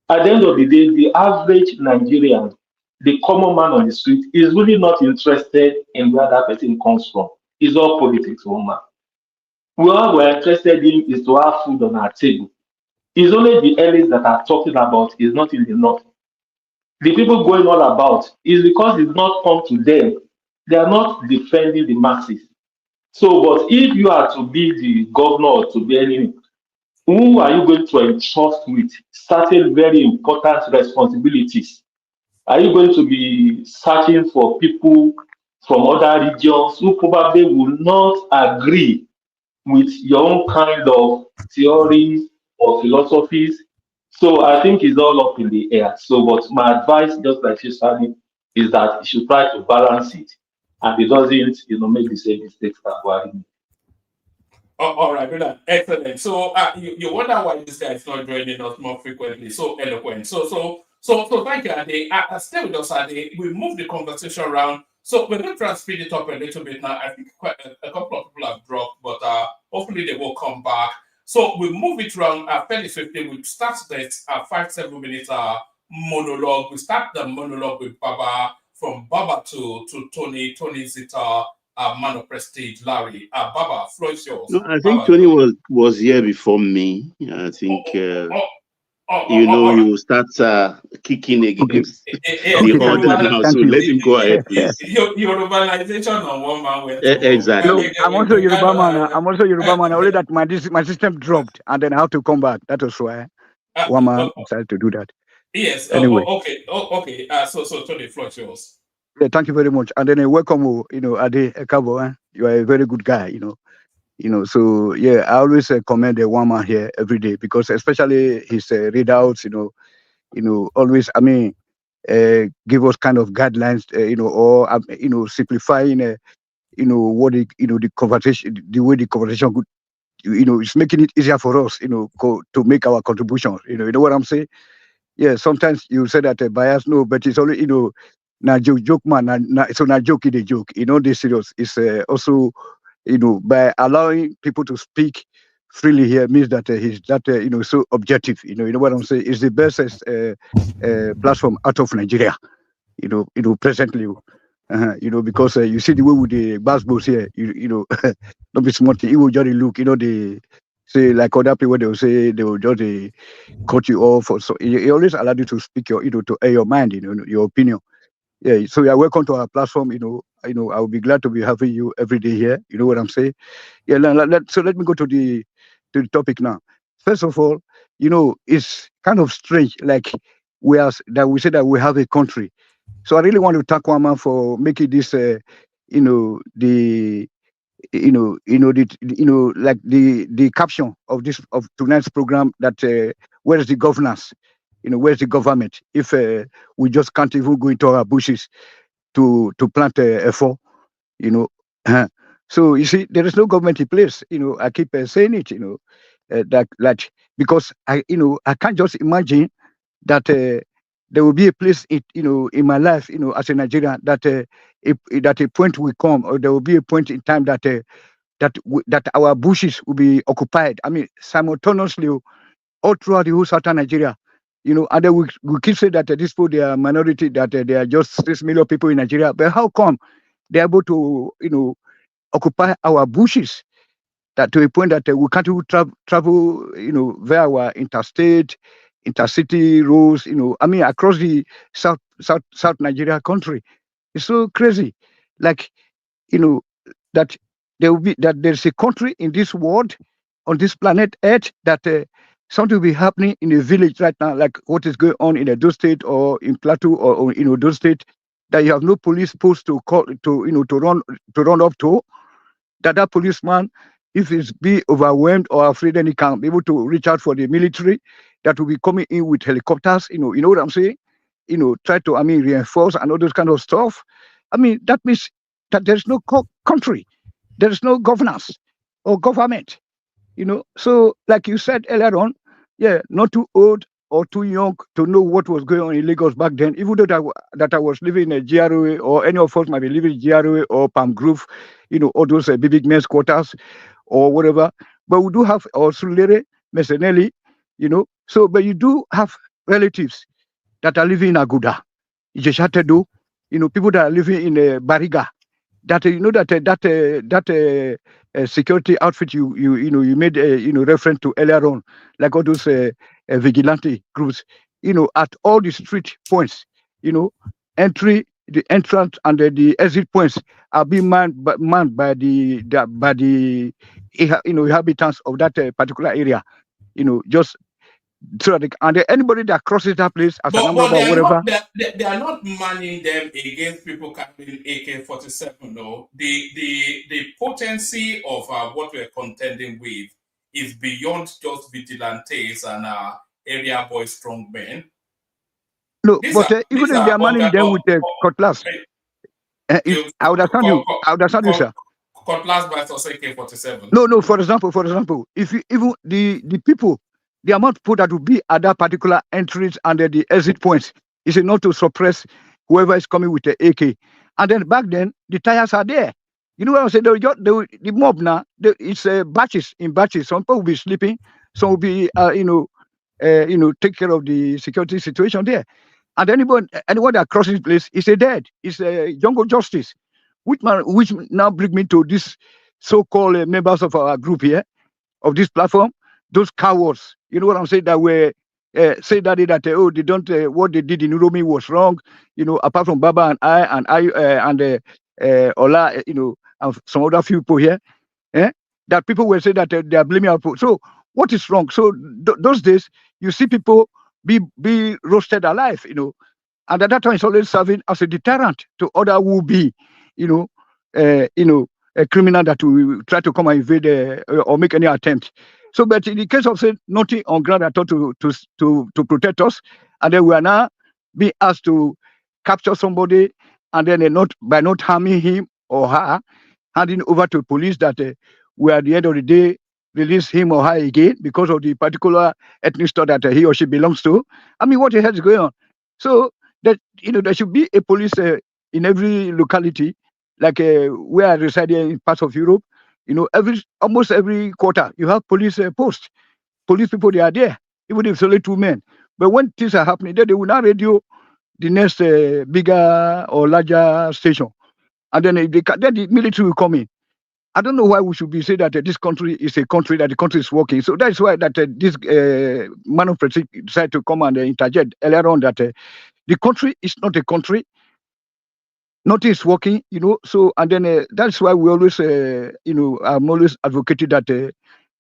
At the end of the day, the average Nigerian, the common man on the street, is really not interested in where that person comes from. It's all politics, woman. What we're interested in is to have food on our table. It's only the elites that are talking about is not in the north. The people going all about is because it's not come to them. They are not defending the masses. So, but if you are to be the governor or to be any, who are you going to entrust with certain very important responsibilities? Are you going to be searching for people from other regions who probably will not agree with your own kind of theories or philosophies? So I think it's all up in the air. So, but my advice, just like Shishani, is that you should try to balance it, and it doesn't, make the same mistakes that Buhari made. All right, brother. Excellent. So you wonder why this guy is not joining us more frequently. So eloquent. So thank you, Ade. Stay with us, Ade. We move the conversation around. So we're going to try and speed it up a little bit now. I think quite a couple of people have dropped, but hopefully they will come back. So we move it around fairly swiftly. We start this 5-7 minutes monologue. We start the monologue with Baba, from Baba to Tony. Tony is it man of prestige, Larry. Baba, floor is yours. No, I think Baba, Tony was here before me. I think all right. you start kicking against Yes, the order now. So let him go ahead, please. Urbanization on one man went Exactly. No, I'm also Yoruba man. I'm also Yoruba man. Only that my system dropped, and then I have to come back. That was why one man decided to do that. Yes. Anyway. Okay. So Tony, floor is yours. Yeah, thank you very much. And then welcome, Ade Ekabo. You are a very good guy, So yeah, I always commend the one man here every day because especially his readouts, always. I mean, give us kind of guidelines, or simplifying, what the conversation, the way the conversation could, it's making it easier for us, to make our contributions. You know what I'm saying? Yeah, sometimes you say that bias, no, but it's only, na joke man, so na joke is a joke. This serious. It's also, by allowing people to speak freely here means that he's that, so objective. You know what I'm saying? It's the best platform out of Nigeria. Presently. Because you see the way with the basketballs here, don't be smart. It will just look, they say like other people, they will say they will just cut you off. Or so he always allowed you to speak your, to air your mind, your opinion. Yeah. So you are welcome to our platform. I will be glad to be having you every day here. You know what I'm saying? Yeah. So let me go to the topic now. First of all, it's kind of strange. Like we say that we have a country. So I really want to thank Kwama for making this, the like the caption of tonight's program that where is the governance, where's the government if we just can't even go into our bushes to plant a fall, so you see there is no government in place. I keep saying it, that because I can't just imagine that there will be a place in my life, as a Nigerian, that that a point will come, or there will be a point in time that that our bushes will be occupied. I mean, simultaneously all throughout the whole southern Nigeria. And then we keep saying that these people, they are minority, that they are just 6 million people in Nigeria. But how come they're able to, occupy our bushes? That to a point that we can't even travel, via our interstate, intercity roads, I mean, across the South Nigeria country. It's so crazy. Like, that there's a country in this world, on this planet Earth, that something will be happening in a village right now, like what is going on in Edo State or in Plateau or in Edo State, that you have no police post to call to run up to. That policeman, if he's be overwhelmed or afraid, then he can be able to reach out for the military that will be coming in with helicopters. You know what I'm saying? Try to, reinforce and all those kind of stuff. I mean, that means that there's no country, there is no governance or government. So like you said earlier on, yeah, not too old or too young to know what was going on in Lagos back then, even though that I was living in a GRA, or any of us might be living in GRA or Palm Grove, all those big men's quarters or whatever. But we do have also Sulere, Mesenelli, so, but you do have relatives that are living in Aguda, Ijeshatedo, people that are living in Bariga, that that security outfit you made reference to earlier on, like all those vigilante groups, at all the street points, the entrance and the exit points are being manned by the inhabitants of that particular area, just so that and anybody that crosses that place as an But or whatever. they are not manning them against people carrying AK-47. No, the potency of what we're contending with is beyond just vigilantes and area boy strong men. No, but even if they are manning them with cutlass, I understand you. I understand you, sir. Cutlass versus AK-47. No. For example, if you even the people, the amount of people that will be at that particular entries and the exit points is enough to suppress whoever is coming with the AK. And then back then, the tires are there. You know what I'm saying? The mob now, it's batches in batches. Some people will be sleeping, some will be, take care of the security situation there. And anyone that crosses this place is a dead. It's a jungle justice. which now bring me to this so-called members of our group here, of this platform, those cowards. You know what I'm saying? That were say that they don't what they did in Uromi was wrong. You know, apart from Baba and Ola, you know, and some other few people here, that people will say that they are blaming our people. So what is wrong? So those days you see people be roasted alive, you know, and at that time it's always serving as a deterrent to other who be, you know, a criminal that will try to come and invade or make any attempt. So, but in the case of say nothing on ground at all to protect us, and then we are now being asked to capture somebody, and then by not harming him or her, handing over to police that we at the end of the day release him or her again because of the particular ethnic store that he or she belongs to. I mean, what the hell is going on? So that, you know, there should be a police in every locality, like where I reside here in parts of Europe. You know, almost every quarter you have police posts. Police people, they are there, even if it's only 2 men. But when things are happening, then they will not radio the next bigger or larger station, and then then the military will come in. I don't know why we should be saying that this country is a country, that the country is working. So that's why that this man of President decided to come and interject earlier on that the country is not a country. Nothing is working, you know. So, and then that's why we always, you know, I'm always advocating that the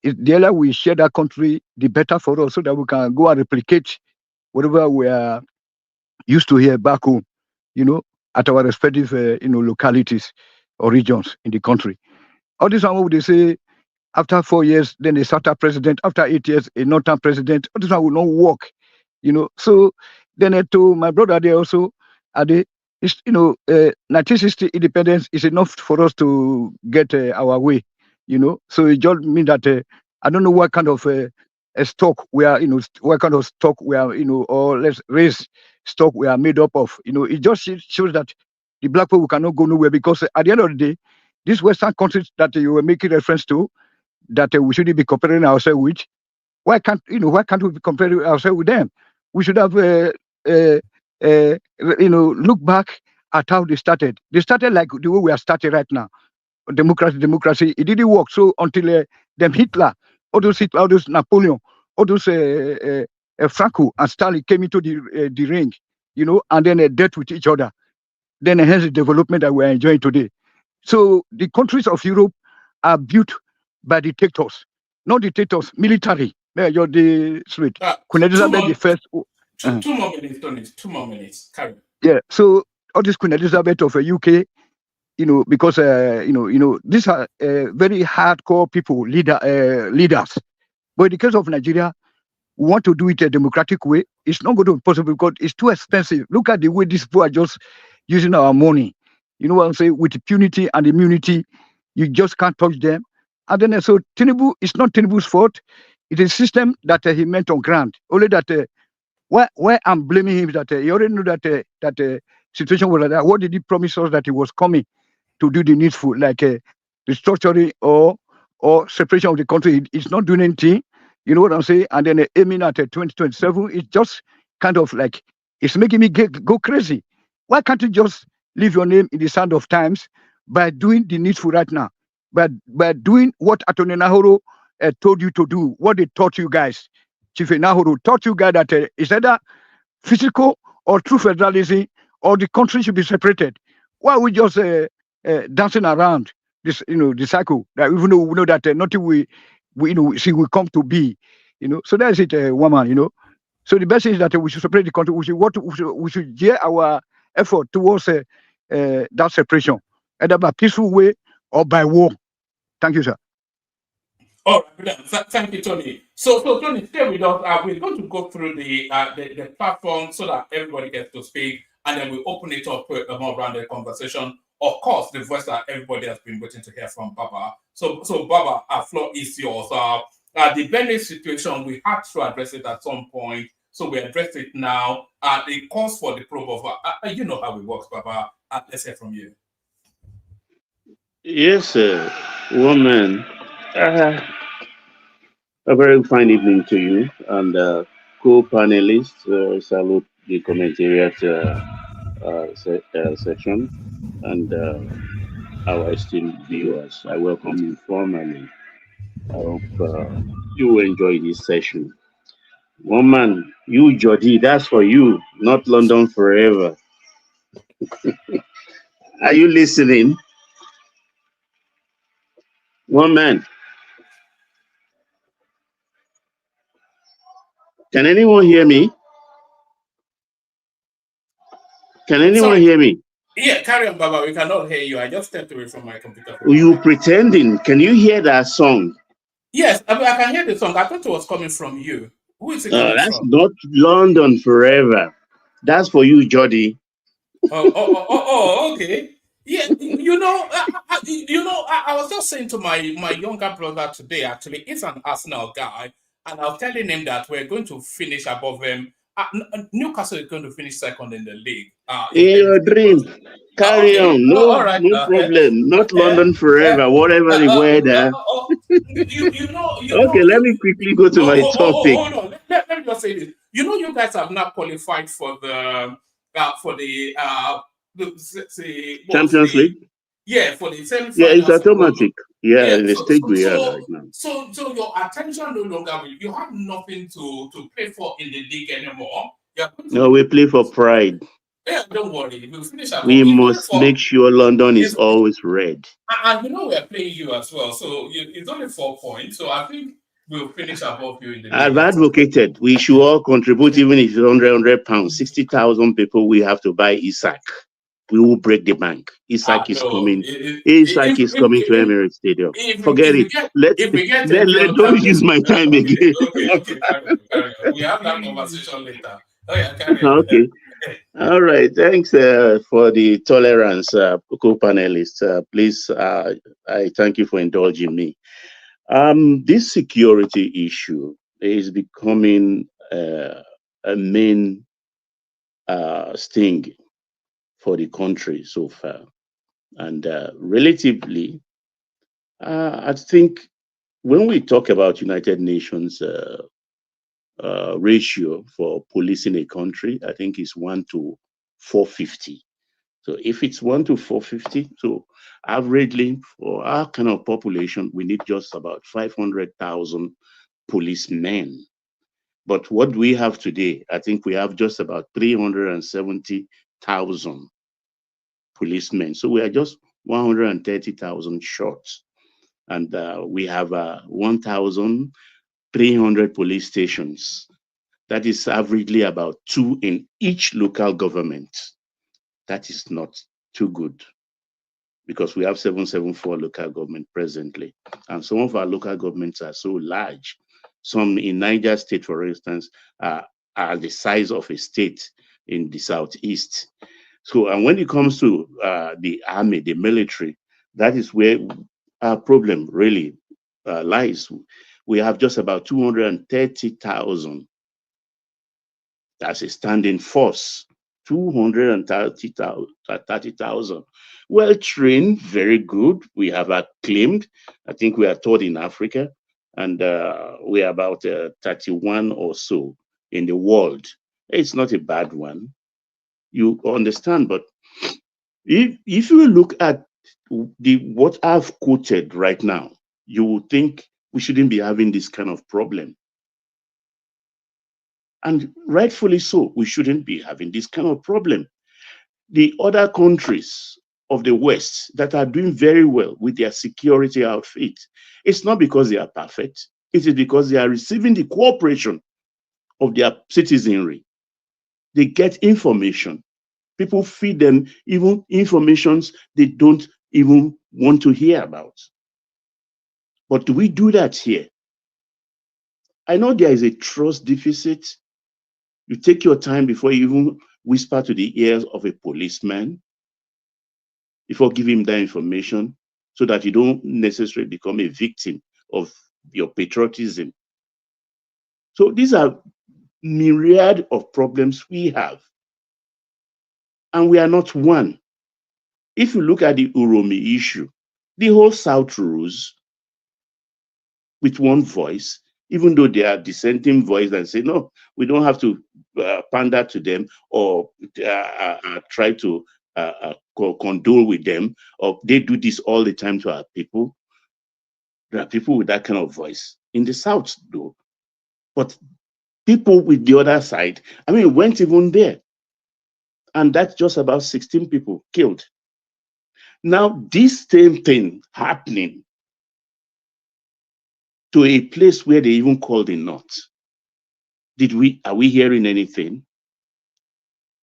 earlier we share that country, the better for us, so that we can go and replicate whatever we are used to here back home, you know, at our respective, you know, localities or regions in the country. All this one, they say, after 4 years, then they start a president. After 8 years, a non-term president. All this one will not work, you know. So then to my brother, they also, it's, you know, 1960 independence is enough for us to get our way, you know. So it just means that I don't know what kind of stock we are, you know, what kind of stock we are, you know, or let's raise stock we are made up of, you know. It just shows that the black people cannot go nowhere, because at the end of the day, these Western countries that you were making reference to, that we shouldn't be comparing ourselves with, why can't we be comparing ourselves with them? We should have, you know, look back at how they started. They started like the way we are starting right now. Democracy. It didn't work. So until them Hitler, all those Napoleon, all those Franco and Stalin came into the ring, you know, and then dealt with each other. Then hence the development that we are enjoying today. So the countries of Europe are built by dictators, not dictators, military. You're the sweet. Queen Elizabeth the first. 2 more minutes, Tony. 2 more minutes. Carry. Yeah. So all this Queen Elizabeth of the UK, you know, because you know, these are very hardcore people, leaders. But in the case of Nigeria, we want to do it a democratic way. It's not going to be possible because it's too expensive. Look at the way these people are just using our money. You know what I'm saying? With impunity and immunity, you just can't touch them. And then so Tinubu, it's not Tinubu's fault. It is a system that he meant on ground. Only that why I'm blaming him, that he already knew that situation was like that. What did he promise us that he was coming to do the needful, like restructuring or separation of the country? It's not doing anything. You know what I'm saying? And then aiming at 2027, it's just kind of like, it's making me go crazy. Why can't you just leave your name in the sand of times by doing the needful right now? By doing what Attorney Nahoro told you to do, what they taught you guys. Chief Nahoro taught you guys that it's either physical or true federalism, or the country should be separated. Why are we just dancing around this, you know, the cycle? That even though we know that nothing we you know, see will come to be, you know. So that's it, woman, you know. So the best thing is that we should separate the country. We should gear our effort towards that separation, either by peaceful way or by war. Thank you, sir. All right, thank you, Tony. So Tony, stay with us. We're going to go through the platform so that everybody gets to speak, and then we open it up for a more rounded conversation. Of course, the voice that everybody has been waiting to hear from Baba. So Baba, our floor is yours. The Benue situation, we had to address it at some point, so we address it now. The cause for the probe of, you know how it works, Baba. Let's hear from you. Yes, woman. A very fine evening to you and co-panelists. Salute the commentariat section and our esteemed viewers. I welcome you formally. I hope you enjoy this session. One man, you Jody, that's for you, not London forever. Are you listening? One man, can anyone hear me? Can anyone Sorry. hear me? Yeah, carry on, Baba. We cannot hear you. I just stepped away from my computer for a You moment. pretending? Can you hear that song? Yes, I mean, I can hear the song. I thought it was coming from you. Who is it coming That's from? not London forever. That's for you, Jody. Okay. Yeah, I was just saying to my younger brother today. Actually, he's an Arsenal guy, and I was telling him that we're going to finish above him. Newcastle is going to finish second in the league. In In your dream, carry okay. on. Oh, No, all right. no problem. Not London forever. Whatever the weather. Okay, let me quickly go to my topic. Hold on. Let me just say this. You guys have not qualified for the Champions League. For the semi-finals. Yeah, it's automatic. Yeah, in the so, stage so, we are so, right now. so your attention no longer you have nothing to play for in the league anymore. No, we play for pride. Yeah, don't worry. We'll finish above. We must make sure London is always red. And we're playing you as well. So it's only 4 points. So I think we'll finish above you in the league. I've advocated we should all contribute, even if it's 100 pounds, 60,000 people. We have to buy Isaac. We will break the bank. Isaac is coming. Isaac is coming to Emirates Stadium. Forget it. Don't use my time again. Okay, carry on. We have that conversation later. Carry on. Okay. All right. Thanks for the tolerance, co-panelists. Please, I thank you for indulging me. This security issue is becoming a main sting for the country so far. And relatively, I think when we talk about United Nations ratio for policing a country, I think it's 1 to 450. So if it's 1 to 450, so averagely for our kind of population, we need just about 500,000 policemen. But what do we have today? I think we have just about 370,000 policemen. So we are just 130,000 short. And we have 1,300 police stations. That is averagely about 2 in each local government. That is not too good, because we have 774 local government presently. And some of our local governments are so large. Some in Niger State, for instance, are the size of a state in the southeast. So, and when it comes to the army, the military, that is where our problem really lies. We have just about 230,000 as a standing force. 230,000. Well trained, very good. We have acclaimed. I think we are third in Africa, and we are about 31 or so in the world. It's not a bad one. You understand, but if you look at what I've quoted right now, you would think we shouldn't be having this kind of problem. And rightfully so, we shouldn't be having this kind of problem. The other countries of the West that are doing very well with their security outfit, it's not because they are perfect. It is because they are receiving the cooperation of their citizenry. They get information. People feed them even informations they don't even want to hear about. But do we do that here? I know there is a trust deficit. You take your time before you even whisper to the ears of a policeman, before giving him that information, so that you don't necessarily become a victim of your patriotism. So these are myriad of problems we have. And we are not one. If you look at the Uromi issue, the whole South rose with one voice, even though they are dissenting voice and say, no, we don't have to pander to them or try to condole with them, or they do this all the time to our people. There are people with that kind of voice in the South, though. But people with the other side, I mean, went even there. And that's just about 16 people killed. Now, this same thing happening to a place where they even call the North. Are we hearing anything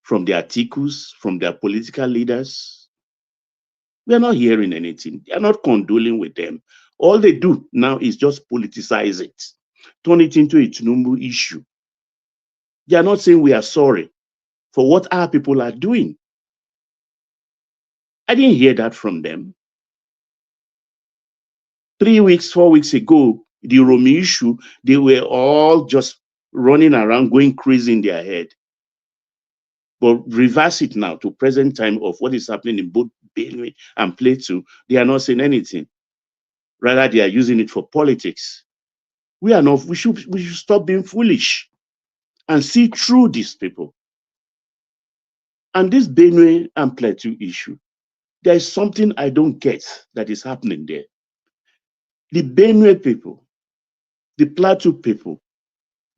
from the articles, from their political leaders? We are not hearing anything. They are not condoling with them. All they do now is just politicize it, turn it into a Tinubu issue. They are not saying we are sorry for what our people are doing. I didn't hear that from them. 3 weeks, 4 weeks ago, the Romi issue, they were all just running around, going crazy in their head. But reverse it now to present time of what is happening in both Benue and Plateau. They are not saying anything. Rather, they are using it for politics. We should stop being foolish and see through these people. And this Benue and Plateau issue, there is something I don't get that is happening there. The Benue people, the Plateau people,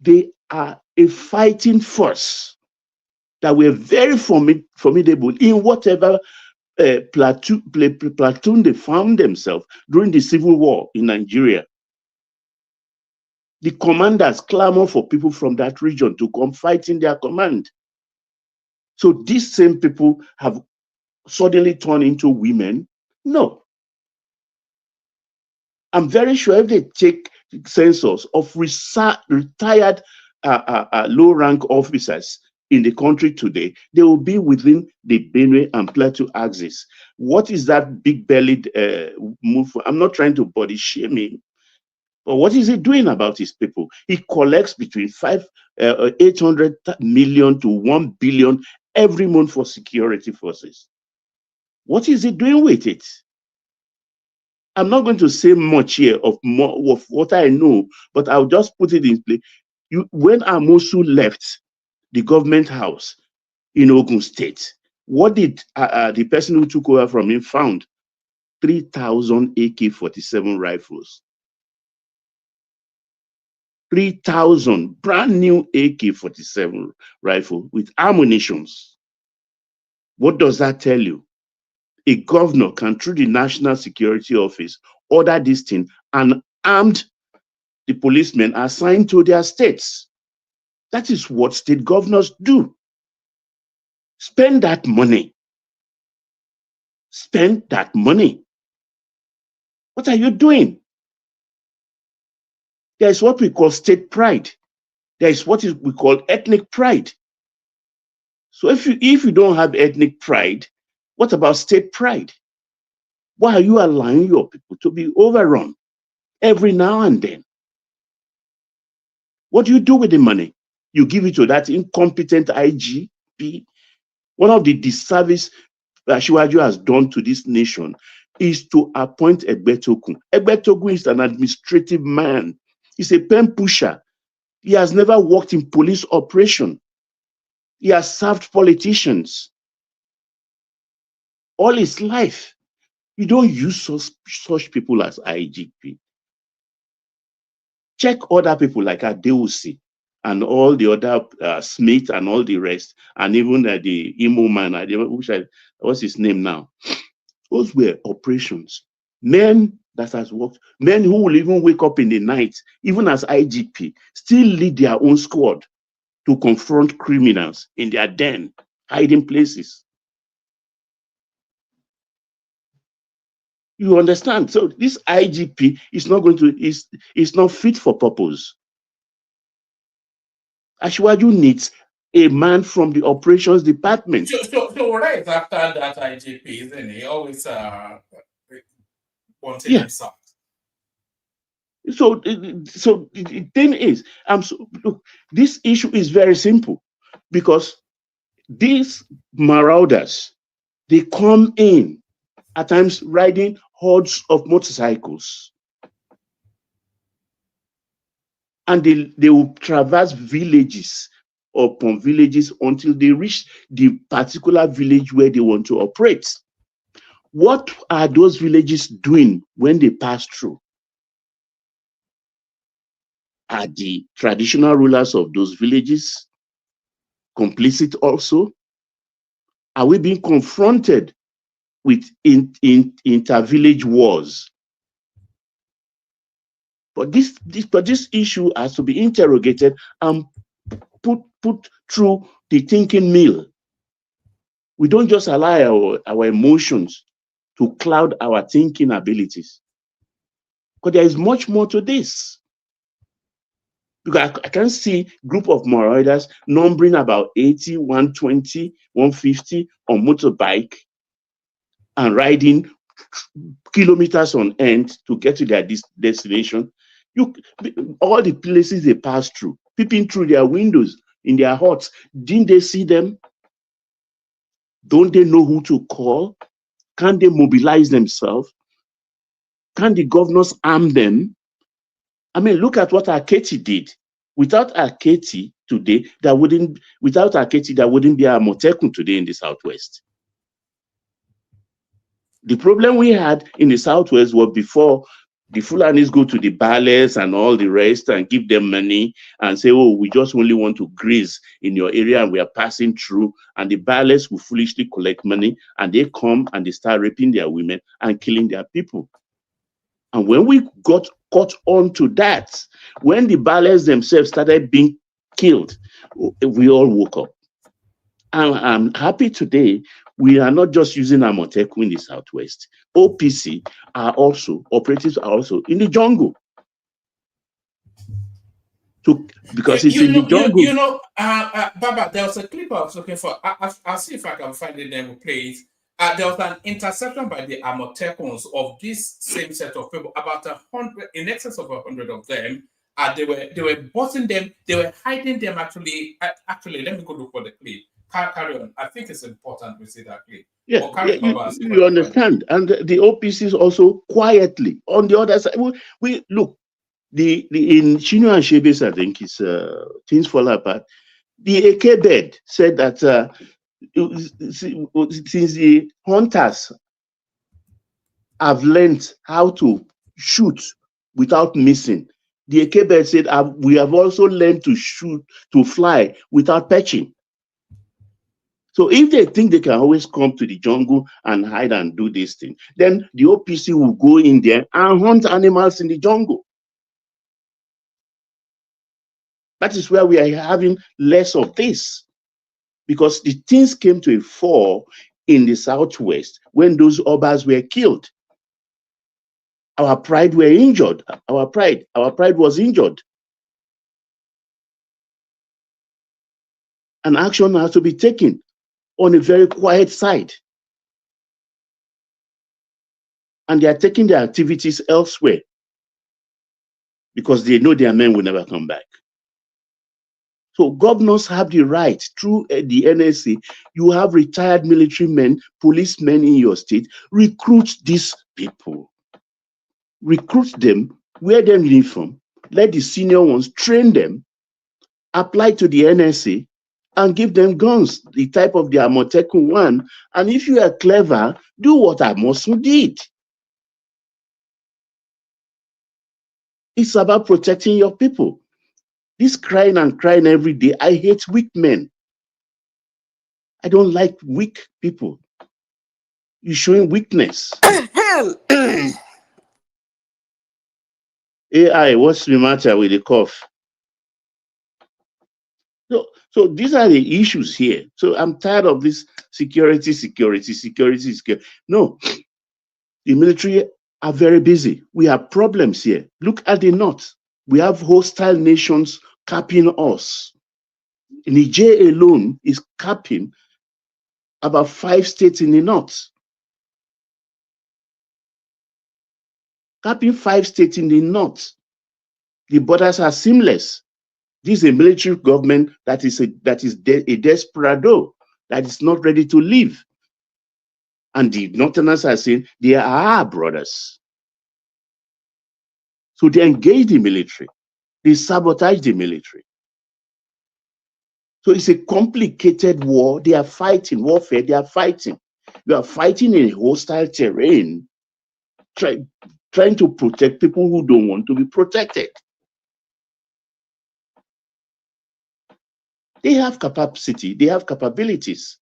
they are a fighting force that were very formidable in whatever platoon they found themselves during the civil war in Nigeria. The commanders clamor for people from that region to come fight in their command. So these same people have suddenly turned into women? No. I'm very sure if they take census of retired low-rank officers in the country today, they will be within the Benue and Plateau axis. What is that big-bellied move? I'm not trying to body shame him, but what is he doing about his people? He collects between 800 million to 1 billion every month for security forces. What is he doing with it? I'm not going to say much here of what I know, but I'll just put it in place. When Amosu left the government house in Ogun State, what did the person who took over from him found? 3,000 AK-47 rifles. 3,000 brand new AK-47 rifle with ammunitions. What does that tell you? A governor can, through the National Security Office, order this thing and armed the policemen assigned to their states. That is what state governors do. Spend that money. Spend that money. What are you doing? There is what we call state pride. There is what we call ethnic pride. So if you don't have ethnic pride, what about state pride? Why are you allowing your people to be overrun every now and then? What do you do with the money? You give it to that incompetent IGP. One of the disservice Asiwaju has done to this nation is to appoint Egbetogun. Egbetogun is an administrative man. He's a pen pusher. He has never worked in police operation. He has served politicians all his life. You don't use such people as IGP. Check other people like Adeusi and all the other Smith and all the rest, and even the Imo man, what's his name now? Those were operations. Men that has worked, men who will even wake up in the night, even as IGP, still lead their own squad to confront criminals in their den, hiding places. You understand? So this IGP is not going to, is not fit for purpose. Asiwaju needs a man from the operations department. So what is after that IGP, isn't he? Always wanting himself. So the thing is, look, this issue is very simple, because these marauders, they come in at times riding hordes of motorcycles, and they will traverse villages upon villages until they reach the particular village where they want to operate. What are those villages doing when they pass through? Are the traditional rulers of those villages complicit also? Are we being confronted with inter-village wars? But this issue has to be interrogated and put through the thinking mill. We don't just allow our emotions to cloud our thinking abilities. Because there is much more to this. Because I can see a group of marauders numbering about 80, 120, 150 on motorbike and riding kilometers on end to get to their destination. All the places they pass through, peeping through their windows in their huts, didn't they see them? Don't they know who to call? Can't they mobilize themselves? Can the governors arm them? I mean, look at what Aketi did. Without Aketi today, there wouldn't be a Motekun today in the Southwest. The problem we had in the Southwest was before the Fulanis go to the Bales and all the rest and give them money and say, oh, we just only want to graze in your area and we are passing through. And the Bales will foolishly collect money and they come and they start raping their women and killing their people. And when we got caught on to that, when the Bales themselves started being killed, we all woke up. And I'm happy today we are not just using Amotekun in the Southwest. OPC operatives are also in the jungle. Because it's in the jungle. Baba, there was a clip I was looking for. I'll see if I can find it and we'll play it. There was an interception by the Amotekuns of this same set of people, about 100, in excess of 100 of them. They were bossing them, they were hiding them actually. Actually, let me go look for the clip. Carry on. I think it's important we see that clip. Yeah, you understand. And the OPCs also quietly on the other side. We look, in Chino and Shebes, I think it's things fall apart. The AK bed said that since the hunters have learned how to shoot without missing, the AK bed said we have also learned to fly without perching. So if they think they can always come to the jungle and hide and do this thing, then the OPC will go in there and hunt animals in the jungle. That is where we are having less of this. Because the things came to a fall in the Southwest when those Obas were killed. Our pride were injured. Our pride was injured. And action has to be taken on a very quiet side. And they are taking their activities elsewhere because they know their men will never come back. So governors have the right, through the NSA, you have retired military men, policemen in your state, recruit these people. Recruit them, wear them uniform, let the senior ones train them, apply to the NSA, and give them guns, the type of the Amotekun one. And if you are clever, do what Amosun did. It's about protecting your people. This crying and crying every day, I hate weak men. I don't like weak people. You're showing weakness. AI, what's the matter with the cough? So these are the issues here. So I'm tired of this security. No, the military are very busy. We have problems here. Look at the north. We have hostile nations capping us. Niger alone is capping about 5 states in the north. Capping 5 states in the north. The borders are seamless. This is a military government that is a desperado, that is not ready to leave. And the Northerners are saying they are our brothers. So they engage the military. They sabotage the military. So it's a complicated war. They are fighting, warfare, they are fighting. You are fighting in a hostile terrain, trying to protect people who don't want to be protected. They have capacity, they have capabilities.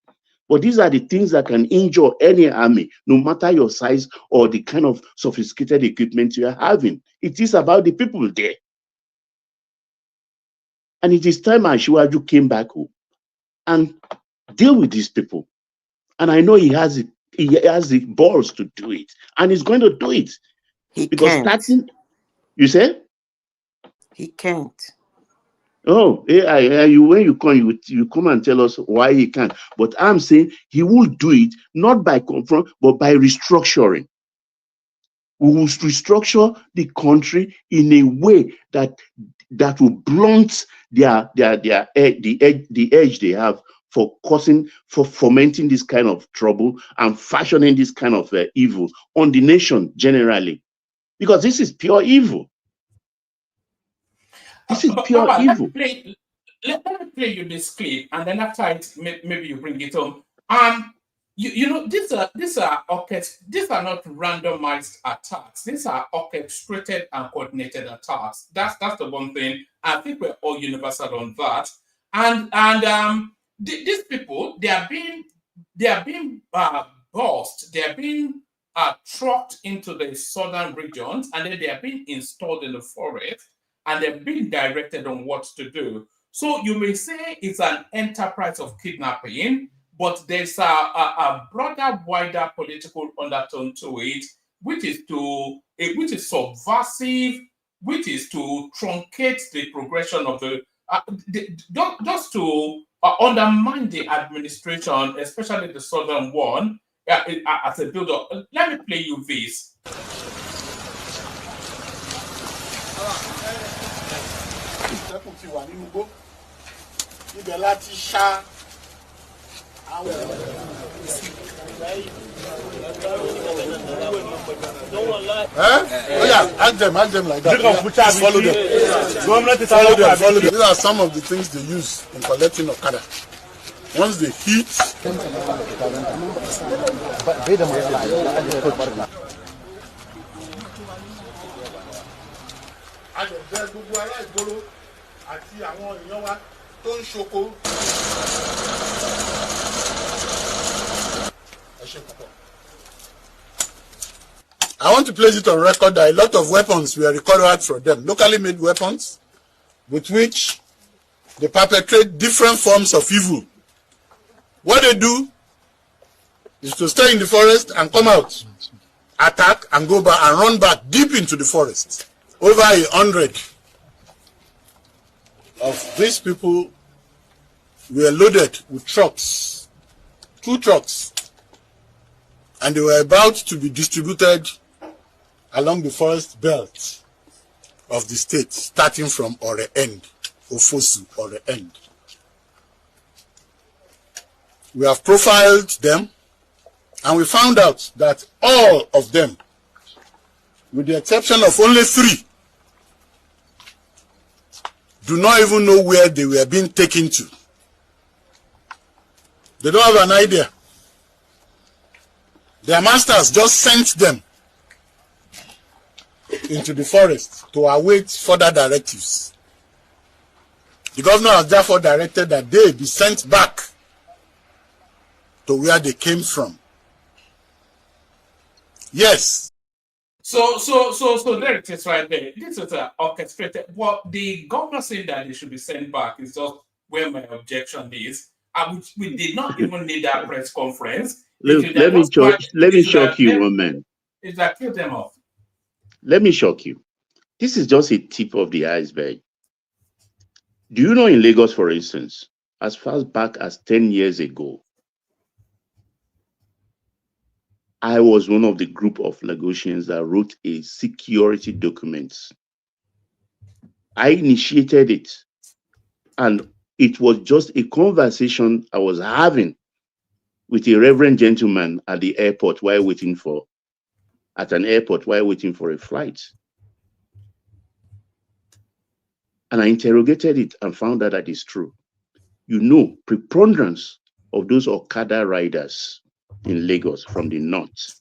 But these are the things that can injure any army, no matter your size or the kind of sophisticated equipment you are having. It is about the people there. And it is time Asiwaju came back home and deal with these people. And I know he has the balls to do it. And he's going to do it. Because starting, you say? He can't. Oh, when you come and tell us why he can't. But I'm saying he will do it not by confront, but by restructuring. We will restructure the country in a way that will blunt the edge they have for fomenting this kind of trouble and fashioning this kind of evil on the nation generally, because this is pure evil. This is pure evil. Let me play you this clip, and then after it, maybe you bring it home. You know, these are not randomized attacks. These are orchestrated and coordinated attacks. That's the one thing. I think we're all universal on that. And these people, they are being bossed. They are being trucked into the southern regions, and then they are being installed in the forest, and they're being directed on what to do. So you may say it's an enterprise of kidnapping, but there's a broader, wider political undertone to it, which is subversive, which is to truncate the progression of just to undermine the administration, especially the southern one, as a build-up. Let me play you this. Oh yeah, ask them like that. Just follow them. Follow them. These are some of the things they use in collecting Okada. Once they hit, I want to place it on record that a lot of weapons were recovered from them, locally made weapons, with which they perpetrate different forms of evil. What they do is to stay in the forest and come out, attack and go back and run back deep into the forest. Over 100 of these people were loaded with trucks, 2 trucks, and they were about to be distributed along the forest belt of the state, starting from Ore End, Ofosu, Ore End. We have profiled them, and we found out that all of them, with the exception of only 3, do not even know where they were being taken to. They don't have an idea. Their masters just sent them into the forest to await further directives. The governor has therefore directed that they be sent back to where they came from. Yes. So there it is right there. This is orchestrated. What the governor said that they should be sent back is just where my objection is. We did not even need that press conference. Let me shock you, woman. It's like kill them off. Let me shock you. This is just a tip of the iceberg. Do you know in Lagos, for instance, as far back as 10 years ago, I was one of the group of Lagosians that wrote a security document. I initiated it, and it was just a conversation I was having with a reverend gentleman at the airport while waiting for a flight. And I interrogated it and found out that it's true. You know, preponderance of those Okada riders in Lagos from the north.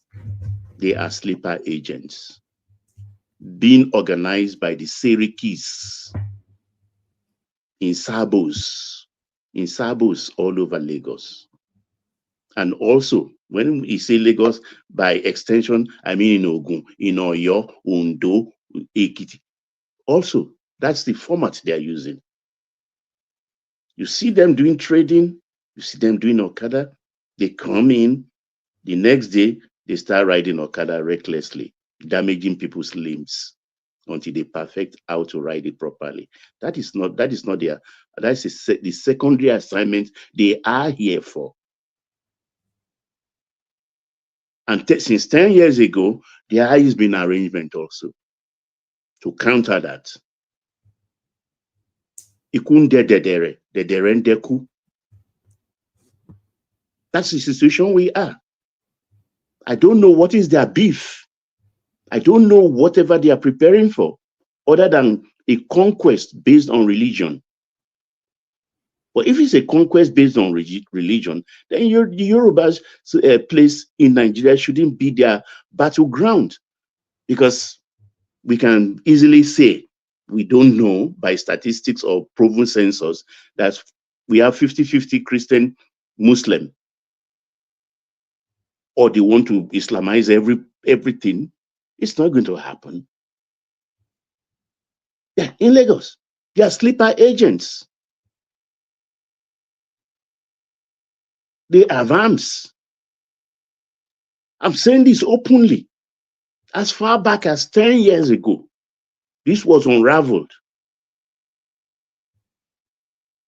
They are sleeper agents being organized by the Serikis in Sabos all over Lagos. And also, when we say Lagos, by extension, I mean in Ogun, in Oyo, Ondo, Ekiti. Also, that's the format they are using. You see them doing trading, you see them doing Okada, they come in, the next day, they start riding Okada recklessly, damaging people's limbs until they perfect how to ride it properly. That's the secondary assignment they are here for. And since 10 years ago, there has been arrangement also to counter that. That's the situation we are. I don't know what is their beef. I don't know whatever they are preparing for, other than a conquest based on religion. But if it's a conquest based on religion, then the Yoruba's place in Nigeria shouldn't be their battleground, because we can easily say we don't know by statistics or proven census that we have 50-50 Christian Muslim, or they want to Islamize everything. It's not going to happen. Yeah, in Lagos, they are sleeper agents. They have arms. I'm saying this openly. As far back as 10 years ago, this was unraveled.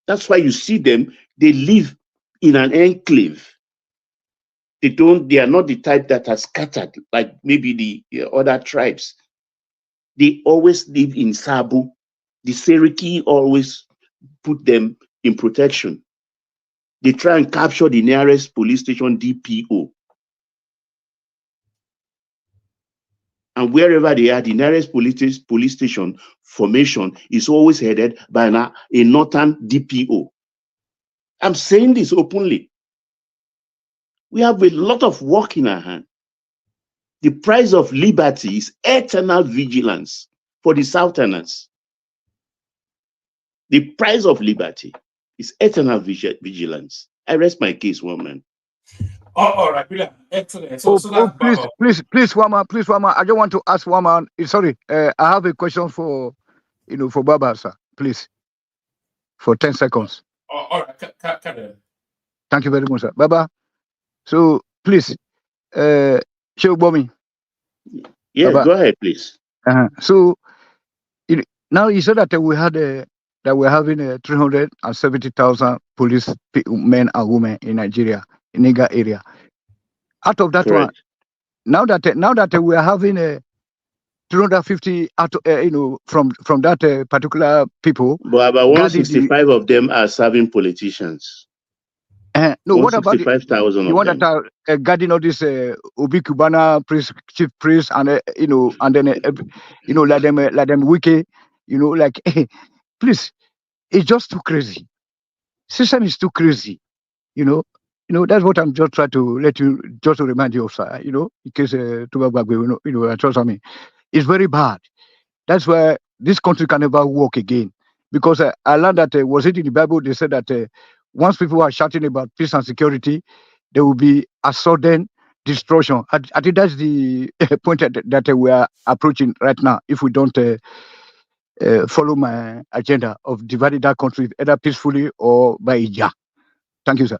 That's why you see them, they live in an enclave. They are not the type that are scattered like maybe the other tribes. They always live in Sabu. The Seriki always put them in protection. They try and capture the nearest police station DPO. And wherever they are, the nearest police station formation is always headed by a northern DPO. I'm saying this openly. We have a lot of work in our hand. The price of liberty is eternal vigilance for the Southerners. The price of liberty is eternal vigilance. I rest my case, woman. All right, brilliant. Excellent. So please, Wama. I just want to ask Wama. Sorry, I have a question for Baba, sir. Please, for 10 seconds. All right, Karen. Thank you very much, sir. Baba. So please, Sheikh Bomi. Yeah, Baba, go ahead, please. So now you said that we had that we're having 370,000 police men and women in Nigeria, in Niger area. Out of that one, now that we are having 350 out, from that particular people. But about 165 of them are serving politicians. No, what about 165,000 the one that are guarding all this Obi Kubana priest, chief priest, and and then let them wiki, like please, it's just too crazy. System is too crazy, that's what I'm just trying to let you, just to remind you of, sir, in case I trust me, it's very bad. That's why this country can never work again. Because I learned that, was it in the Bible, they said that once people are shouting about peace and security, there will be a sudden destruction. I think that's the point that we are approaching right now, if we don't follow my agenda of dividing that country either peacefully or by Ija. Thank you, sir.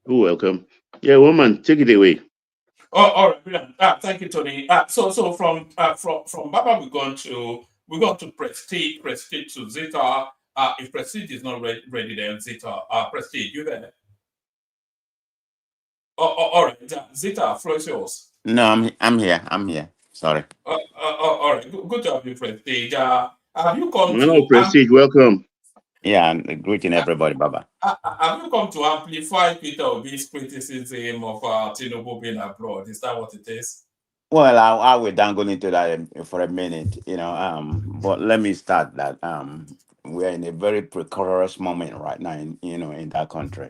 You're welcome. Yeah, woman, take it away. All right, brilliant. Thank you, Tony. So from Baba, we're going to Prestige to Zeta. If Prestige is not ready, then Zeta. Prestige, you there? All right, Zeta, floor is yours. No, I'm here. Sorry. All right, good job, you Prestige. Have you come to Prestige? Welcome. Yeah, greeting everybody, Baba. Have you come to amplify Peter Obi's criticism of Tinubu being abroad? Is that what it is? Well, I will dangle into that for a minute, but let me start that we're in a very precarious moment right now in that country,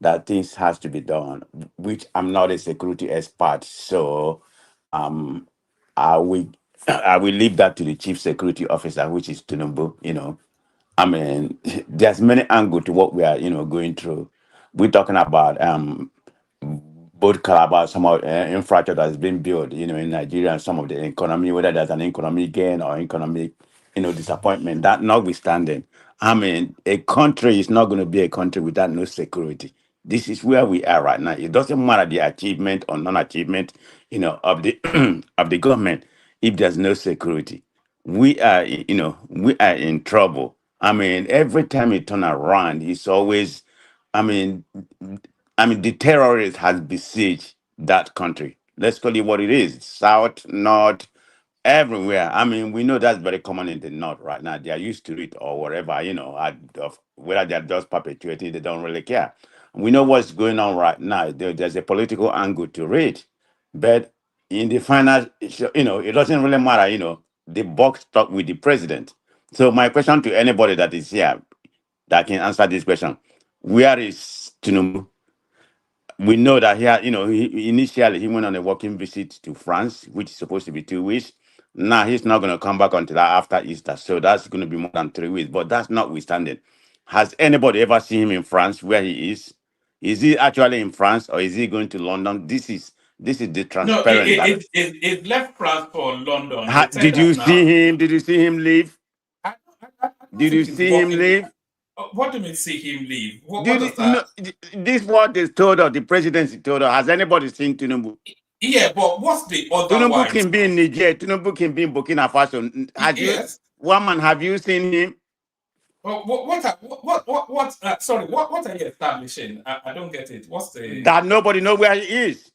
that things has to be done, which I'm not a security expert, so um, I will I will leave that to the chief security officer, which is Tinubu. I mean, there's many angles to what we are, going through. We're talking about both Calabar, some of infrastructure that has been built, in Nigeria, and some of the economy, whether there's an economic gain or economic, disappointment. That notwithstanding, I mean, a country is not going to be a country without no security. This is where we are right now. It doesn't matter the achievement or non-achievement, of the of the government. If there's no security, we are in trouble. I mean, every time you turn around, it's always, I mean, the terrorist has besieged that country. Let's call it what it is: south, north, everywhere. I mean, we know that's very common in the north right now. They are used to it or whatever, whether they're just perpetuating, they don't really care. We know what's going on right now. There's a political angle to it, but in the final, it doesn't really matter. The buck stuck with the president. So my question to anybody that is here that can answer this question: where is Tinubu? We know that here, initially he went on a working visit to France, which is supposed to be 2 weeks. Now he's not going to come back until after Easter, so that's going to be more than 3 weeks. But that's notwithstanding. Has anybody ever seen him in France, where he is? Is he actually in France, or is he going to London? This is the No, transparent that. it left France for London. They said Did that you now. see him? Did you see him leave? I don't Did you think he's see him working. leave? What do you mean see him leave? What Did does you, no, that? this what they told us, the presidency told us. Has anybody seen Tinubu? Yeah, but what's the Tinubu otherwise? can be in Niger. Tinubu can be in Burkina Faso. Yes. One man, have you seen him? Sorry, what are you establishing? I don't get it. What's the? That nobody know where he is.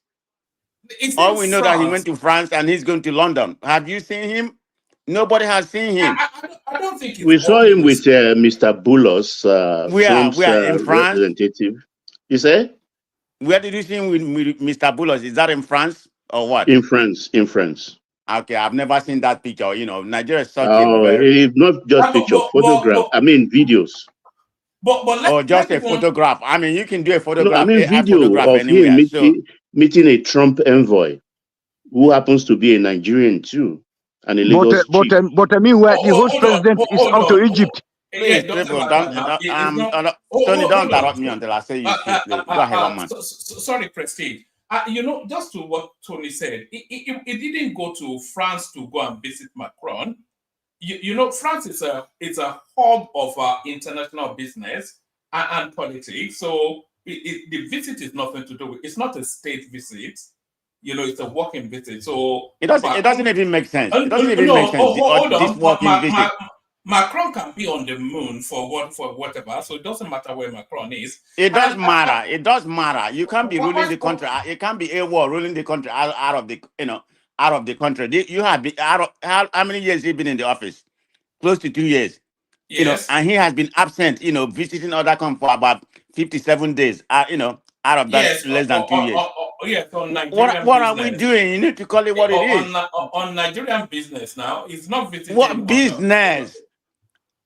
It's All in we know that he France. went to France and he's going to London. Have you seen him? Nobody has seen him. I don't think it's We saw working him with Mr. Boulos, Trump's Where in France? representative. You say? Where did you see him with Mr. Boulos? Is that in France or what? In France. In France. Okay, I've never seen that picture. Nigeria is such a Oh, very... not just picture, photograph. I mean, videos. Or just a photograph. I mean, you can do a No, I photograph, mean, a video photograph of him anywhere. So meeting a Trump envoy who happens to be a Nigerian too, and a Lagos chief. But I mean, where the host president is out to Egypt. please, people, don't Tony, don't interrupt me until I say you speak. Please. Go ahead, one man. Sorry, Prestige. Just to what Tony said, it didn't go to France to go and visit Macron. France is a hub of international business and politics. So the visit is nothing to do with. It's not a state visit. It's a working visit. So it doesn't even make sense. It doesn't even make sense. Hold This on. working visit. Macron can be on the moon for whatever. So it doesn't matter where Macron is. It does matter. It does matter. You can't be ruling the country. It can't be a war ruling the country out of the country. You have been out of how many years he been in the office? Close to 2 years. Yes. And he has been absent, visiting other countries for about 57 days. Out of that less than 2 years. Yes, on Nigerian what are we doing? You need to call it what it is. On Nigerian business now, it's not visiting. What business?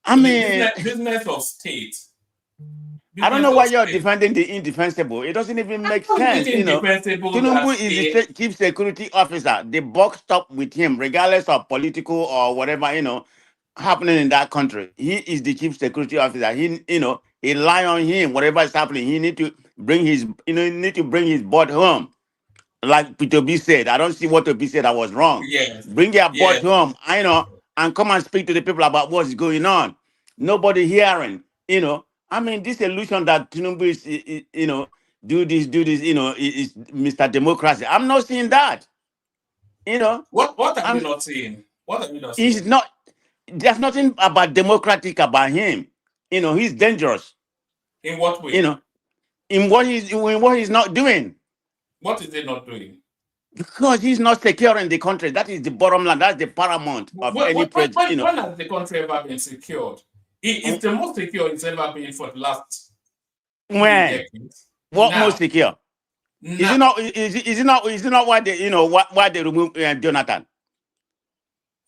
I mean, business of state. I don't know why you're defending the indefensible. It doesn't even make sense. Tinubu is the chief security officer. The buck stopped with him, regardless of political or whatever happening in that country. He is the chief security officer. He rely on him. Whatever is happening, he need to bring his board home. Like Peter B said, I don't see what Peter B said that was wrong. Yes. Bring your board home, and come and speak to the people about what's going on. Nobody hearing, I mean, this illusion that Tinubu is, do this, is Mr. Democracy. I'm not seeing that. What are you not seeing? What are you not seeing? He's not. There's nothing about democratic about him. He's dangerous. In what way? In what he's not doing. What is he not doing? Because he's not securing the country. That is the bottom line. That's the paramount of any president. When has the country ever been secured? It's the most secure it's ever been for the last decades. What most secure? Is it not why they why they removed Jonathan?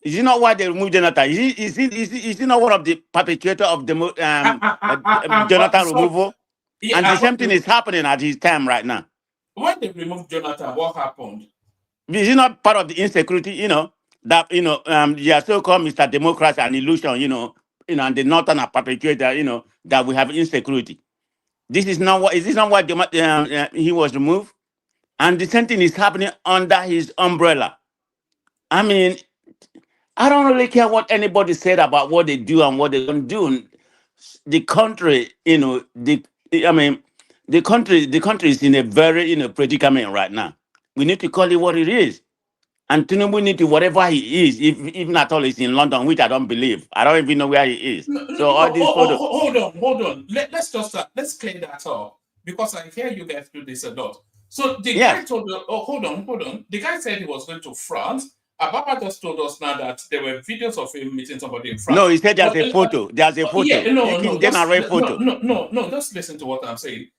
Is it not why they removed Jonathan? Is he not one of the perpetrators of the Jonathan removal? Yeah, And the same thing is happening at his time right now. When they removed Jonathan, what happened? This is not part of the insecurity, that yeah, so-called Mr. Democrats and illusion, and the northern are perpetuator, that we have insecurity. This is not what is this not why he was removed? And the same thing is happening under his umbrella. I mean, I don't really care what anybody said about what they do and what they don't do. The country, the country is in a very, predicament right now. We need to call it what it is. And Tinubu need to, whatever he is, if even at all he's in London, which I don't believe. I don't even know where he is. So all these photos. Hold on. Let's just let's clear that up, because I hear you guys do this a lot. So the guy told you, hold on. The guy said he was going to France. Ababa just told us now that there were videos of him meeting somebody in France. No, he said there's a photo. There's a photo. Yeah, no, photo. Just listen to what I'm saying.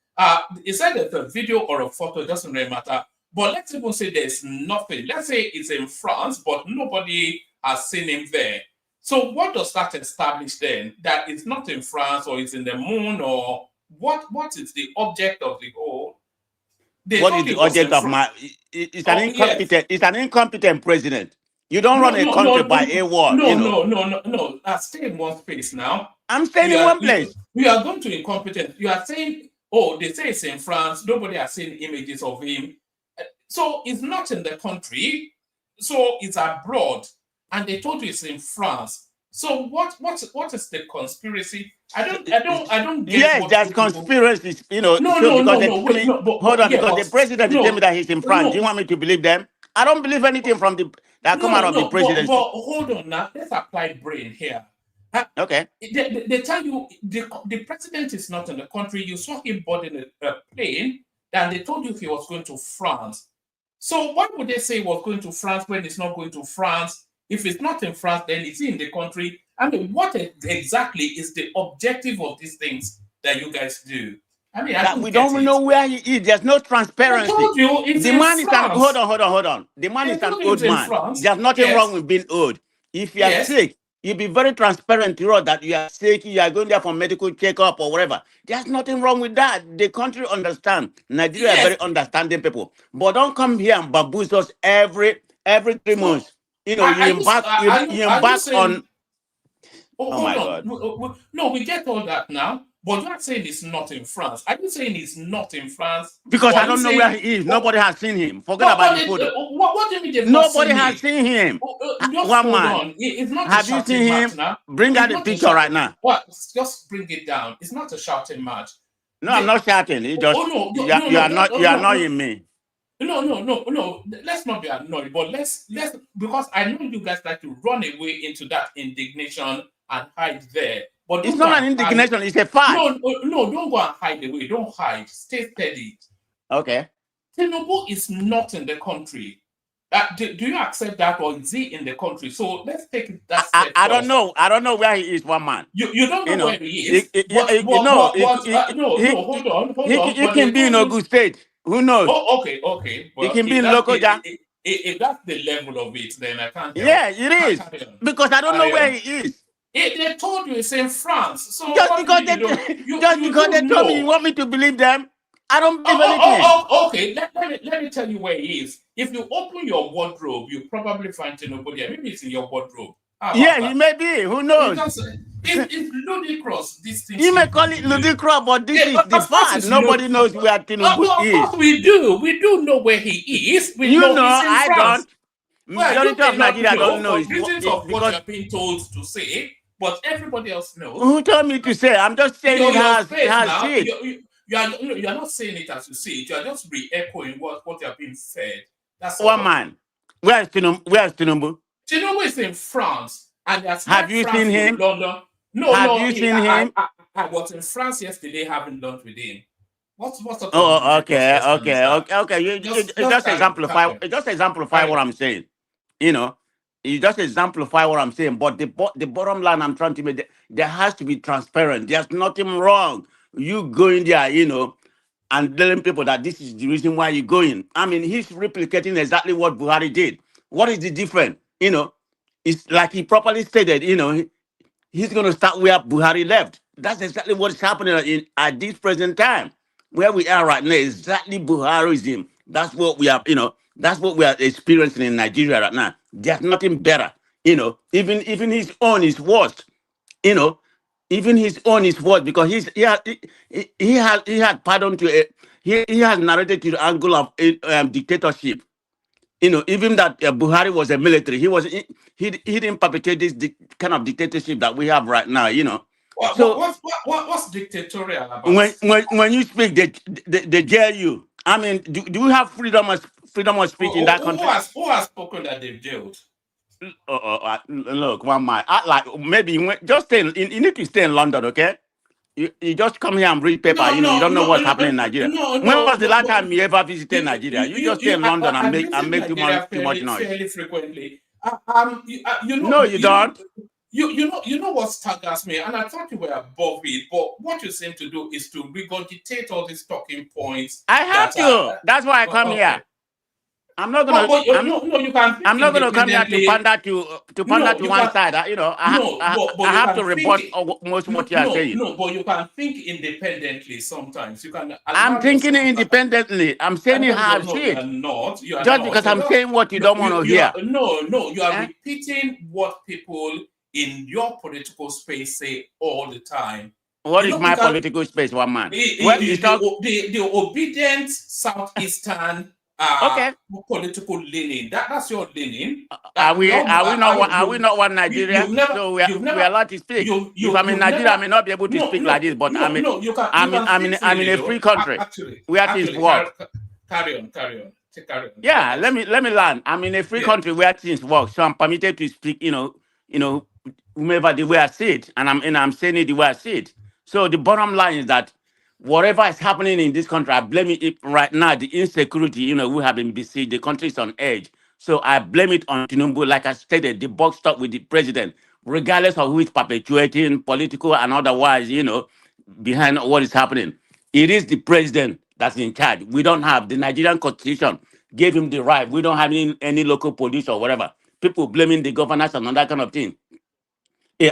He said there's a video or a photo, it doesn't really matter. But let's even say there's nothing. Let's say it's in France, but nobody has seen him there. So what does that establish then? That it's not in France, or it's in the moon, or what is the object of the whole? What is the object of my... It's an incompetent president. You don't run a country by a war. No. Stay in one place now. I'm staying in one place. We are going to incompetent. You are saying, they say it's in France. Nobody has seen images of him. So it's not in the country. So it's abroad. And they told you it's in France. So what is the conspiracy? I don't get. Yes, there's conspiracies, No. Hold on, because the president told me that he's in France. Do you want me to believe them? I don't believe anything from that come out of the presidency. But hold on now. Let's apply brain here. Okay. They tell you the president is not in the country. You saw him boarding a plane, and they told you he was going to France. So why would they say he was going to France when he's not going to France? If it's not in France, then it's in the country. I mean, what exactly is the objective of these things that you guys do? I mean, we don't know where he is. There's no transparency. I told you, it's the in man France. Hold on. The man is an old man. There's nothing wrong with being old. If you are sick, you be very transparent to us that you are sick, you are going there for medical checkup or whatever. There's nothing wrong with that. The country understand. Nigeria are very understanding people. But don't come here and bamboozle us every 3 months. You embark on... Oh my God. No, we get all that now. But you're not saying it's not in France. Are you saying it's not in France? Because I don't know where he is. Nobody has seen him. Forget about the photo. What do you mean nobody has seen him? One man. It's not have you seen him? Now. Bring out the picture right now. What? Just bring it down. It's not a shouting match. No, I'm not shouting. You are not annoying me. No. Let's not be annoyed, but let's because I know you guys like to run away into that indignation and hide there. But it's not an indignation, it's a fact. No, don't go and hide away. Don't hide. Stay steady. Okay. Tinubu is not in the country. Do you accept that, or is he in the country? So let's take that step I don't know. I don't know where he is, one man. You don't know where he is? Hold on. He can be in Ogun State. Who knows? Oh, okay. Well, he can be in Lokoja. If that's the level of it, then I can't. Yeah, it is. Because I don't know where he is. They told you it's in France. So just because they told me you want me to believe them, I don't believe anything. Okay, let me tell you where he is. If you open your wardrobe, you probably find nobody. Maybe it's in your wardrobe. Yeah, he may be. Who knows? It's ludicrous. This thing. You may call it ludicrous, but this is the fact. Nobody knows where Tinubu is. Of course we do. We do know where he is. We know he's in I France. don't. Majority of Nigeria don't know. Reasons of what you're being told to say, but everybody else knows. Who told me to say? I'm just saying it has it. You are not saying it as you see it. You are just re-echoing what you are being fed. That's one man. Where is Tinubu? Tinubu is in France, and have you seen him? London. No, have you seen him? I was in France yesterday having lunch with him. What's okay. You just exemplify. Just exemplify what I'm saying. You just exemplify what I'm saying. But the bottom line I'm trying to make, there has to be transparent. There's nothing wrong. You going there, and telling people that this is the reason why you're going. I mean, he's replicating exactly what Buhari did. What is the difference? It's like he properly stated, he's going to start where Buhari left. That's exactly what is happening at this present time. Where we are right now, exactly Buharism. That's what we are, that's what we are experiencing in Nigeria right now. There's nothing better, even his own is worse, you know, even his own is worse because he had pardon to he has narrated to the angle of dictatorship. Even that Buhari was a military, he didn't perpetrate this kind of dictatorship that we have right now. What's dictatorial about? When you speak, they jail you. I mean, do we have freedom of speech in that country? Who has spoken that they've jailed? Look, one man. Maybe just stay. You need to stay in London, okay? You just come here and read paper. You don't know what's happening in Nigeria. When was the last time you ever visited Nigeria? You just stay in London and make too much noise. Fairly frequently. No, you don't. You know what staggers me, and I thought you were above it, but what you seem to do is to regurgitate all these talking points. I have to. That's why I come here. I'm not gonna. I'm not gonna come here to pander to one side. I have to rebut most what you are saying. No, but you can think independently. Sometimes you can. I'm thinking independently. I'm saying it how I see it. You are just not. Because I'm saying what you don't want to hear. You are repeating what people in your political space say all the time. What is my political space, one man? The obedient southeastern political leaning. That's your leaning. Are we not one Nigeria? So we are allowed to speak. If I'm in Nigeria, I may not be able to speak like this, but I'm in a free country where things work. Carry on. Yeah, let me learn. I'm in a free country where things work, so I'm permitted to speak. Whomever the way I see it, and I'm saying it the way I see it. So the bottom line is that whatever is happening in this country, I blame it right now. The insecurity, we have been besieged. The country is on edge. So I blame it on Tinubu. Like I stated, the buck stopped with the president, regardless of who is perpetuating political and otherwise, behind what is happening. It is the president that's in charge. We don't have the Nigerian constitution gave him the right. We don't have any local police or whatever. People blaming the governors and all that kind of thing.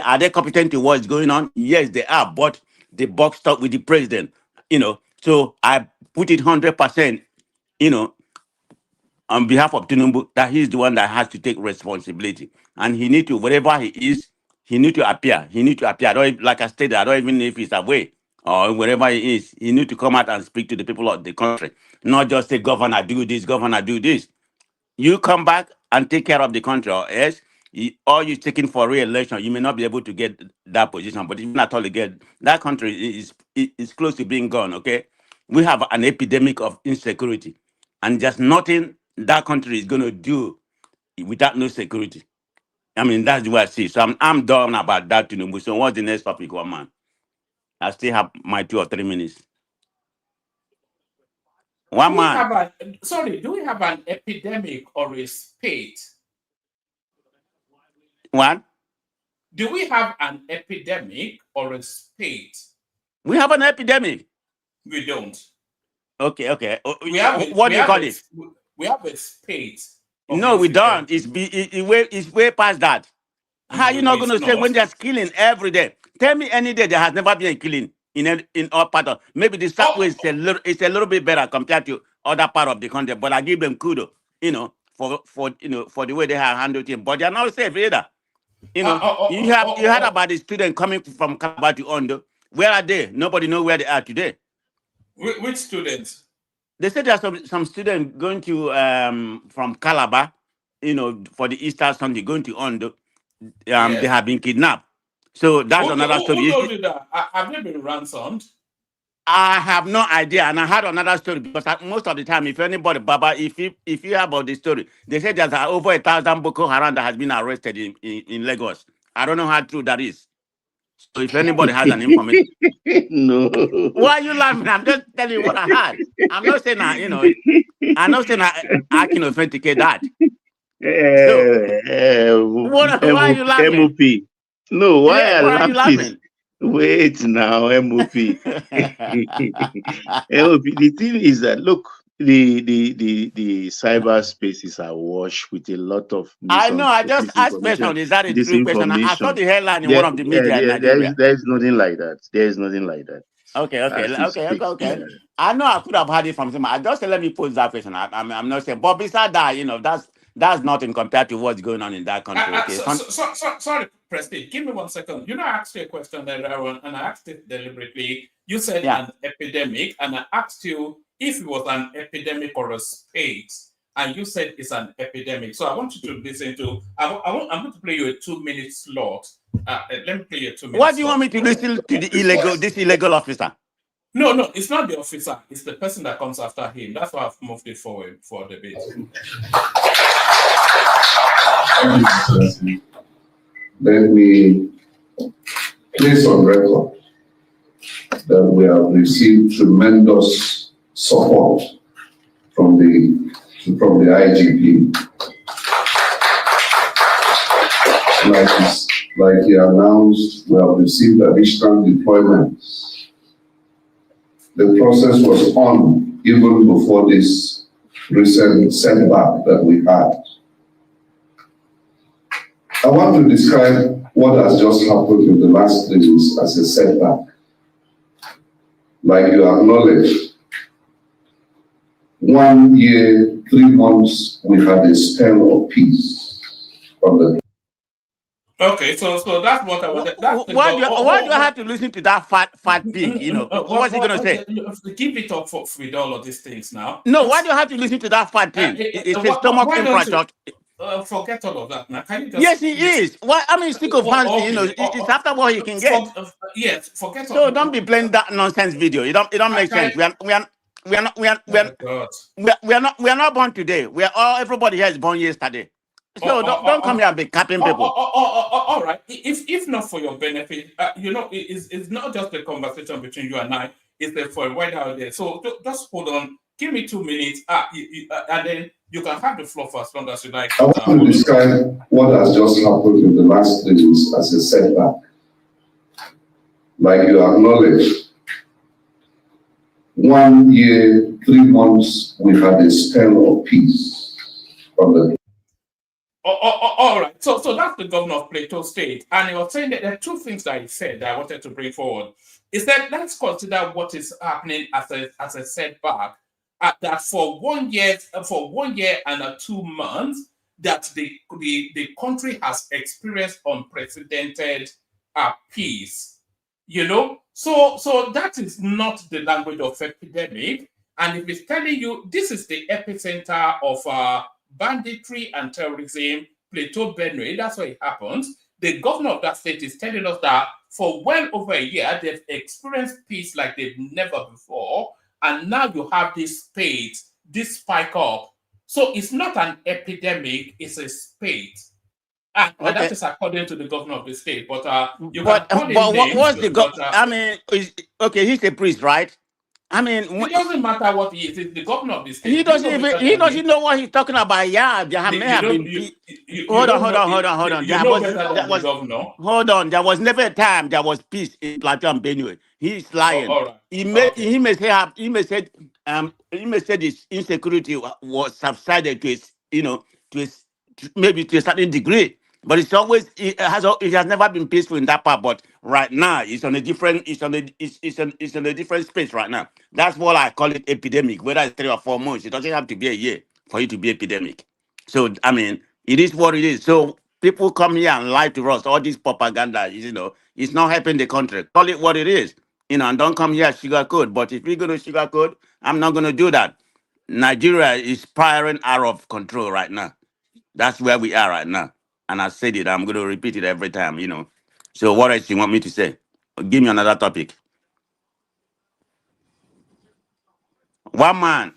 Are they competent to what's going on? Yes, they are, but the buck stopped with the president, So I put it 100%, on behalf of Tinubu, that he's the one that has to take responsibility. And he need to, wherever he is, he need to appear. Like I stated, I don't even know if he's away or wherever he is. He need to come out and speak to the people of the country. Not just say, governor, do this, governor, do this. You come back and take care of the country, or else, or you're taking for re-election, you may not be able to get that position. But even at all again, that country is close to being gone, okay? We have an epidemic of insecurity. And just nothing that country is going to do without no security. I mean, that's the way I see it. So I'm done about that, So what's the next topic, one man? I still have my 2 or 3 minutes. Do we have an epidemic or a spate? What? Do we have an epidemic or a spate? We have an epidemic. We don't. Okay. What do you call it? We have a spate. No, we don't. It's way past that. How are you not going to say when there's killing every day? Tell me any day there has never been a killing in all part of. Maybe the Southwest is a little bit better compared to other part of the country, but I give them kudos, for the way they have handled it. But they're not safe either. You heard about the student coming from Calabar to Ondo. Where are they? Nobody knows where they are today. Which students? They said there are some students going to from Calabar, for the Easter Sunday, going to Ondo. Yes. They have been kidnapped. So that's another story. Who told you that? Have they been ransomed? I have no idea, and I had another story because most of the time, if anybody, Baba, if you hear about the story, they say there's over 1,000 Boko Haram that has been arrested in Lagos. I don't know how true that is. So if anybody has an information, no. Why are you laughing? I'm just telling you what I had. I'm not saying I'm not saying I can authenticate that. Why are you laughing? MOP. No, why are you laughing? Wait now, MOP. MOP. The thing is that, look, the cyberspaces are washed with a lot of I know. I just asked misinformation, question. Is that a true question? I saw disinformation. the headline in one There, of the media in Nigeria. there is nothing like that. There is nothing like that. Okay, okay, As it's fake. okay. I know I could have had it from someone. I just said, let me pose that question. I'm not saying, but besides that, that's nothing compared to what's going on in that country. Okay, Sorry, Prestige. Give me 1 second. I asked you a question earlier, and I asked it deliberately. You said Yeah. an epidemic, and I asked you if it was an epidemic or a spate, and you said it's an epidemic. So I want you to listen to. I'm going to play you a 2-minute slot. Let me play you a 2-minute. What do you want me to listen to this illegal officer? No, it's not the officer. It's the person that comes after him. That's why I've moved it forward for the bit. Let me place on record that we have received tremendous support from the IGP. Like he announced, we have received additional deployments. The process was on even before this recent setback that we had. I want to describe what has just happened in the last 3 weeks as a setback. Like you acknowledged, 1 year, 3 months, we had a spell of peace on the. Okay, so that's what I wanted. Why do I have to listen to that fat pig? What's he gonna say? Give it up with all of these things now. No, why do I have to listen to that fat pig? It's his stomach infrastructure. Forget all of that now. Can you just? Yes, he is. Why? I mean, stick of hands. It's after what he can get. Yes, forget. So don't be playing that nonsense video. It don't make sense. We are not born today. Everybody here is born yesterday. So don't come here and be capping people. All right. If not for your benefit, it's not just a conversation between you and I. It's for a wider out there. So just hold on. Give me 2 minutes, and then you can have the floor for as long as you like. I want to describe what has just happened in the last 3 weeks as a setback. Like you acknowledged, 1 year, 3 months, we had a spell of peace from the. All right. So that's the governor of Plateau State, and he was saying that there are 2 things that he said that I wanted to bring forward. He said, let's consider what is happening as a setback. That for 1 year and 2 months, that the country has experienced unprecedented peace. So that is not the language of epidemic. And if it's telling you this is the epicenter of banditry and terrorism, Plateau, Benue, that's where it happens. The governor of that state is telling us that for well over a year, they've experienced peace like they've never before. And now you have this spate, this spike up. So it's not an epidemic, it's a spate. And that is according to the governor of the state. But what's the he's a priest, right? I mean, it doesn't matter what he is. It's the governor of the state. He doesn't know what he's talking about. Yeah, there may have been. Hold on. There was never a time there was peace in Plateau and Benue. He's lying. Right. He may say this insecurity was subsided maybe to a certain degree. But it has never been peaceful in that part. But right now, it's on a different space right now. That's what I call it epidemic. Whether it's 3 or 4 months, it doesn't have to be a year for it to be epidemic. So I mean, it is what it is. So people come here and lie to us. All this propaganda, it's not helping the country. Call it what it is, and don't come here sugarcoat. But if we're going to sugarcoat, I'm not going to do that. Nigeria is spiraling out of control right now. That's where we are right now. And I said it, I'm going to repeat it every time, So what else you want me to say? Give me another topic. One man.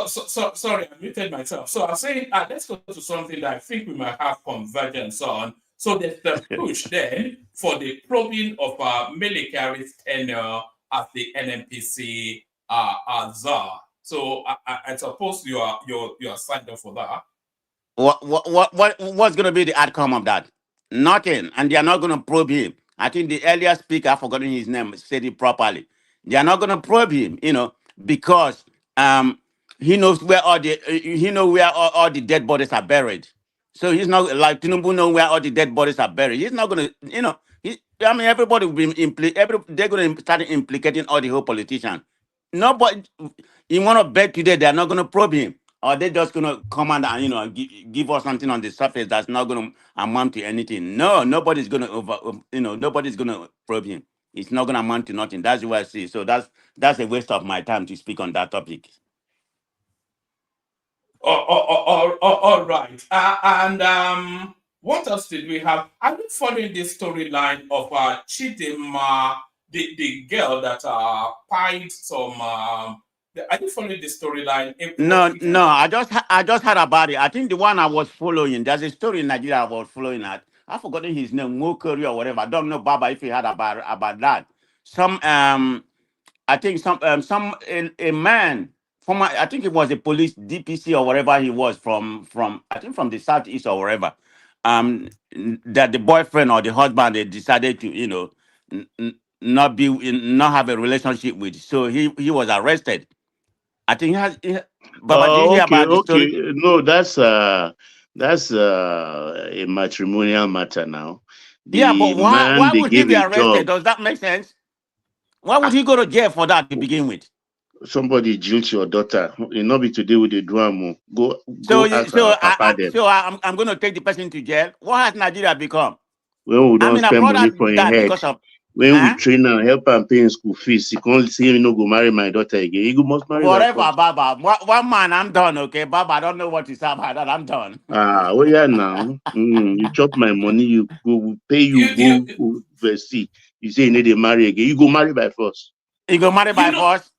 Sorry, I muted myself. So I'm saying, let's go to something that I think we might have convergence on. So there's the push then for the probing of Melekari's tenure as the NNPC czar. So I suppose you are signed up for that. What's going to be the outcome of that? Nothing, and they are not going to probe him. I think the earlier speaker, I've forgotten his name, said it properly. They are not going to probe him, because he knows where all the dead bodies are buried. So he's not like Tinubu know where all the dead bodies are buried. He's not going to, everybody will be they're going to start implicating all the whole politicians. Nobody, you want to bet today they're not going to probe him, or they're just going to come and give us something on the surface that's not going to amount to anything. No, nobody's going to nobody's going to probe him. It's not going to amount to nothing. That's what I see. So that's a waste of my time to speak on that topic. All right. And what else did we have? Are you following this storyline of Chidinma, the girl that pied some? Are you following the storyline? No. I just heard about it. I think the one I was following. There's a story in Nigeria I was following. I've forgotten his name, Mokori or whatever. I don't know, Baba, if he heard about that. I think a man former, I think it was a police DPC or whatever he was from I think from the southeast or wherever. That the boyfriend or the husband they decided to not have a relationship with. So he was arrested. I think Baba, did you Oh, hear okay, about the okay. story? No, that's a matrimonial matter now. Yeah, but The why man they would he gave be a job. arrested? Does that make sense? Why would he go to jail for that to begin with? Somebody jilt your daughter. It not be today with the drama. Go So ask our papa them. I'm going to take the person to jail. What has Nigeria become? When we don't A spend brother money for him died head, because of when we train and help and pay him school fees, he can't see him no go marry my daughter again. He must marry by whatever, force. Baba. One man, I'm done. Okay, Baba. I don't know what to say about that. I'm done. Oh yeah, now you chop my money, you go pay you go overseas. You say you need to marry again. You go marry by force. You go marry by force?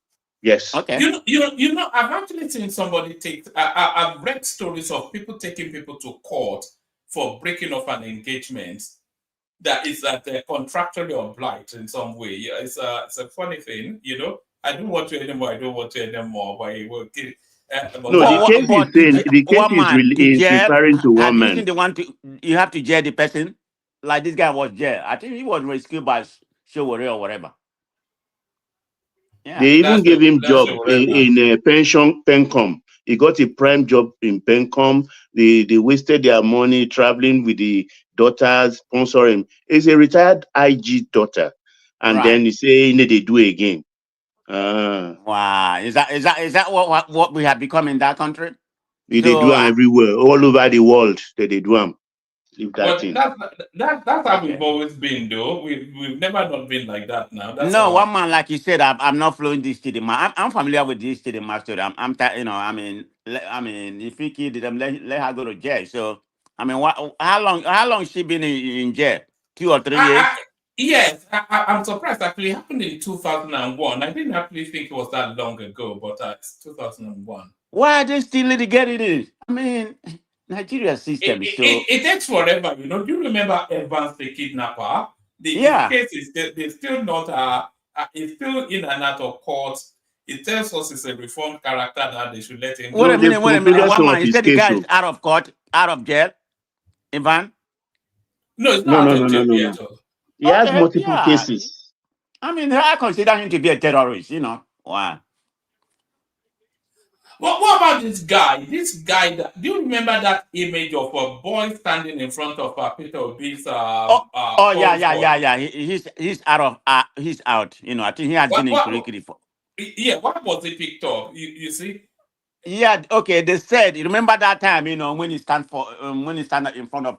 Yes. Okay. I've actually seen somebody take. I've read stories of people taking people to court for breaking off an engagement that is that they're contractually obliged in some way. Yeah, it's a funny thing, I don't want to anymore. I don't want to anymore. But it will kill. No, the case is saying the case one man to is jail. referring to Have one you man. seen the one you have to jail the person? Like this guy was jail. I think he was rescued by Showore or whatever. Yeah. They even gave him job in pension Pencom. He got a prime job in Pencom. They wasted their money traveling with the daughters, sponsoring. He's a retired IG daughter, and then he say he need to do again. Wow, is that what we have become in that country? They do them everywhere, all over the world. They do them. Leave that But thing. that's how we've always been, though. We've never not been like that. Now that's no, one man, like you said, I'm not flowing this Chidinma. I'm familiar with this Chidinma story. I mean, if he killed them, let her go to jail. So, I mean, how long she been in jail? 2 or 3 years? Yes, I'm surprised. Actually, it happened in 2001. I didn't actually think it was that long ago, but it's 2001. Why are they still litigating it? I mean, Nigeria system is so. It takes forever, Do you remember Evans the kidnapper? The case is they're still not. It's still in and out of court. It tells us it's a reformed character that they should let him go. Wait a minute. One man, you said the guy is out of court, out of jail, Ivan? No, it's not out of jail yet. He has multiple cases. I mean, I consider him to be a terrorist, Wow. What about this guy? Do you remember that image of a boy standing in front of Peter Obi's? Yeah. He's out. He's out. I think he has been in Kirikiri for. Yeah, why was he picked up? You see. Yeah, okay. They said, you remember that time, when he stand in front of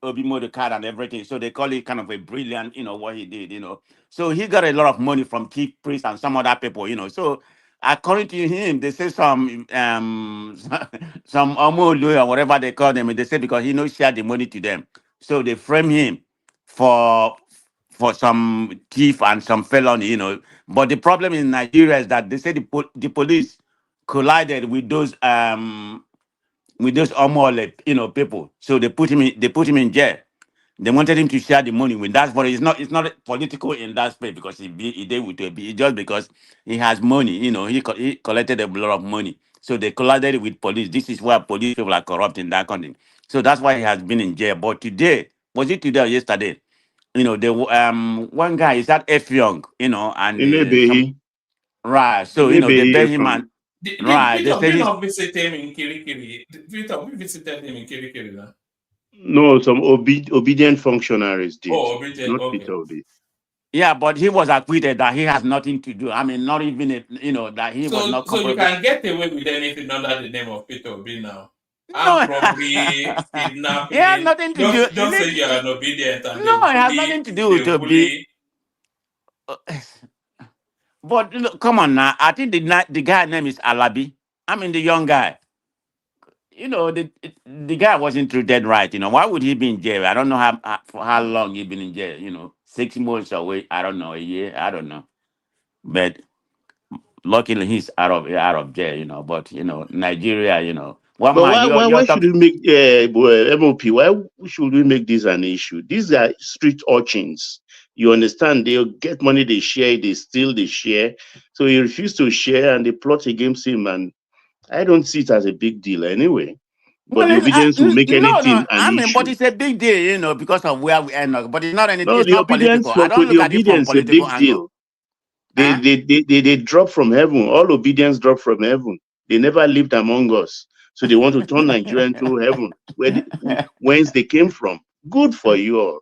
Obi Modekar and everything. So they call it kind of a brilliant, what he did, So he got a lot of money from chief priests and some other people, So according to him, they say some Omolu or whatever they call them, they say because he shared the money to them. So they frame him for some thief and some felony, But the problem in Nigeria is that they say the police collided with those Omole, people. So they put him in jail. They wanted him to share the money with that, but it's not political in that space because he did with Obi. It's just because he has money, he collected a lot of money. So they collided with police. This is why police people are corrupt in that country. So that's why he has been in jail. But today, was it today or yesterday? You know, the one guy is that F Young, you know, and some Inebehi. right. So you know, they Inebehi bet him from. and right. They Peter, say do you he's not visit him in Kirikiri? Peter, we visited him in Kirikiri now. No, some obedient functionaries did, Oh, Obridge, not okay. Peter Obi. yeah, but he was acquitted that he has nothing to do. I mean, not even you know that he was not So you culpable. can get away with anything under the name of Peter Obi now. No, Armed robbery, he has kidnapping. nothing to do. Just say you are an obedient and No, it has nothing to do they with will Obi. bully. But look, come on now. I think the guy name is Alabi. I mean, the young guy. You know, the guy wasn't treated right. You know, why would he be in jail? I don't know for how long he been in jail. You know, 6 months away. I don't know, a year. I don't know. But luckily, he's out of jail. You know, but you know, Nigeria. You know, one But man. You're why should talking. we make MOP? Why should we make this an issue? These are street urchins. You understand? They get money, they share, they steal, they share. So he refused to share, and they plot against him. And I don't see it as a big deal anyway. But Well, the obedience will make no. anything an I mean, but issue. it's a big deal, you know, because of where we end up. But it's not anything. No, It's the not obedience political. I from don't the look at it from obedience a political big angle. deal. They drop from heaven. All obedience drop from heaven. They never lived among us. So they want to turn Nigeria into heaven, whence they came from. Good for you all.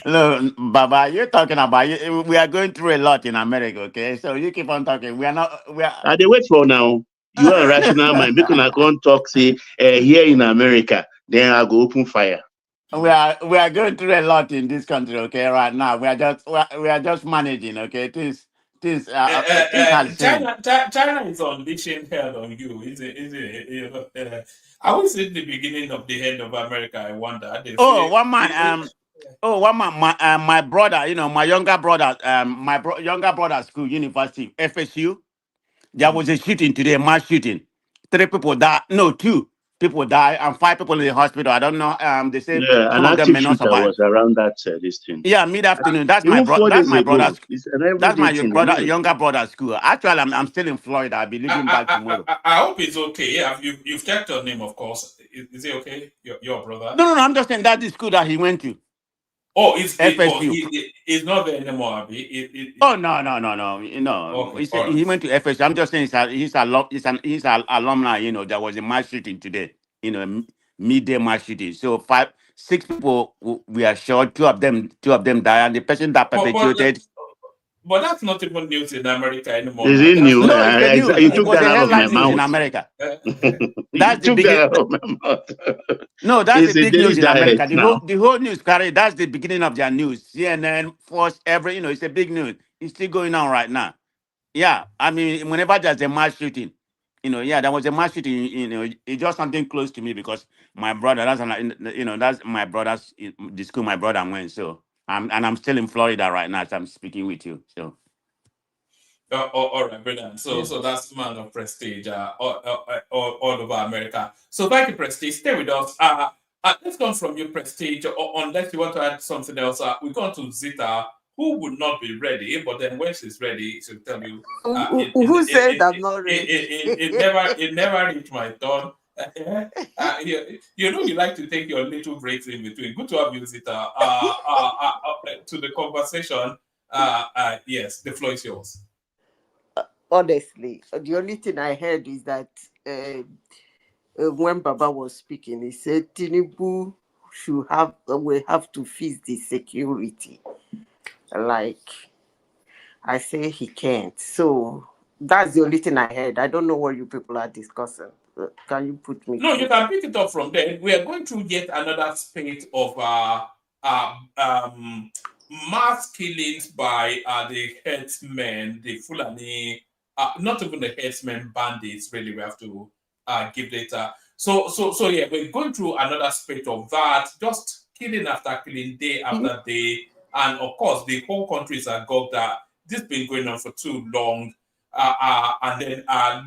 Look, Baba, you're talking about we are going through a lot in America, okay? So you keep on talking. We are not. We are. They wait for now. You are a rational mind. Make una come talk, say, here in America, then I go open fire. We are going through a lot in this country, okay? Right now, we are just managing, okay? Things has changed. China is unleashing hell on you. Is it? You know, I was at the beginning of the end of America. I wonder. They Oh, say. one man. My brother. You know, my younger brother. Younger brother school, university, FSU. There was a shooting today, mass shooting. 3 people died. No, 2 people died, and 5 people in the hospital. I don't know. They say Yeah, some an of them active may not shooter survive. was around that this thing. Yeah, mid afternoon. That's my Even brother. 4 That's days my ago. brother's. It's an That's everyday my thing brother, anyway. younger brother's school. Actually, I'm still in Florida. I'll be leaving back tomorrow. I hope it's okay. Yeah, you've checked your name, of course. Is it okay? Your brother? No. I'm just saying that's the school that he went to. Oh, FSU. he's not there anymore, Abby. Oh no. Okay, all He right. went to FSU. I'm just saying he's an alumni. You know, there was a mass shooting today. You know, midday mass shooting. So 6 people we are shot. Two of them died, and the person that perpetuated. But that's not even news in America anymore Is now. it new? No, it's the news. You It took was that a out of my headline news in mouth. America. You That's the took that beginning. out of my mouth. No, that's the It's a big daily news in America. diet now. The whole news carry. That's the beginning of their news. CNN, Fox, it's a big news. It's still going on right now. Yeah, I mean, whenever there's a mass shooting, there was a mass shooting. It's just something close to me because my brother. That's my brother's the school my brother went. So I'm still in Florida right now as I'm speaking with you. So All right, brilliant. So yeah. so that's man of prestige all over America. So thank you, Prestige. Stay with us. Let's go from you, Prestige, unless you want to add something else. We're going to Zita, who would not be ready, but then when she's ready, she'll tell you. Who said I'm not ready? It never reached my turn. You like to take your little breaks in between. Good to have you, Zita. To the conversation. Yes, the floor is yours. Honestly, the only thing I heard is that when Baba was speaking, he said Tinubu will have to fix the security. Like, I say he can't. So that's the only thing I heard. I don't know what you people are discussing. Can you put me? No, you can pick it up from there. We are going through yet another spate of mass killings by the herdsmen, the Fulani, not even the herdsmen, bandits. Really, we have to give data. So yeah, we're going through another spate of that. Just killing after killing, day after day, and of course, the whole country is agog that this has been going on for too long. And then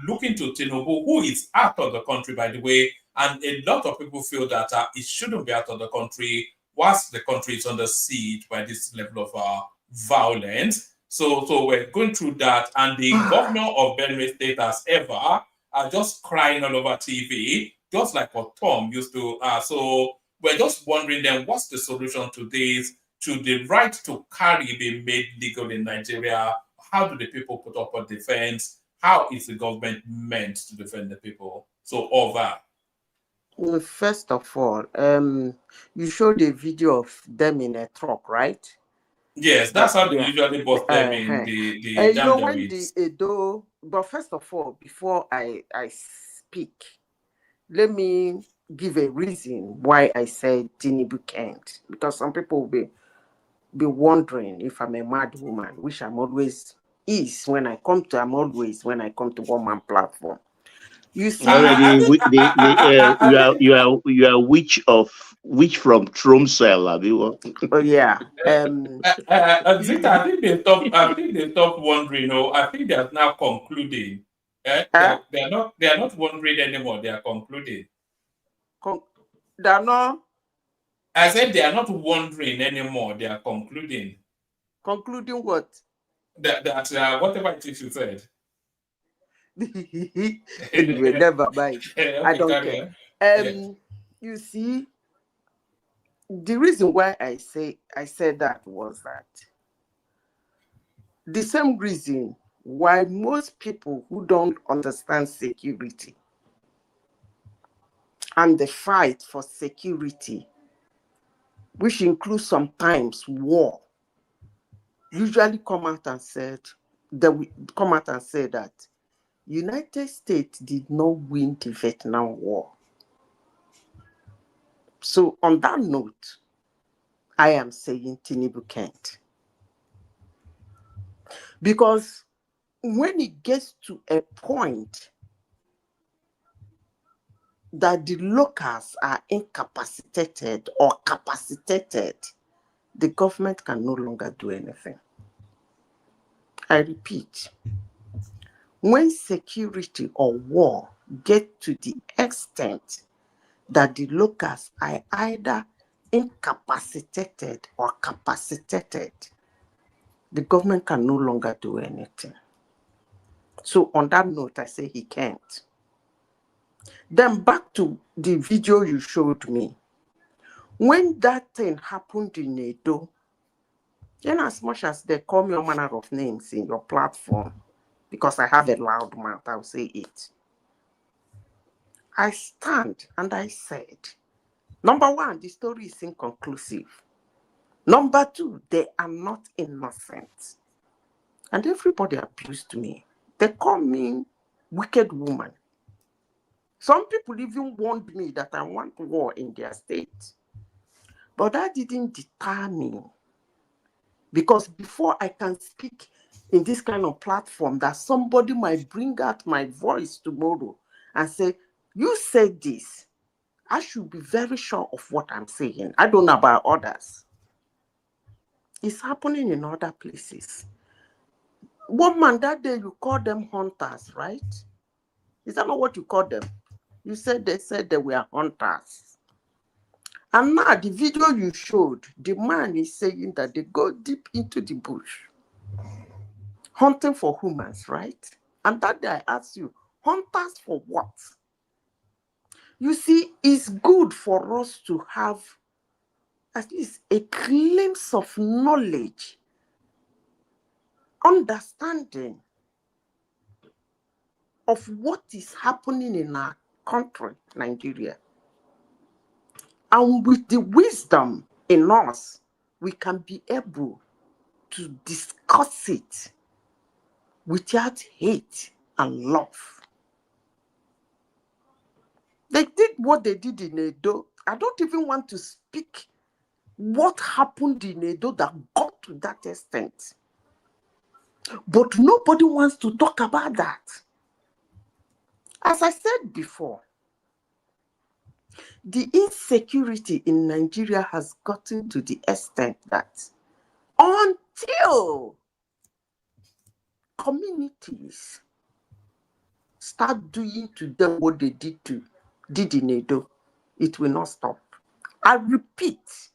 looking to Tinubu, who is out of the country, by the way, and a lot of people feel that it shouldn't be out of the country whilst the country is under siege by this level of violence. So we're going through that, and the governor of Benue State as ever are just crying all over TV, just like what Tom used to. So We're just wondering then, what's the solution to this? Should the right to carry be made legal in Nigeria? How do the people put up a defense? How is the government meant to defend the people? So all that. Well, first of all, you showed a video of them in a truck, right? Yes, that's how they Yeah. usually bust them in. They You jam know, them when with. the Edo, but first of all, before I speak, let me give a reason why I said Tinubu can't. Because some people will be wondering if I'm a mad woman, which I'm always when I come to one man platform. You see, already you are witch from Tromsø, oh yeah. Zita, I think they stopped. I think they stopped wondering. I think they are now concluding. They are not wondering anymore. They are concluding. They are not. I said they are not wondering anymore. They are concluding. Concluding what? That whatever it is you said. Anyway, never mind. Okay, I don't care. Yes. You see, the reason why I said that was that the same reason why most people who don't understand security and the fight for security, which includes sometimes war, usually come out and say that United States did not win the Vietnam War. So on that note, I am saying Tinubu can't. Because when it gets to a point that the locals are incapacitated or capacitated, the government can no longer do anything. I repeat, when security or war get to the extent that the locals are either incapacitated or capacitated, the government can no longer do anything. So on that note, I say he can't. Then back to the video you showed me. When that thing happened in Edo, in as much as they call me all manner of names in your platform, because I have a loud mouth, I'll say it. I stand and I said, number one, the story is inconclusive. Number two, they are not innocent. And everybody abused me. They call me wicked woman. Some people even warned me that I want war in their state. But that didn't deter me. Because before I can speak in this kind of platform, that somebody might bring out my voice tomorrow and say, you said this. I should be very sure of what I'm saying. I don't know about others. It's happening in other places. One man, that day you called them hunters, right? Is that not what you called them? You said they were hunters. And now the video you showed, the man is saying that they go deep into the bush, hunting for humans, right? And that day I asked you, hunters for what? You see, it's good for us to have at least a glimpse of knowledge, understanding of what is happening in our country, Nigeria. And with the wisdom in us, we can be able to discuss it without hate and love. They did what they did in Edo. I don't even want to speak what happened in Edo that got to that extent. But nobody wants to talk about that. As I said before, the insecurity in Nigeria has gotten to the extent that until communities start doing to them what they did in Edo, it will not stop. I repeat,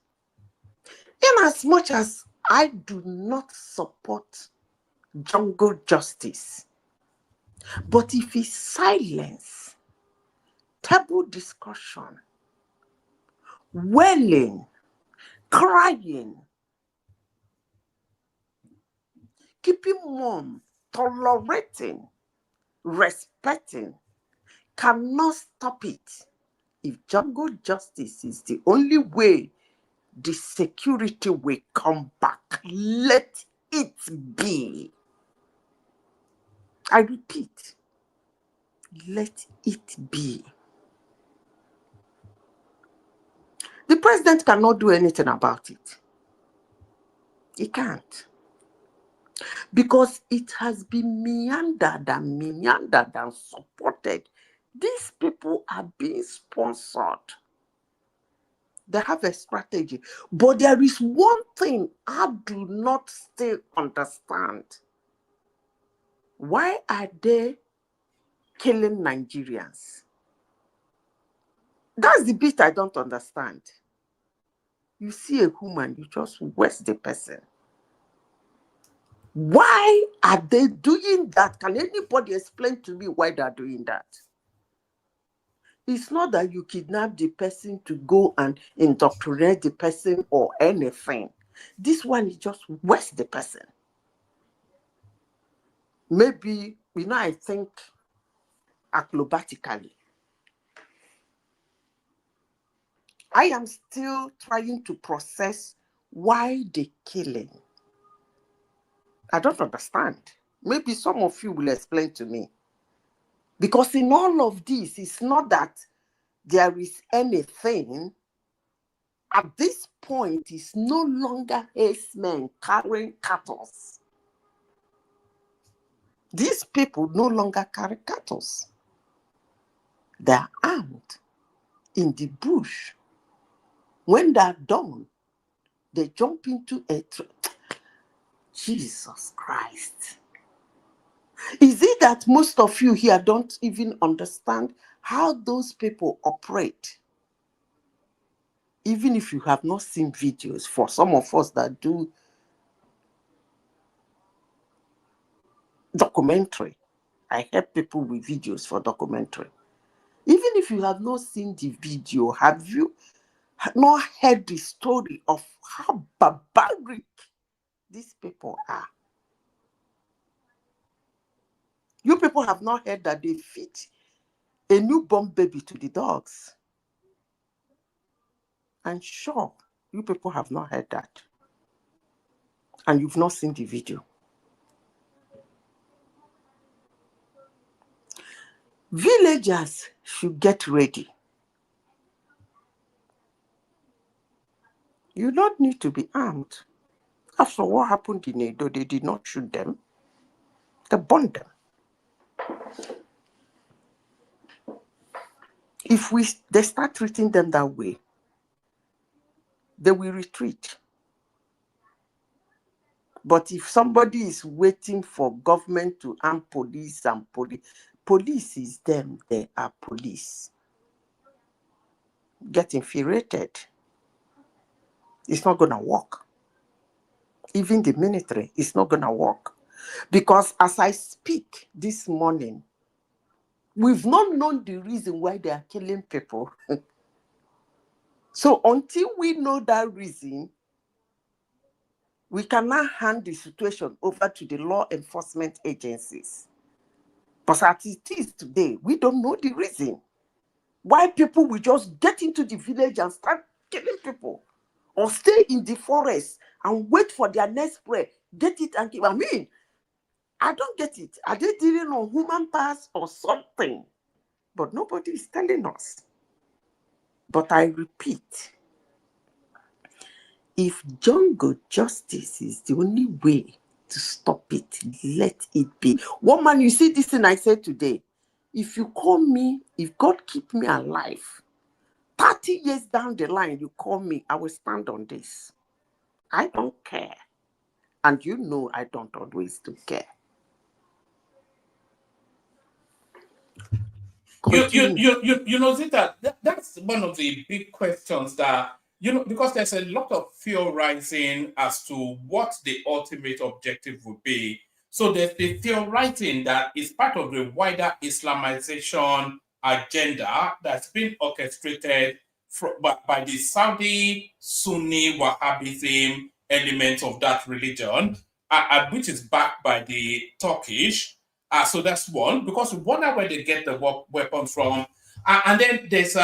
in as much as I do not support jungle justice, but if it's silence, table discussion, wailing, crying, keeping mum, tolerating, respecting, cannot stop it. If jungle justice is the only way the security will come back, let it be. I repeat, let it be. The president cannot do anything about it. He can't. Because it has been meandered and supported. These people are being sponsored. They have a strategy. But there is one thing I do not still understand. Why are they killing Nigerians? That's the bit I don't understand. You see a woman, you just waste the person. Why are they doing that? Can anybody explain to me why they are doing that? It's not that you kidnap the person to go and indoctrinate the person or anything. This one is just waste the person. Maybe, I think acrobatically. I am still trying to process why the killing. I don't understand. Maybe some of you will explain to me. Because in all of this, it's not that there is anything. At this point, it's no longer herdsmen carrying cattle. These people no longer carry cattle. They are armed in the bush. When they are done, they jump into a Jesus Christ. Is it that most of you here don't even understand how those people operate? Even if you have not seen videos, for some of us that do documentary, I help people with videos for documentary. Even if you have not seen the video, have you not heard the story of how barbaric these people are? You people have not heard that they feed a newborn baby to the dogs. I'm sure you people have not heard that. And you've not seen the video. Villagers should get ready. You don't need to be armed. After what happened in Edo, they did not shoot them. They burned them. If they start treating them that way, they will retreat. But if somebody is waiting for government to arm police and police is them, they are police. Get infuriated. It's not going to work. Even the military, it's not going to work. Because as I speak this morning, we've not known the reason why they are killing people. So until we know that reason, we cannot hand the situation over to the law enforcement agencies. But as it is today, we don't know the reason why people will just get into the village and start killing people, or stay in the forest and wait for their next prey, get it and kill. I mean, I don't get it. Are they dealing on human parts or something? But nobody is telling us. But I repeat, if jungle justice is the only way to stop it, let it be. One man, you see this thing I said today. If you call me, if God keep me alive, 30 years down the line, you call me, I will stand on this. I don't care. And you know I don't always do care. You know, Zita, that's one of the big questions that, because there's a lot of theorizing as to what the ultimate objective would be. So there's the theorizing that is part of the wider Islamization agenda that's been orchestrated by the Saudi Sunni Wahhabism element of that religion, which is backed by the Turkish. So that's one, because we wonder where they get the weapons from. And then there's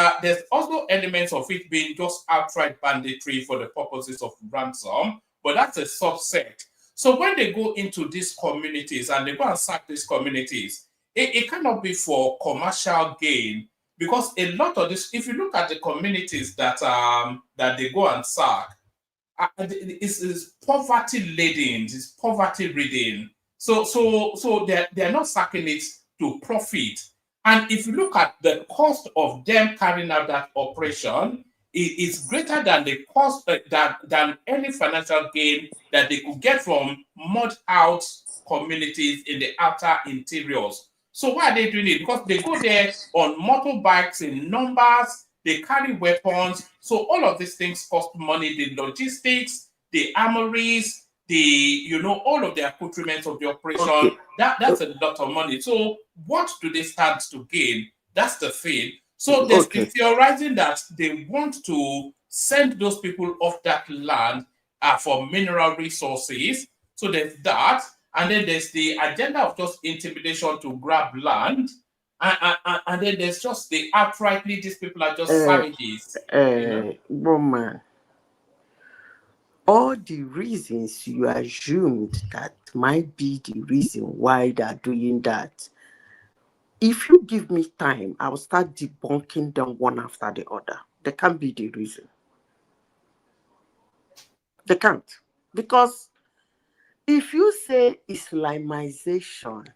also elements of it being just outright banditry for the purposes of ransom, but that's a subset. So when they go into these communities and they go and sack these communities, it cannot be for commercial gain, because a lot of this, if you look at the communities that they go and sack, it's poverty laden, it's poverty ridden. So they're not sacking it to profit. And if you look at the cost of them carrying out that operation, it's greater than the cost than any financial gain that they could get from mud house communities in the outer interiors. So why are they doing it? Because they go there on motorbikes in numbers, they carry weapons. So all of these things cost money, the logistics, the armories, all of the accoutrements of the operation. Okay. That's a lot of money. So what do they stand to gain? That's the thing. So there's the theorizing that they want to send those people off that land for mineral resources. So there's that. And then there's the agenda of just intimidation to grab land. And then there's just the outrightly, these people are just savages. Woman, all the reasons you assumed that might be the reason why they're doing that, if you give me time, I will start debunking them one after the other. They can't be the reason. They can't. Because if you say Islamization,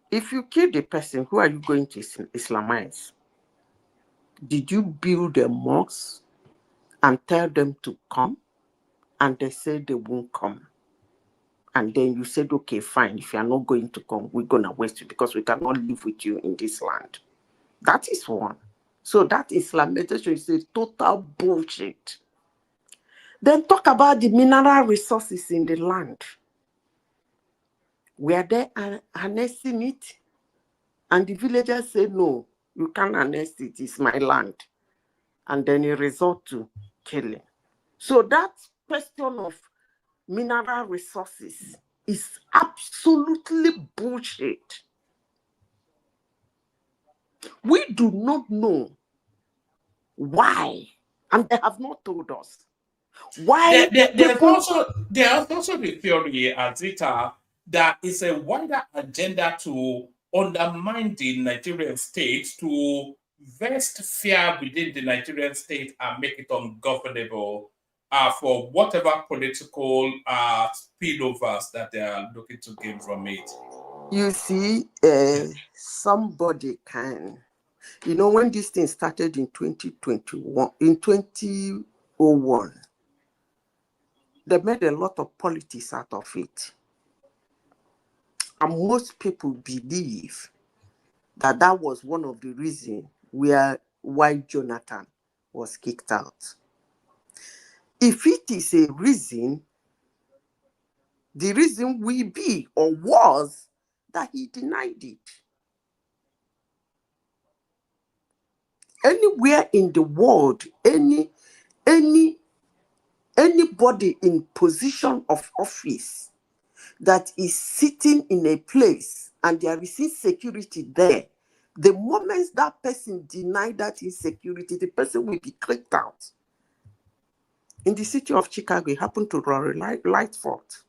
if you kill the person, who are you going to Islamize? Did you build a mosque and tell them to come? And they said they won't come. And then you said, okay, fine, if you are not going to come, we're going to waste you because we cannot live with you in this land. That is one. So that Islamization is a total bullshit. Then talk about the mineral resources in the land. Were they harnessing it? And the villagers say, no, you can't harness it, it's my land. And then it resort to killing. So that question of mineral resources is absolutely bullshit. We do not know why, and they have not told us why. There's also the theory, Azita, that it's a wider agenda to undermine the Nigerian state, to vest fear within the Nigerian state and make it ungovernable for whatever political spillovers that they are looking to gain from it. You see, somebody can, when this thing started in 2021, in 2001, they made a lot of politics out of it. And most people believe that that was one of the reasons why Jonathan was kicked out. If it is a reason, the reason will be or was that he denied it. Anywhere in the world, anybody in position of office that is sitting in a place and there is insecurity there, the moment that person denies that insecurity, the person will be kicked out. In the city of Chicago, it happened to Rory Lightfoot.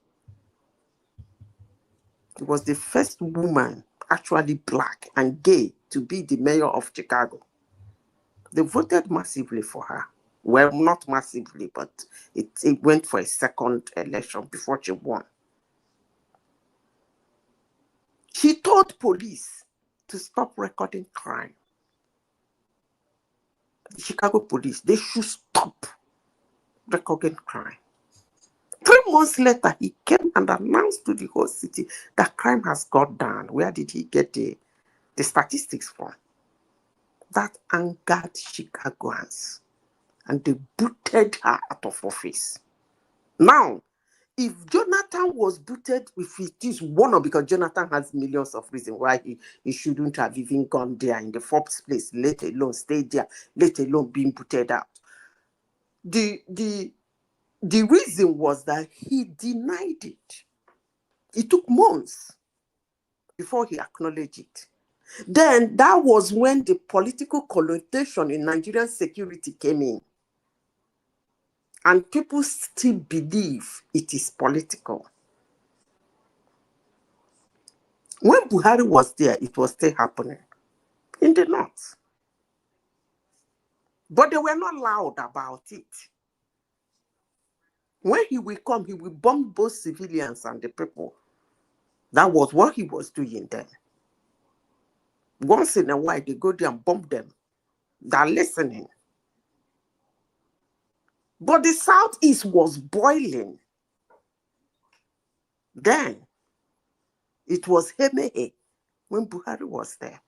It was the first woman, actually black and gay, to be the mayor of Chicago. They voted massively for her. Well, not massively, but it went for a second election before she won. She told police to stop recording crime. The Chicago police, they should stop recording crime. 3 months later, he came and announced to the whole city that crime has gone down. Where did he get the statistics from? That angered Chicagoans, and they booted her out of office. Now, if Jonathan was booted, if it is one, because Jonathan has millions of reasons why he shouldn't have even gone there in the first place, let alone stay there, let alone being booted out. The reason was that he denied it. It took months before he acknowledged it. Then that was when the political connotation in Nigerian security came in. And people still believe it is political. When Buhari was there, it was still happening in the north. But they were not loud about it. When he will come, he will bomb both civilians and the people. That was what he was doing then. Once in a while, they go there and bomb them. They're listening. But the southeast was boiling. Then, it was Hemehe when Buhari was there.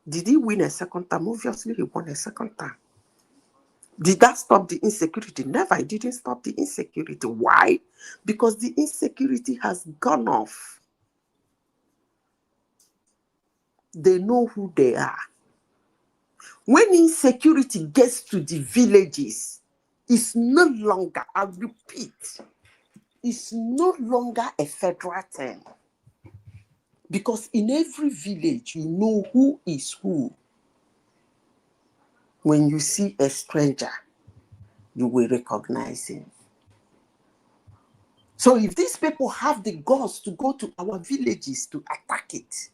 Did he win a second time? Obviously, he won a second time. Did that stop the insecurity? Never. It didn't stop the insecurity. Why? Because the insecurity has gone off. They know who they are. When insecurity gets to the villages, it's no longer, I repeat, it's no longer a federal term. Because in every village, you know who is who. When you see a stranger, you will recognize him. So if these people have the guts to go to our villages to attack it,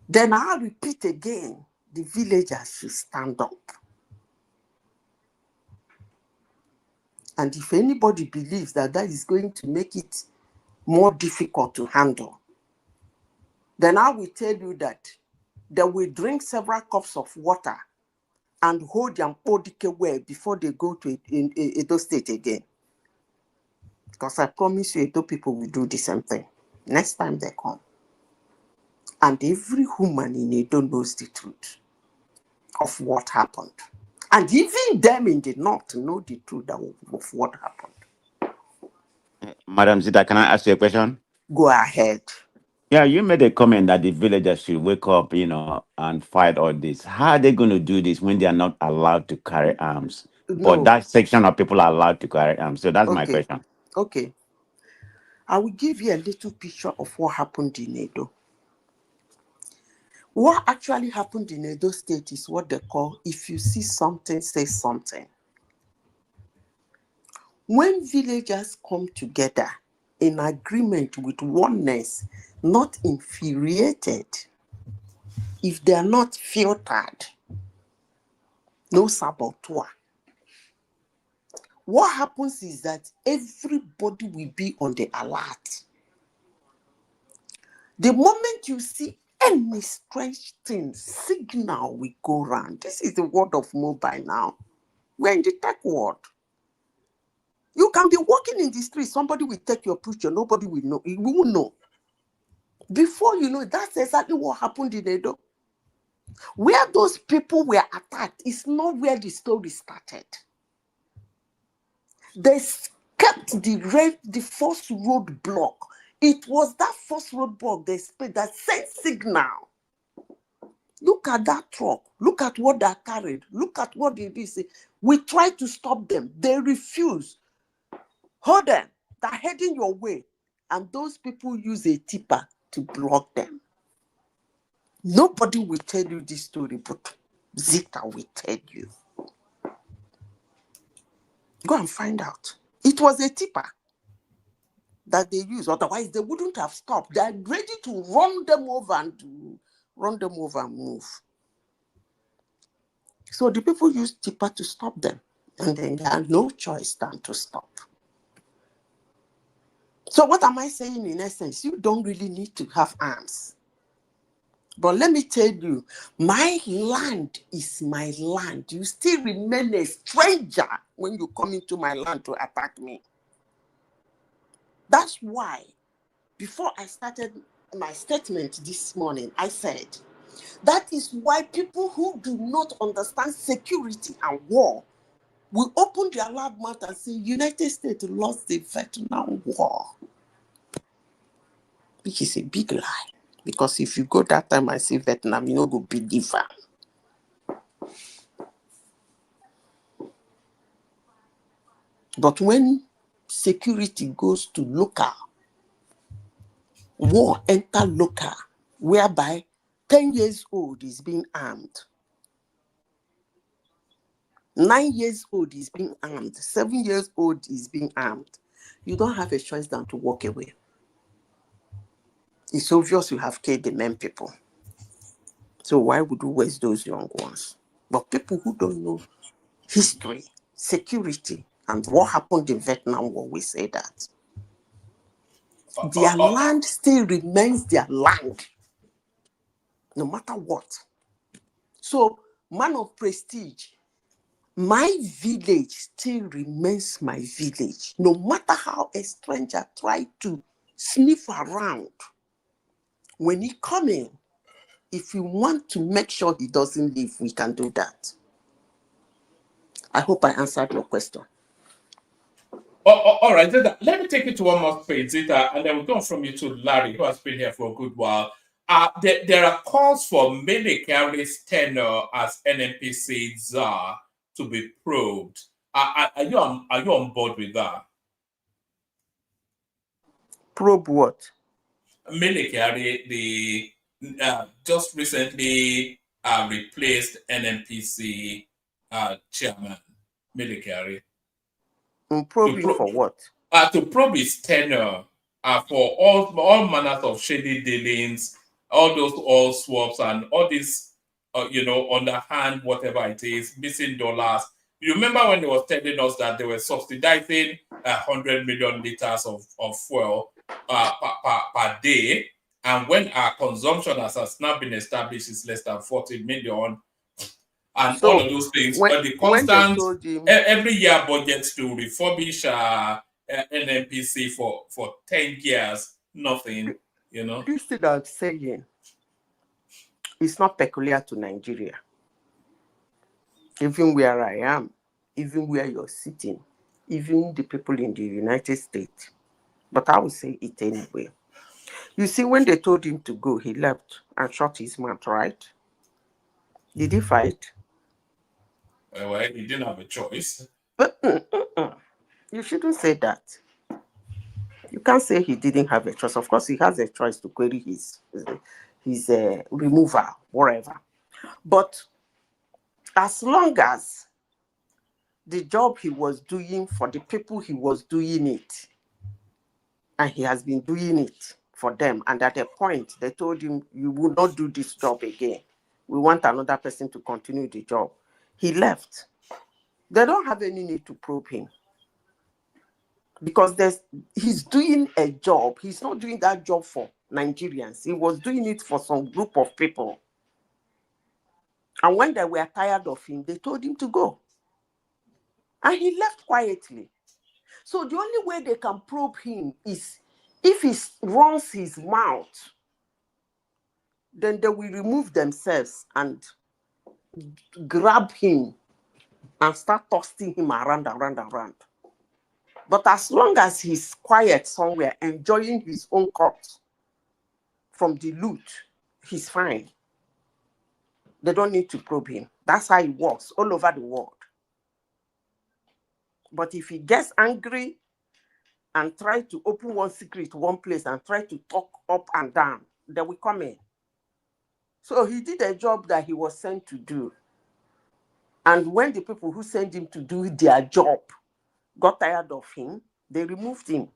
then I'll repeat again, the villagers should stand up. And if anybody believes that that is going to make it more difficult to handle, then I will tell you that they will drink several cups of water and hold their podike well before they go to Edo State again. Because I promise you, Edo people will do the same thing next time they come. And every woman in Edo knows the truth of what happened. And even them in the north know the truth of what happened. Madam Zita, can I ask you a question? Go ahead. Yeah, you made a comment that the villagers should wake up, and fight all this. How are they going to do this when they are not allowed to carry arms? But No. that section of people are allowed to carry arms. So that's my Okay. question. Okay. I will give you a little picture of what happened in Edo. What actually happened in Edo State is what they call, if you see something, say something. When villagers come together in agreement with oneness, not infuriated, if they are not filtered, no saboteur. What happens is that everybody will be on the alert. The moment you see any strange thing, signal will go around. This is the world of mobile now. We're in the tech world. You can be walking in the street, somebody will take your picture, nobody will know. You won't know. Before you know, that's exactly what happened in Edo. Where those people were attacked is not where the story started. They kept the first roadblock. It was that first roadblock that sent signal. Look at that truck. Look at what they carried. Look at what they did. We tried to stop them. They refused. Hold them. They're heading your way. And those people use a tipper to block them. Nobody will tell you this story, but Zita will tell you. Go and find out. It was a tipper that they used. Otherwise, they wouldn't have stopped. They're ready to run them over and move. So the people used tipper to stop them. And then they had no choice than to stop. So what am I saying in essence? You don't really need to have arms. But let me tell you, my land is my land. You still remain a stranger when you come into my land to attack me. That's why, before I started my statement this morning, I said, that is why people who do not understand security and war We open their loud mouth and say, United States lost the Vietnam War, which is a big lie. Because if you go that time and see Vietnam, you know, go believe her. But when security goes to local, war enter local, whereby 10 years old is being armed, 9 years old is being armed, 7 years old is being armed, you don't have a choice than to walk away. It's obvious you have killed the men people. So why would you waste those young ones? But people who don't know history, security, and what happened in Vietnam War, we say that. Their land still remains their land, no matter what. So, man of prestige, my village still remains my village, no matter how a stranger tries to sniff around. When he comes in, if you want to make sure he doesn't leave, we can do that. I hope I answered your question. All right, let me take you to one more page, Zita, and then we'll go from you to Larry, who has been here for a good while. There are calls for Mele Kyari's tenure as NNPC czar to be probed. Are you on board with that? Probe what? Mele Kyari, the just recently replaced NNPC chairman, Mele Kyari. Probing for what? To probe his tenure for all manners of shady dealings, all those oil swaps and all this, underhand, whatever it is, missing dollars. You remember when he was telling us that they were subsidizing 100 million liters of fuel per day, and when our consumption has now been established is less than 40 million, and so all of those things, but the constant every year budgets to refurbish NNPC for 10 years, nothing, This thing I'm saying is not peculiar to Nigeria. Even where I am, even where you're sitting, even the people in the United States. But I will say it anyway. You see, when they told him to go, he left and shot his mouth, right? Did he fight? Well, he didn't have a choice. But you shouldn't say that. You can't say he didn't have a choice. Of course, he has a choice to query his removal, whatever. But as long as the job he was doing for the people he was doing it, and he has been doing it for them, and at a point they told him, you will not do this job again. We want another person to continue the job. He left. They don't have any need to probe him. Because he's doing a job. He's not doing that job for Nigerians. He was doing it for some group of people. And when they were tired of him, they told him to go. And he left quietly. So the only way they can probe him is if he runs his mouth, then they will remove themselves and grab him and start tossing him around. But as long as he's quiet somewhere, enjoying his own cut from the loot, he's fine. They don't need to probe him. That's how it works all over the world. But if he gets angry and try to open one secret one place and try to talk up and down, they will come in. So he did a job that he was sent to do. And when the people who sent him to do their job got tired of him, they removed him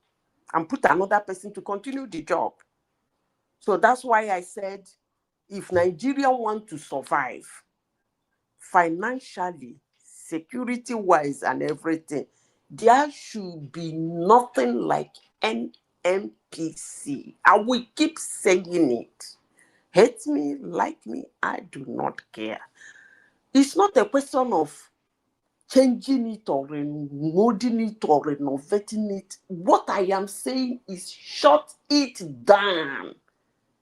and put another person to continue the job. So that's why I said, if Nigeria want to survive financially, security-wise and everything, there should be nothing like NNPC. I will keep saying it. Hate me, like me, I do not care. It's not a question of changing it or remodeling it or renovating it. What I am saying is shut it down.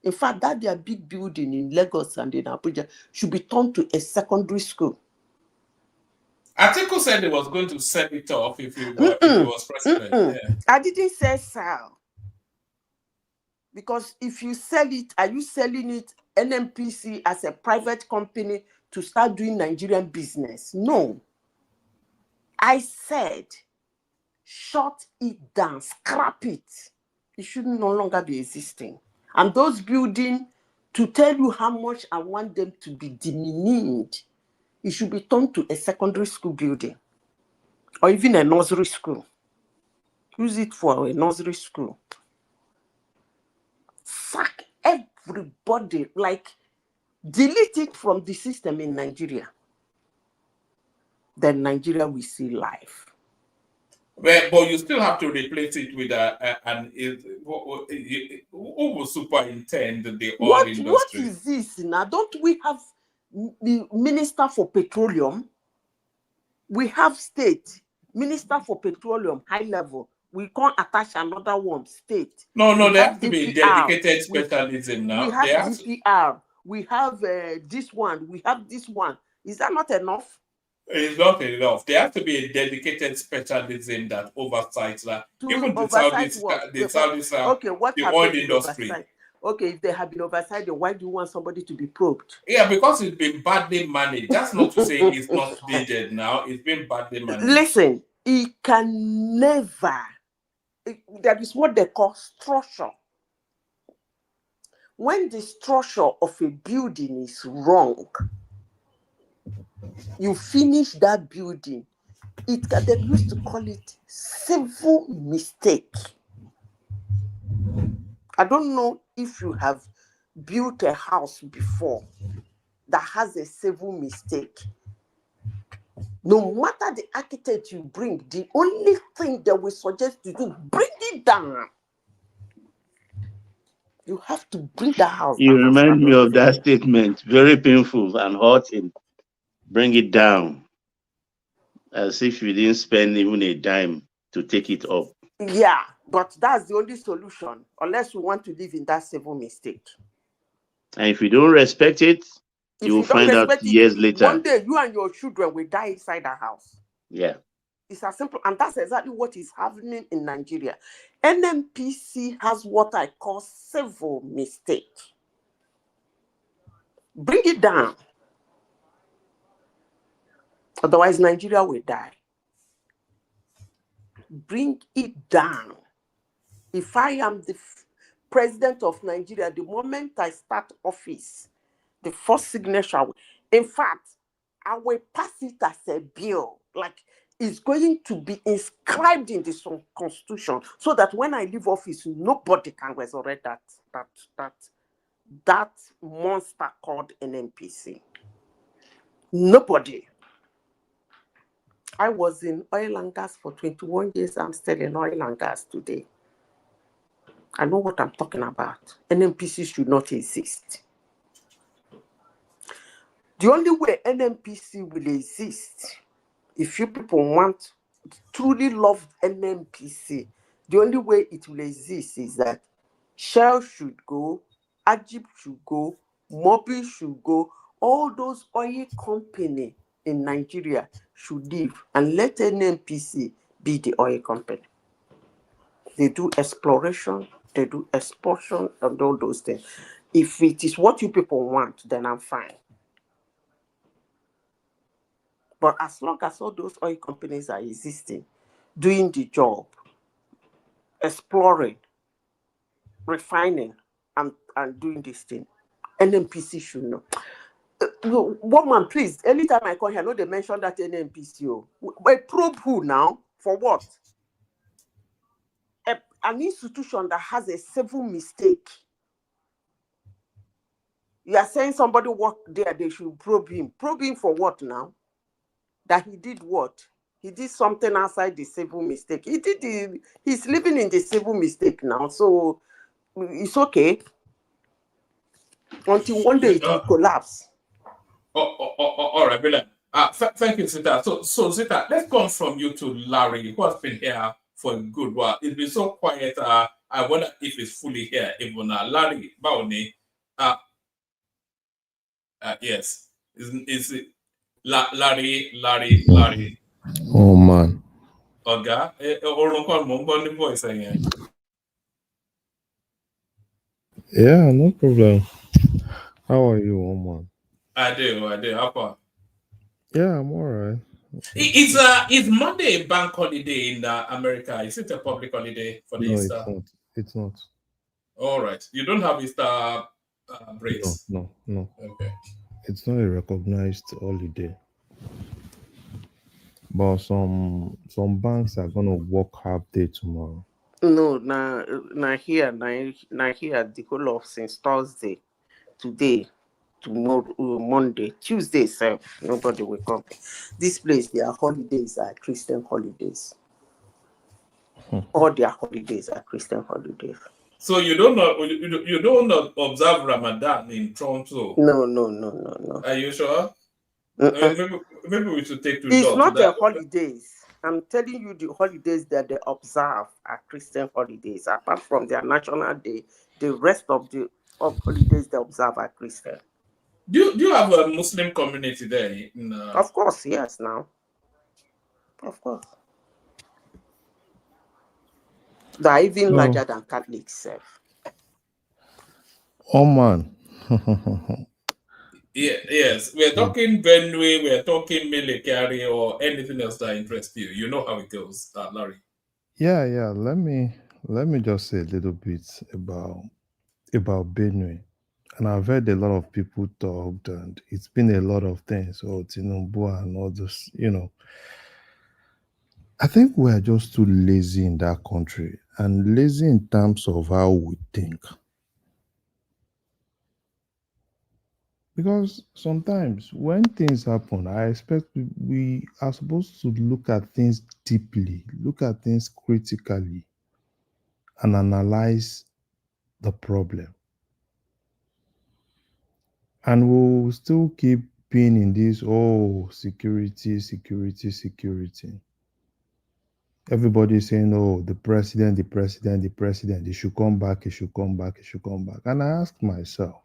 In fact, that their big building in Lagos and in Abuja should be turned to a secondary school. Atiku said he was going to sell it off if he was president. Yeah. I didn't say sell. Because if you sell it, are you selling it NNPC as a private company to start doing Nigerian business? No. I said, shut it down, scrap it. It should no longer be existing. And those buildings, to tell you how much I want them to be diminished, it should be turned to a secondary school building or even a nursery school. Use it for a nursery school. Sack everybody, like delete it from the system in Nigeria. Then Nigeria will see life. But you still have to replace it with who will superintend the oil industry? What is this now? Don't we have the Minister for Petroleum? We have state Minister for Petroleum, high level. We can't attach another one, state. No, we there has to be a dedicated specialism now. We have DPR. We have this one. We have this one. Is that not enough? It's not enough. There has to be a dedicated specialism that oversights that. Even the Saudis okay, what the oil industry. Oversight? Okay, if they have been oversight, then why do you want somebody to be probed? Yeah, because it's been badly managed. That's not to say it's not needed now. It's been badly managed. Listen, it can never. That is what they call structure. When the structure of a building is wrong, you finish that building. They used to call it civil mistake. I don't know if you have built a house before that has a civil mistake. No matter the architect you bring, the only thing that we suggest to do, bring it down. You have to bring the house down. You remind me of that statement. Very painful and hurting. Bring it down. As if you didn't spend even a dime to take it up. Yeah, but that's the only solution, unless you want to live in that civil mistake. And if you don't respect it, you will find out years later. One day, you and your children will die inside the house. Yeah. It's as simple, and that's exactly what is happening in Nigeria. NNPC has what I call civil mistake. Bring it down. Otherwise, Nigeria will die. Bring it down. If I am the president of Nigeria, the moment I start office, the first signature, in fact, I will pass it as a bill. Like, it's going to be inscribed in the constitution so that when I leave office, nobody can resurrect that monster called NNPC. Nobody. I was in oil and gas for 21 years. I'm still in oil and gas today. I know what I'm talking about. NNPC should not exist. The only way NNPC will exist, if you people want, truly love NNPC, the only way it will exist is that Shell should go, Ajib should go, Mobil should go, all those oil companies in Nigeria should leave and let NNPC be the oil company. They do exploration, they do expulsion, and all those things. If it is what you people want, then I'm fine. But as long as all those oil companies are existing, doing the job, exploring, refining, and doing this thing, NNPC should know. Woman, please, anytime I come here, I know they mention that NNPC. But probe who now? For what? An institution that has a civil mistake. You are saying somebody worked there, they should probe him. Probe him for what now? That he did what? He did something outside the civil mistake. He's living in the civil mistake now, so it's okay. Until one day it will collapse. All right, brilliant. Thank you, Sita. So Sita, let's go on from you to Larry, who has been here for a good while. It's been so quiet. I wonder if it's fully here even now. Larry, Baoni, yes, is Larry. Oh man. Ọ̀gá, orun kan mò ń gbọ́ ní voice ẹ̀ yẹn. Yeah, no problem. How are you, man? I do. How far? Yeah, I'm alright. Is Monday a bank holiday in America? Is it a public holiday for the No, Easter? it's not. It's not. All right. You don't have Easter breaks? No. Okay. It's not a recognized holiday. But some banks are gonna work half day tomorrow. No, na here the whole of since Thursday, today, tomorrow, Monday, Tuesday, self, nobody will come. This place, their holidays are Christian holidays. All their holidays are Christian holidays. So you don't observe Ramadan in Toronto? No. Are you sure? Maybe we should take to It's not the that. holidays. I'm telling you, the holidays that they observe are Christian holidays. Apart from their national day, the rest of the holidays they observe are Christian. Do you have a Muslim community there? Of course, yes. Now, of course, they're even larger than Catholics. Self. Oh man. Yes. We're talking Benue, we're talking military, or anything else that interests you. You know how it goes, Larry. Yeah. Let me just say a little bit about Benue. And I've heard a lot of people talk, and it's been a lot of things. Oh, Tinubu and all this, I think we're just too lazy in that country, and lazy in terms of how we think. Because sometimes when things happen, I expect we are supposed to look at things deeply, look at things critically, and analyze the problem. And we'll still keep being in this, security. Everybody is saying, the president, he should come back. And I ask myself,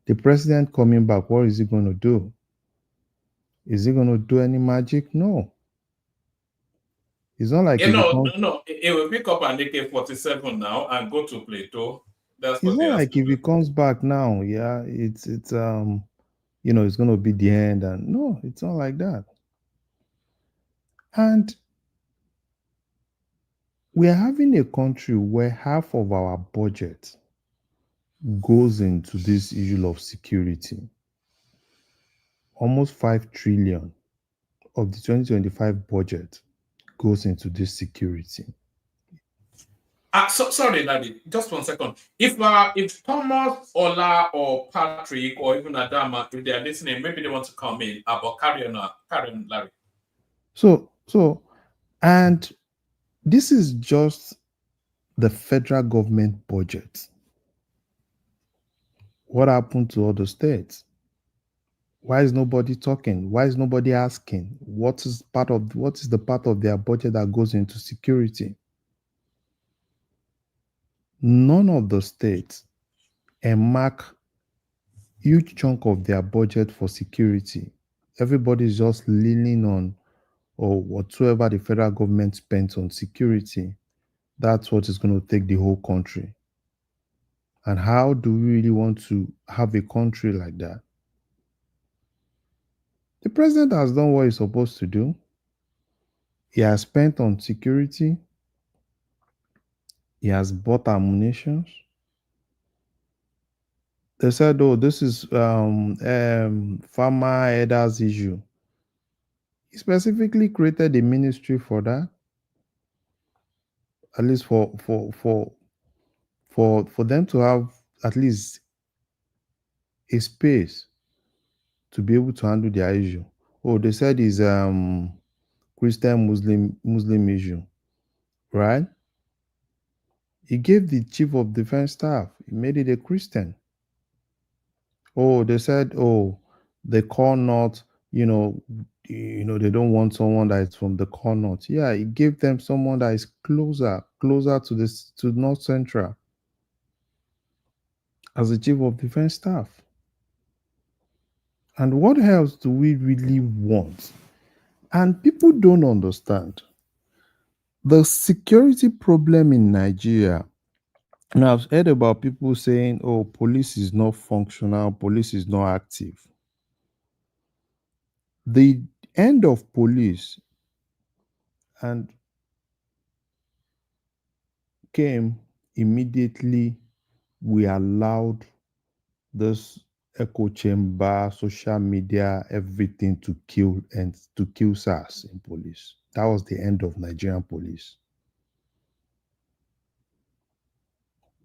the president coming back, what is he going to do? Is he going to do any magic? No. It's not like No. It will pick up an AK-47 now and go to Plateau. That's what it's not like if he comes back now, it's it's going to be the end. And no, it's not like that. And we are having a country where half of our budget goes into this issue of security. Almost 5 trillion of the 2025 budget goes into this security. Sorry, Daddy, just 1 second. If Thomas, Ola, or Patrick, or even Adama, if they are listening, maybe they want to come in. But carry on, Larry. So, and this is just the federal government budget. What happened to other states? Why is nobody talking? Why is nobody asking? What is the part of their budget that goes into security? None of the states earmark huge chunk of their budget for security. Everybody's just leaning on or whatsoever the federal government spends on security. That's what is going to take the whole country. And how do we really want to have a country like that? The president has done what he's supposed to do. He has spent on security. He has bought ammunition. They said, this is farmer headers issue. He specifically created a ministry for that. At least for them to have at least a space to be able to handle their issue. They said it's Christian Muslim issue, right? He gave the chief of defense staff. He made it a Christian. They said, the core north, they don't want someone that is from the core north. Yeah, he gave them someone that is closer to North Central as the chief of defense staff. And what else do we really want? And people don't understand the security problem in Nigeria. Now, I've heard about people saying, oh, police is not functional, police is not active. The end of police and came immediately we allowed this echo chamber, social media, everything to kill SARS in police. That was the end of Nigerian police.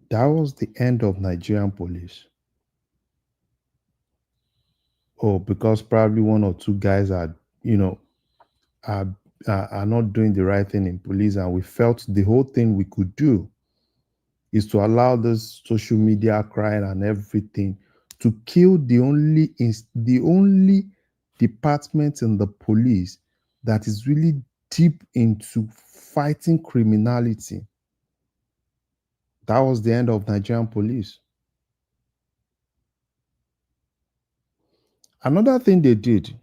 That was the end of Nigerian police. Oh, because probably one or two guys are, are, are not doing the right thing in police, and we felt the whole thing we could do is to allow this social media crying and everything to kill the only department in the police that is really deep into fighting criminality. That was the end of Nigerian police. Another thing they did,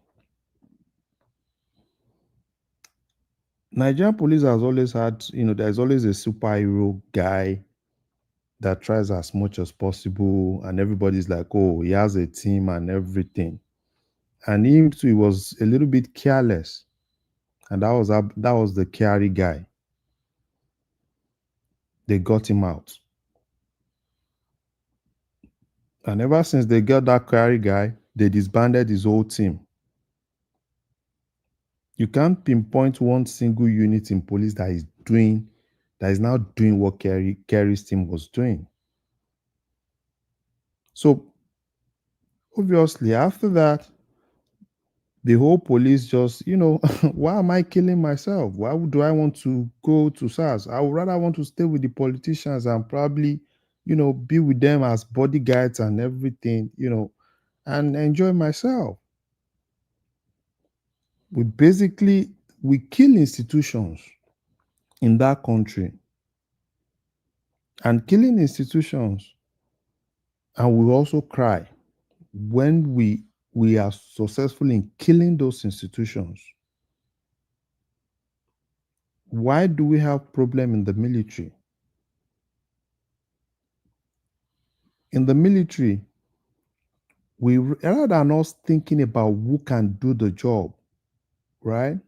Nigerian police has always had, there's always a superhero guy that tries as much as possible, and everybody's like, oh, he has a team and everything. And him too, he was a little bit careless. And that was the carry guy. They got him out. And ever since they got that carry guy, they disbanded his whole team. You can't pinpoint one single unit in police that is now doing what Kerry's team was doing. So obviously after that, the whole police just, why am I killing myself? Why do I want to go to SARS? I would rather want to stay with the politicians and probably, be with them as bodyguards and everything, and enjoy myself. We kill institutions in that country. And killing institutions, and we also cry when we are successful in killing those institutions. Why do we have problem in the military? In the military, rather than us thinking about who can do the job, right?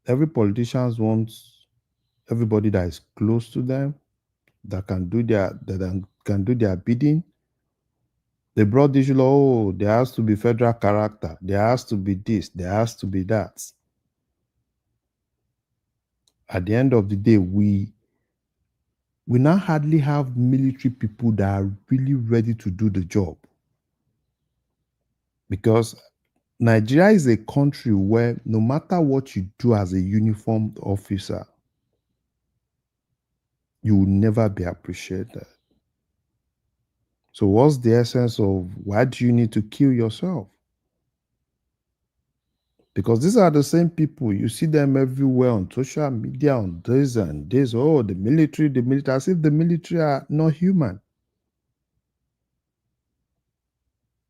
Every politician wants everybody that is close to them, that can do their bidding. They brought this law, there has to be federal character, there has to be this, there has to be that. At the end of the day, we now hardly have military people that are really ready to do the job. Because Nigeria is a country where no matter what you do as a uniformed officer, you will never be appreciated. So what's the essence of why do you need to kill yourself? Because these are the same people, you see them everywhere on social media, on this and this. Oh, the military, as if the military are not human.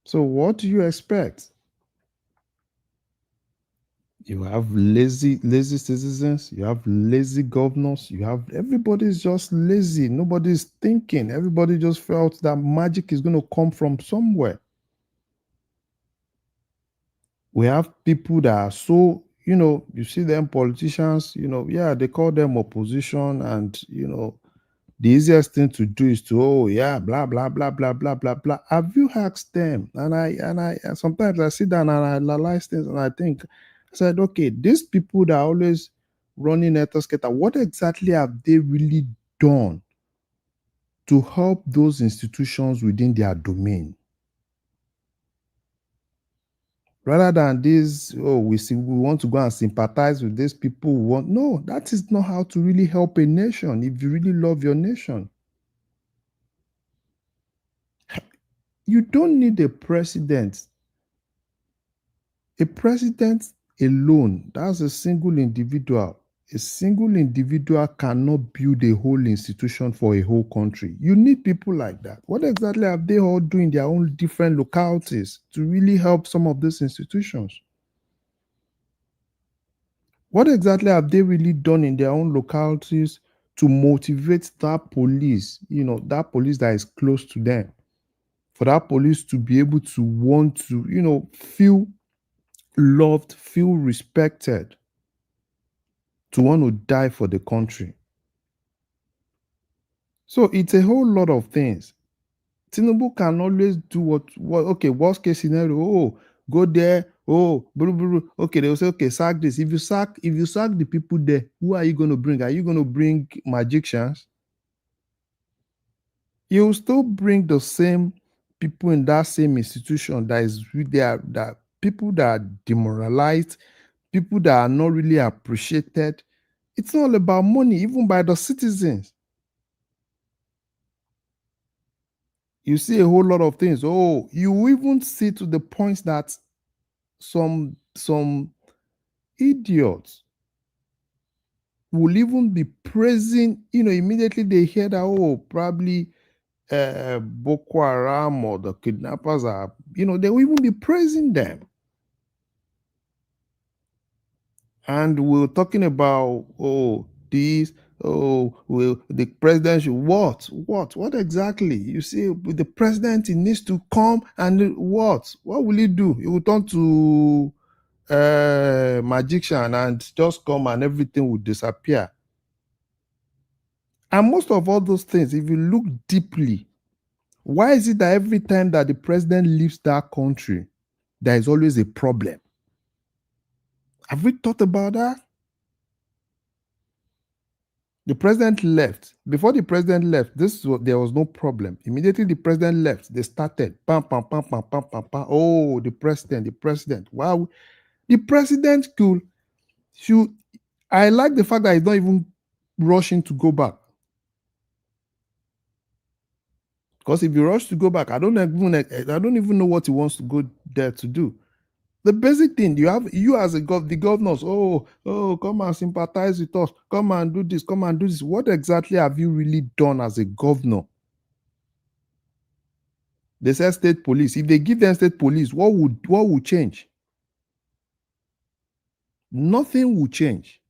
So what do you expect? You have lazy citizens, you have lazy governors, everybody's just lazy, nobody's thinking. Everybody just felt that magic is going to come from somewhere. We have people that are so, you see them politicians, they call them opposition, and the easiest thing to do is to, blah blah blah blah blah blah blah. Have you asked them? And sometimes I sit down and I analyze things and I think, I said, okay, these people that are always running Etosketa, what exactly have they really done to help those institutions within their domain? Rather than this, we want to go and sympathize with these people. No, that is not how to really help a nation if you really love your nation. You don't need a president. A president alone, that's a single individual. A single individual cannot build a whole institution for a whole country. You need people like that. What exactly have they all doing in their own different localities to really help some of these institutions? What exactly have they really done in their own localities to motivate that police, that police that is close to them, for that police to be able to want to, feel loved, feel respected, to want to die for the country? So it's a whole lot of things. Tinubu can always do okay, worst case scenario, go there, okay, they will say, okay, sack this. If you sack the people there, who are you going to bring? Are you going to bring magicians? You will still bring the same people in that same institution that people that are demoralized, people that are not really appreciated. It's not all about money, even by the citizens. You see a whole lot of things. You even see to the point that some idiots will even be praising, immediately they hear that, probably Boko Haram or the kidnappers are, they will even be praising them. And we're talking about, the president should what exactly? You see, with the president, he needs to come and what will he do? He will turn to magician and just come and everything will disappear. And most of all those things, if you look deeply, why is it that every time that the president leaves that country, there is always a problem? Have we thought about that? The president left. Before the president left, there was no problem. Immediately the president left, they started. Pam, pam, pam, pam, pam, pam, pam. Oh, the president. Wow. The president should. I like the fact that he's not even rushing to go back. Because if you rush to go back, I don't even know what he wants to go there to do. The basic thing, you as the governors, come and sympathize with us, come and do this, come and do this. What exactly have you really done as a governor? They said state police. If they give them state police, what would change? Nothing will change.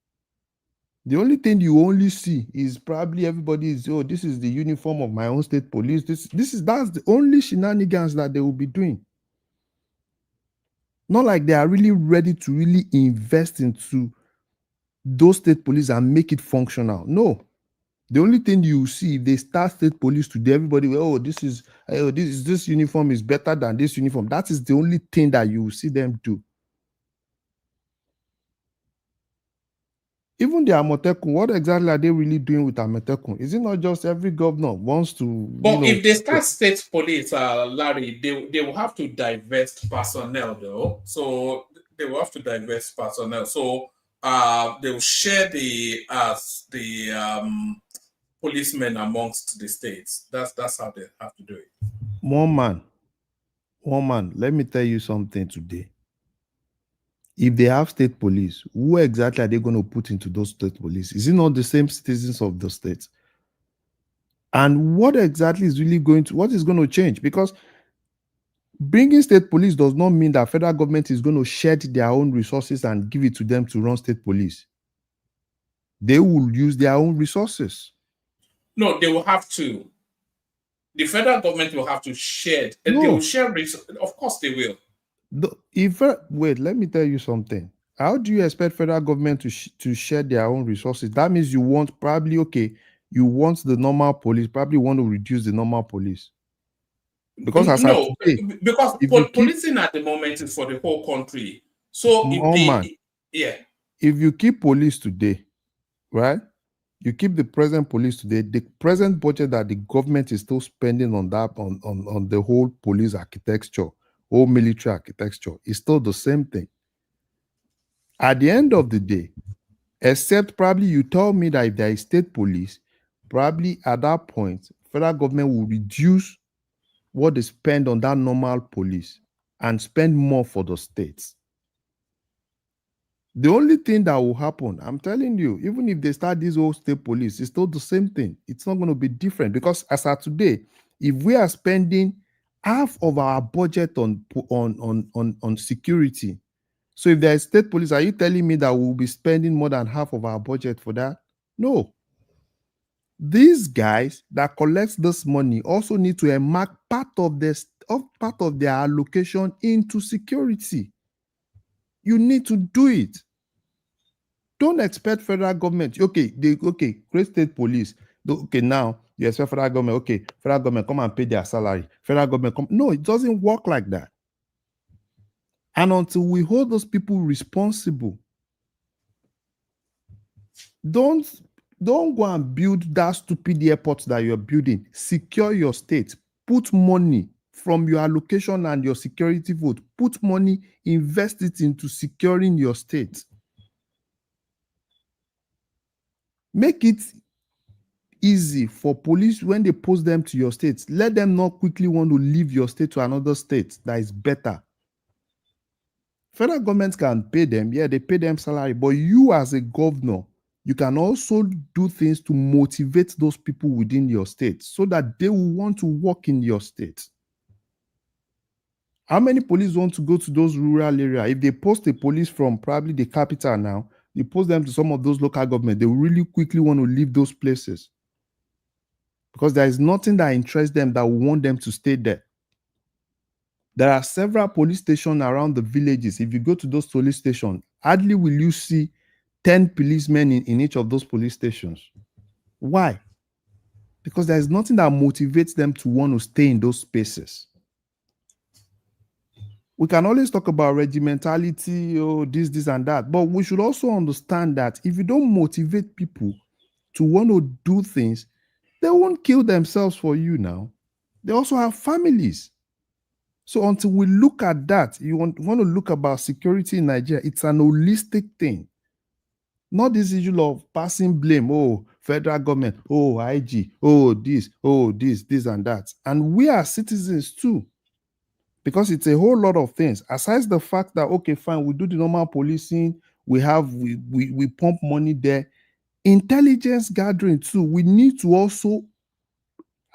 The only thing you only see is probably everybody is, this is the uniform of my own state police. That's the only shenanigans that they will be doing. Not like they are really ready to really invest into those state police and make it functional. No. The only thing you see, if they start state police today, everybody will, this uniform is better than this uniform. That is the only thing that you will see them do. Even the Amotekun, what exactly are they really doing with Amotekun? Is it not just every governor wants to? But if they start state police, Larry, they will have to divest personnel, though. So they will have to divest personnel. So they will share the policemen amongst the states. That's how they have to do it. One man. Let me tell you something today. If they have state police, who exactly are they going to put into those state police? Is it not the same citizens of the states? And what exactly is really going to change? Because bringing state police does not mean that federal government is going to shed their own resources and give it to them to run state police. They will use their own resources. No, they will have to. The federal government will have to share. No. They will share resources. Of course they will. Wait, let me tell you something. How do you expect federal government to share their own resources? That means you want the normal police, probably want to reduce the normal police. Because policing at the moment is for the whole country. So if you keep police today, right? You keep the present police today, the present budget that the government is still spending on that, on the whole police architecture, whole military architecture, is still the same thing. At the end of the day, except probably you tell me that if there is state police, probably at that point, federal government will reduce what they spend on that normal police and spend more for the states. The only thing that will happen, I'm telling you, even if they start this whole state police, it's still the same thing. It's not going to be different because as of today, if we are spending half of our budget on security, so if there is state police, are you telling me that we'll be spending more than half of our budget for that? No. These guys that collect this money also need to earmark part of their allocation into security. You need to do it. Don't expect federal government. Okay, great state police. Okay, now you expect federal government. Okay, federal government come and pay their salary. Federal government come. No, it doesn't work like that. And until we hold those people responsible, don't go and build that stupid airport that you're building. Secure your state. Put money from your allocation and your security vote. Put money, invest it into securing your state. Make it easy for police when they post them to your state. Let them not quickly want to leave your state to another state that is better. Federal government can pay them. Yeah, they pay them salary. But you as a governor, you can also do things to motivate those people within your state so that they will want to work in your state. How many police want to go to those rural areas? If they post a police from probably the capital now, they post them to some of those local government, they will really quickly want to leave those places. Because there is nothing that interests them that will want them to stay there. There are several police stations around the villages. If you go to those police stations, hardly will you see 10 policemen in each of those police stations. Why? Because there is nothing that motivates them to want to stay in those spaces. We can always talk about regimentality, this and that, but we should also understand that if you don't motivate people to want to do things, they won't kill themselves for you now. They also have families. So until we look at that, you want to look about security in Nigeria, it's an holistic thing. Not this issue of passing blame, federal government, IG, this, and that. And we are citizens too. Because it's a whole lot of things. Aside the fact that, okay, fine, we do the normal policing, we pump money there. Intelligence gathering too, we need to also,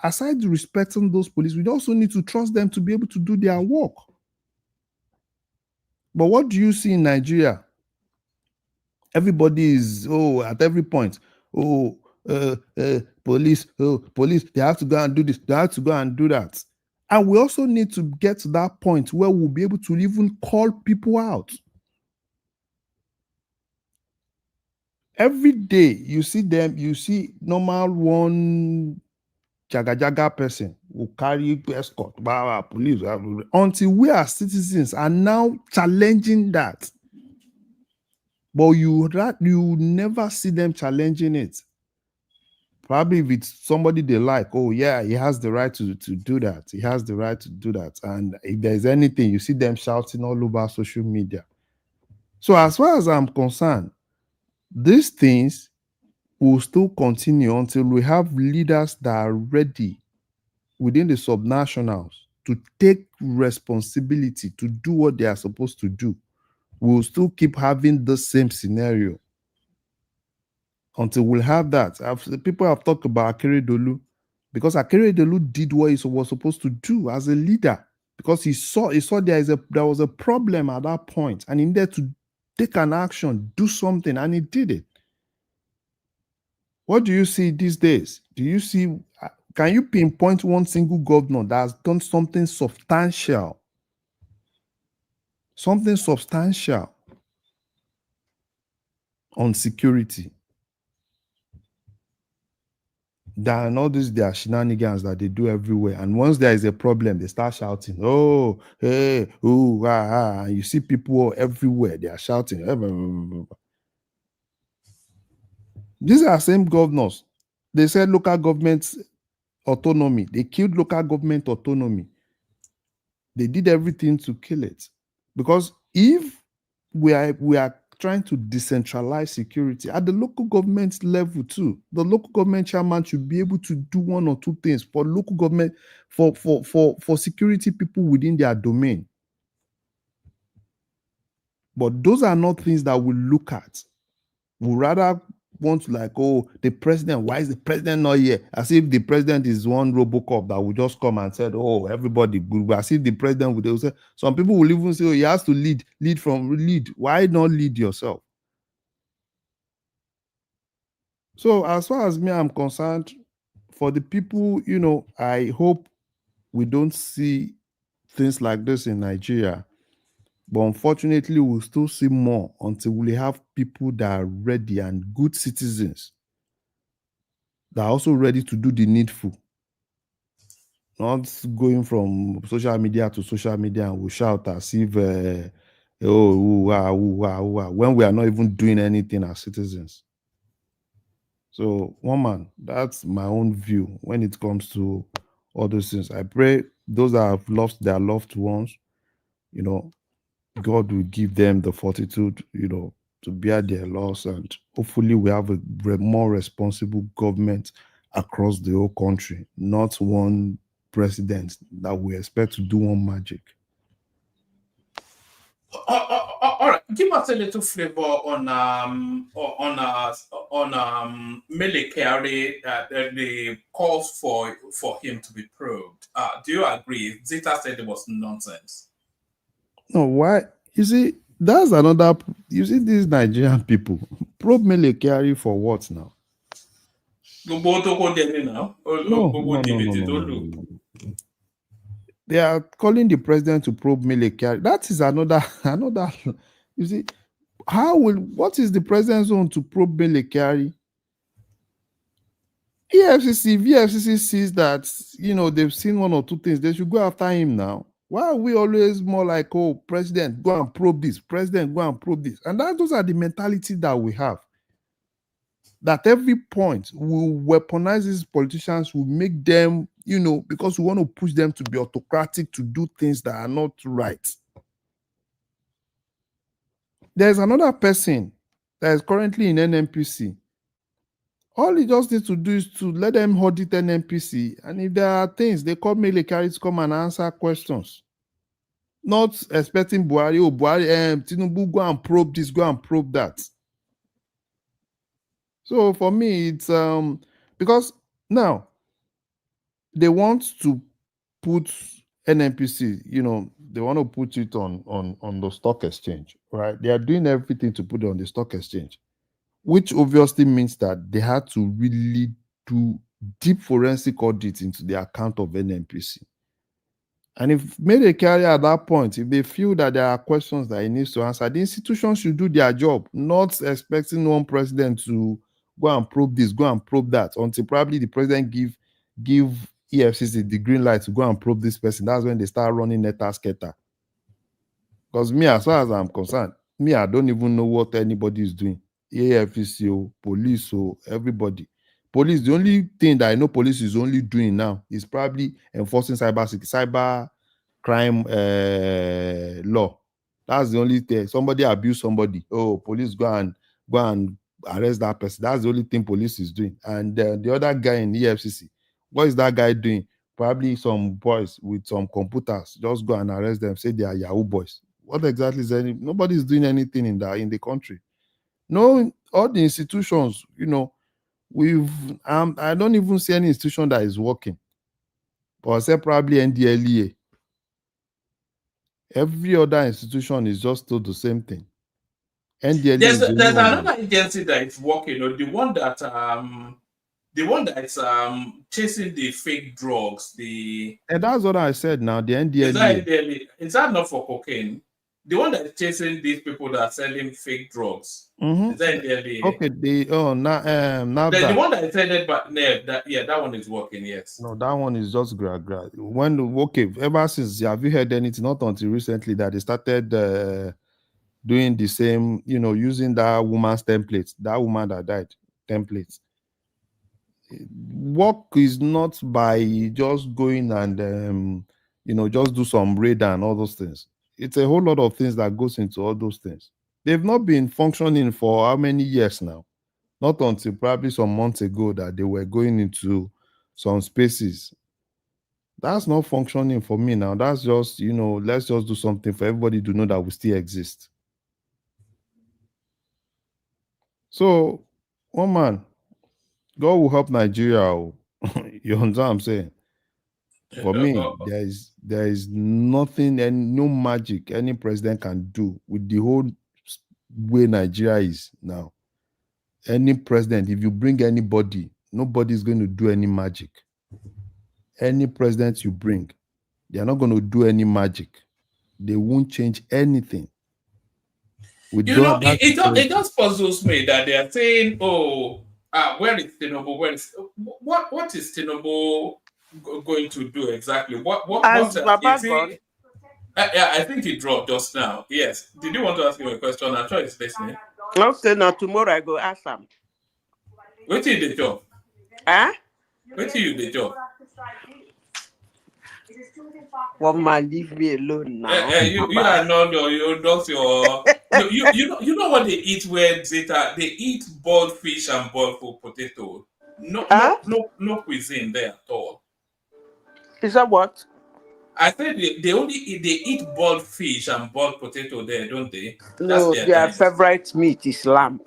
aside respecting those police, we also need to trust them to be able to do their work. But what do you see in Nigeria? Everybody is, at every point, police, they have to go and do this, they have to go and do that. And we also need to get to that point where we'll be able to even call people out. Every day you see them, you see normal one jaga person who carry escort, police, until we as citizens are now challenging that. But you never see them challenging it. Probably if it's somebody they like, he has the right to do that. He has the right to do that. And if there's anything, you see them shouting all over social media. So as far as I'm concerned, these things will still continue until we have leaders that are ready within the subnationals to take responsibility to do what they are supposed to do. We'll still keep having the same scenario. Until we'll have that. People have talked about Akeredolu because Akeredolu did what he was supposed to do as a leader because he saw there was a problem at that point and he needed to take an action, do something, and he did it. What do you see these days? Can you pinpoint one single governor that has done something substantial? Something substantial on security? There are all these their shenanigans that they do everywhere. And once there is a problem, they start shouting, and you see people everywhere, they are shouting. These are same governors. They said local government autonomy. They killed local government autonomy. They did everything to kill it. Because if we are trying to decentralize security at the local government level too, the local government chairman should be able to do one or two things for local government, for security people within their domain. But those are not things that we look at. We rather want to like, oh, the president, why is the president not here? As if the president is one Robocop that will just come and said, oh, everybody good. As if the president would say, some people will even say, oh, he has to lead. Why not lead yourself? So as far as me, I'm concerned, for the people, I hope we don't see things like this in Nigeria. But unfortunately, we'll still see more until we have people that are ready and good citizens that are also ready to do the needful. Not going from social media to social media and we shout as if, when we are not even doing anything as citizens. So, woman, that's my own view when it comes to all those things. I pray those that have lost their loved ones, God will give them the fortitude, to bear their loss, and hopefully we have a more responsible government across the whole country, not one president that we expect to do one magic. All right, give us a little flavor on Mele Kyari, the calls for him to be probed. Do you agree? Zita said it was nonsense. No, why? You see, that's another. You see, these Nigerian people probe Mele Kyari for what now? No. They are calling the president to probe Mele Kyari. That is another. You see, what is the president's own to probe Mele Kyari? VFCC sees that, they've seen one or two things. They should go after him now. Why are we always more like, oh, president, go and probe this. President, go and probe this. And those are the mentality that we have. That every point we weaponize these politicians, will make them, because we want to push them to be autocratic, to do things that are not right. There's another person that is currently in NNPC. All he just needs to do is to let them audit NNPC. And if there are things, they call Mele Kyari to come and answer questions. Not expecting Buhari, Tinubu, go and probe this, go and probe that. So for me, it's because now they want to put NNPC, they want to put it on the stock exchange, right? They are doing everything to put it on the stock exchange, which obviously means that they had to really do deep forensic audit into the account of NNPC. And if Mele Kyari at that point, if they feel that there are questions that he needs to answer, the institution should do their job, not expecting one president to go and probe this, go and probe that, until probably the president give EFCC the green light to go and probe this person. That's when they start running neta-sketa. Because me, as far as I'm concerned, I don't even know what anybody is doing. AFCC, police, everybody. Police, the only thing that I know police is only doing now is probably enforcing cyber crime law. That's the only thing. Somebody abuse somebody. Oh, police go and arrest that person. That's the only thing police is doing. And the other guy in EFCC, what is that guy doing? Probably some boys with some computers. Just go and arrest them. Say they are Yahoo boys. What exactly is any? Nobody is doing anything in the country. No, all the institutions, I don't even see any institution that is working. But I say probably NDLEA. Every other institution is just still the same thing. NDLEA There's is another agency that is working, the one that's chasing the fake drugs. And that's what I said now. The NDLEA. Is that not for cocaine? The one that's chasing these people that are selling fake drugs. Mm-hmm. Is that NDLEA? Okay. Now the one that is headed by that one is working. Yes. No, that one is just grad. Ever since, have you heard anything? Not until recently that they started doing the same. Using that woman's template. That woman that died template. Work is not by just going and just do some raid and all those things. It's a whole lot of things that goes into all those things. They've not been functioning for how many years now? Not until probably some months ago that they were going into some spaces. That's not functioning for me now. That's just, let's just do something for everybody to know that we still exist. So, one man, God will help Nigeria. Oh. You understand what I'm saying? For me, there is nothing and no magic any president can do with the whole way Nigeria is now. Any president, if you bring anybody, nobody's going to do any magic. Any president you bring, they are not going to do any magic. They won't change anything. We You know, it just puzzles me that they are saying, "Oh, where is Tinubu? Where is what is Tinubu going to do exactly? As Baba Is gone, he?" Yeah, I think he dropped just now. Yes. Did you want to ask him a question? I'm sure he's listening. okay, now tomorrow I go ask him. Wait till the job. Huh? Wait till you the job. One man, leave me alone now. You are not you don't your you know what they eat where Zeta they eat boiled fish and boiled potato. No cuisine there at all. Is that what? I said they only eat boiled fish and boiled potato there, don't they? That's No, their their diet. favorite meat is lamb.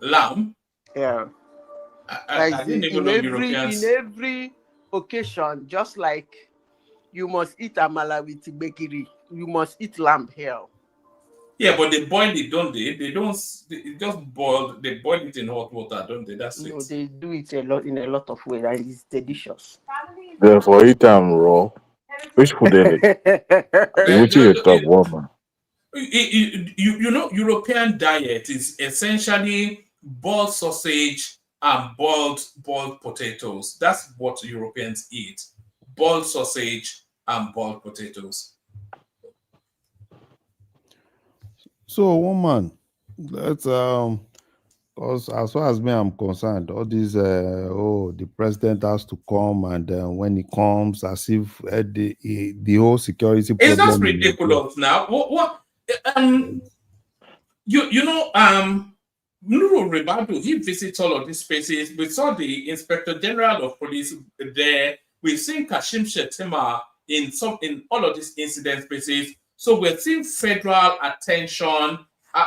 Lamb? Yeah. I didn't even know Europeans. In every occasion, just like you must eat amala with gbegiri, you must eat lamb here. Yeah, but they boil it, don't they? They don't. They just boil. They boil it in hot water, don't they? That's it. No, they do it in a lot of ways, and it's delicious. Therefore, eat them raw. Which food they which you talk woman? You know, European diet is essentially boiled sausage and boiled potatoes. That's what Europeans eat: boiled sausage and boiled potatoes. So, woman, let's because as far as me I'm concerned, all these the president has to come, and when he comes, as if the whole security problem. It's just ridiculous now. What you know Nuru Ribadu, he visits all of these places. We saw the Inspector General of Police there. We've seen Kashim Shettima in all of these incident spaces. So we're seeing federal attention.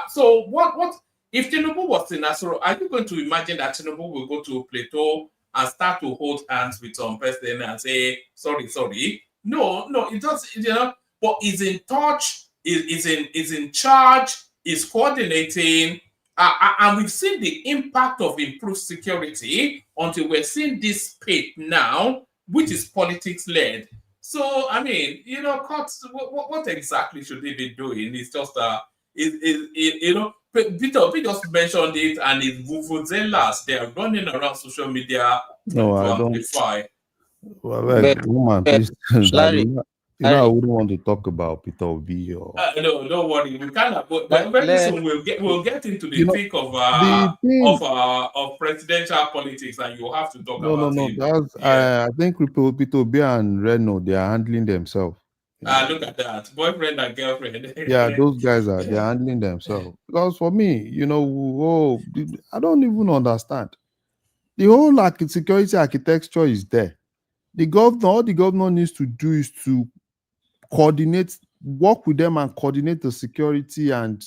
So what if Tinubu was in Asoro, are you going to imagine that Tinubu will go to Plateau and start to hold hands with some president and say sorry? No, it does, but he's in touch, is in charge, is coordinating. And we've seen the impact of improved security until we're seeing this spate now, which is politics-led. So, I mean, courts, what exactly should they be doing? It's just, Peter just mentioned it, and it's vuvuzelas. They are running around social media to amplify. Well, woman, please. I wouldn't want to talk about Peter Obi or. No, don't worry. We cannot. But very soon we'll get into the thick of presidential politics, and you'll have to talk about it. That's, I think Peter Obi and Reno, they are handling themselves. Look at that, boyfriend and girlfriend. Yeah, those guys they're handling themselves. Because for me, I don't even understand. The whole security architecture is there. All the governor needs to do is to work with them and coordinate the security and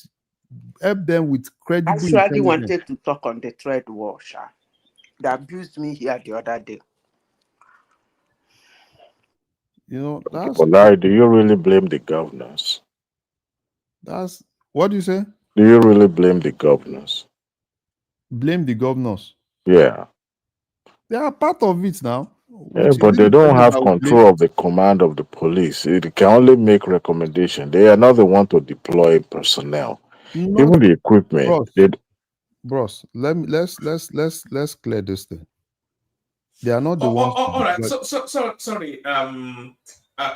help them with credible I actually intelligence. wanted to talk on the trade war, Sha. They abused me here the other day. But Larry, do you really blame the governors? That's what do you say? Do you really blame the governors? Blame the governors? Yeah. They are part of it now. Yeah, but they don't have control of the command of the police. It can only make recommendation. They are not the one to deploy personnel, even the equipment. Bros, let's clear this thing. They are not the ones. All right. So sorry,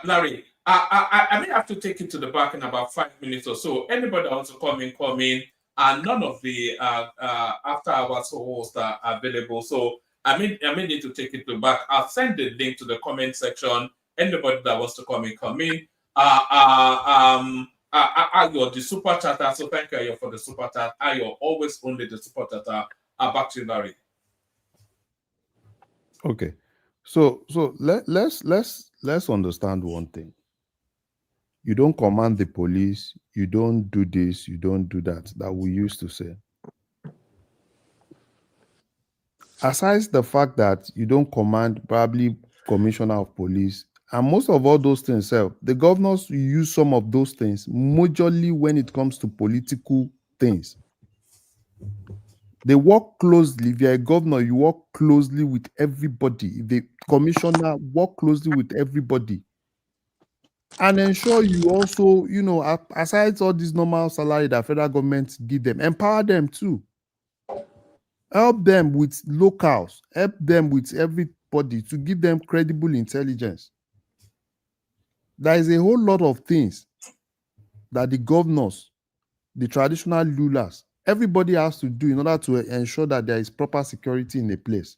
Larry. I may have to take it to the back in about 5 minutes or so. Anybody that wants to come in, and none of the after hours hosts are available. So I may need to take it to the back. I'll send the link to the comment section. Anybody that wants to come in. Ayo, the super chatter. So thank you, Ayo, for the super chat. Ayo, always only the super chatter. Back to you, Larry. Okay, so let's understand one thing. You don't command the police. You don't do this. You don't do that. That we used to say. aside the fact that you don't command probably commissioner of police, and most of all those things, the governors use some of those things majorly when it comes to political things. They work closely. If you're a governor, you work closely with everybody. If the commissioner, work closely with everybody. And ensure you also, aside all this normal salary that federal government give them, empower them too. Help them with locals, help them with everybody to give them credible intelligence. There is a whole lot of things that the governors, the traditional rulers, everybody has to do in order to ensure that there is proper security in a place.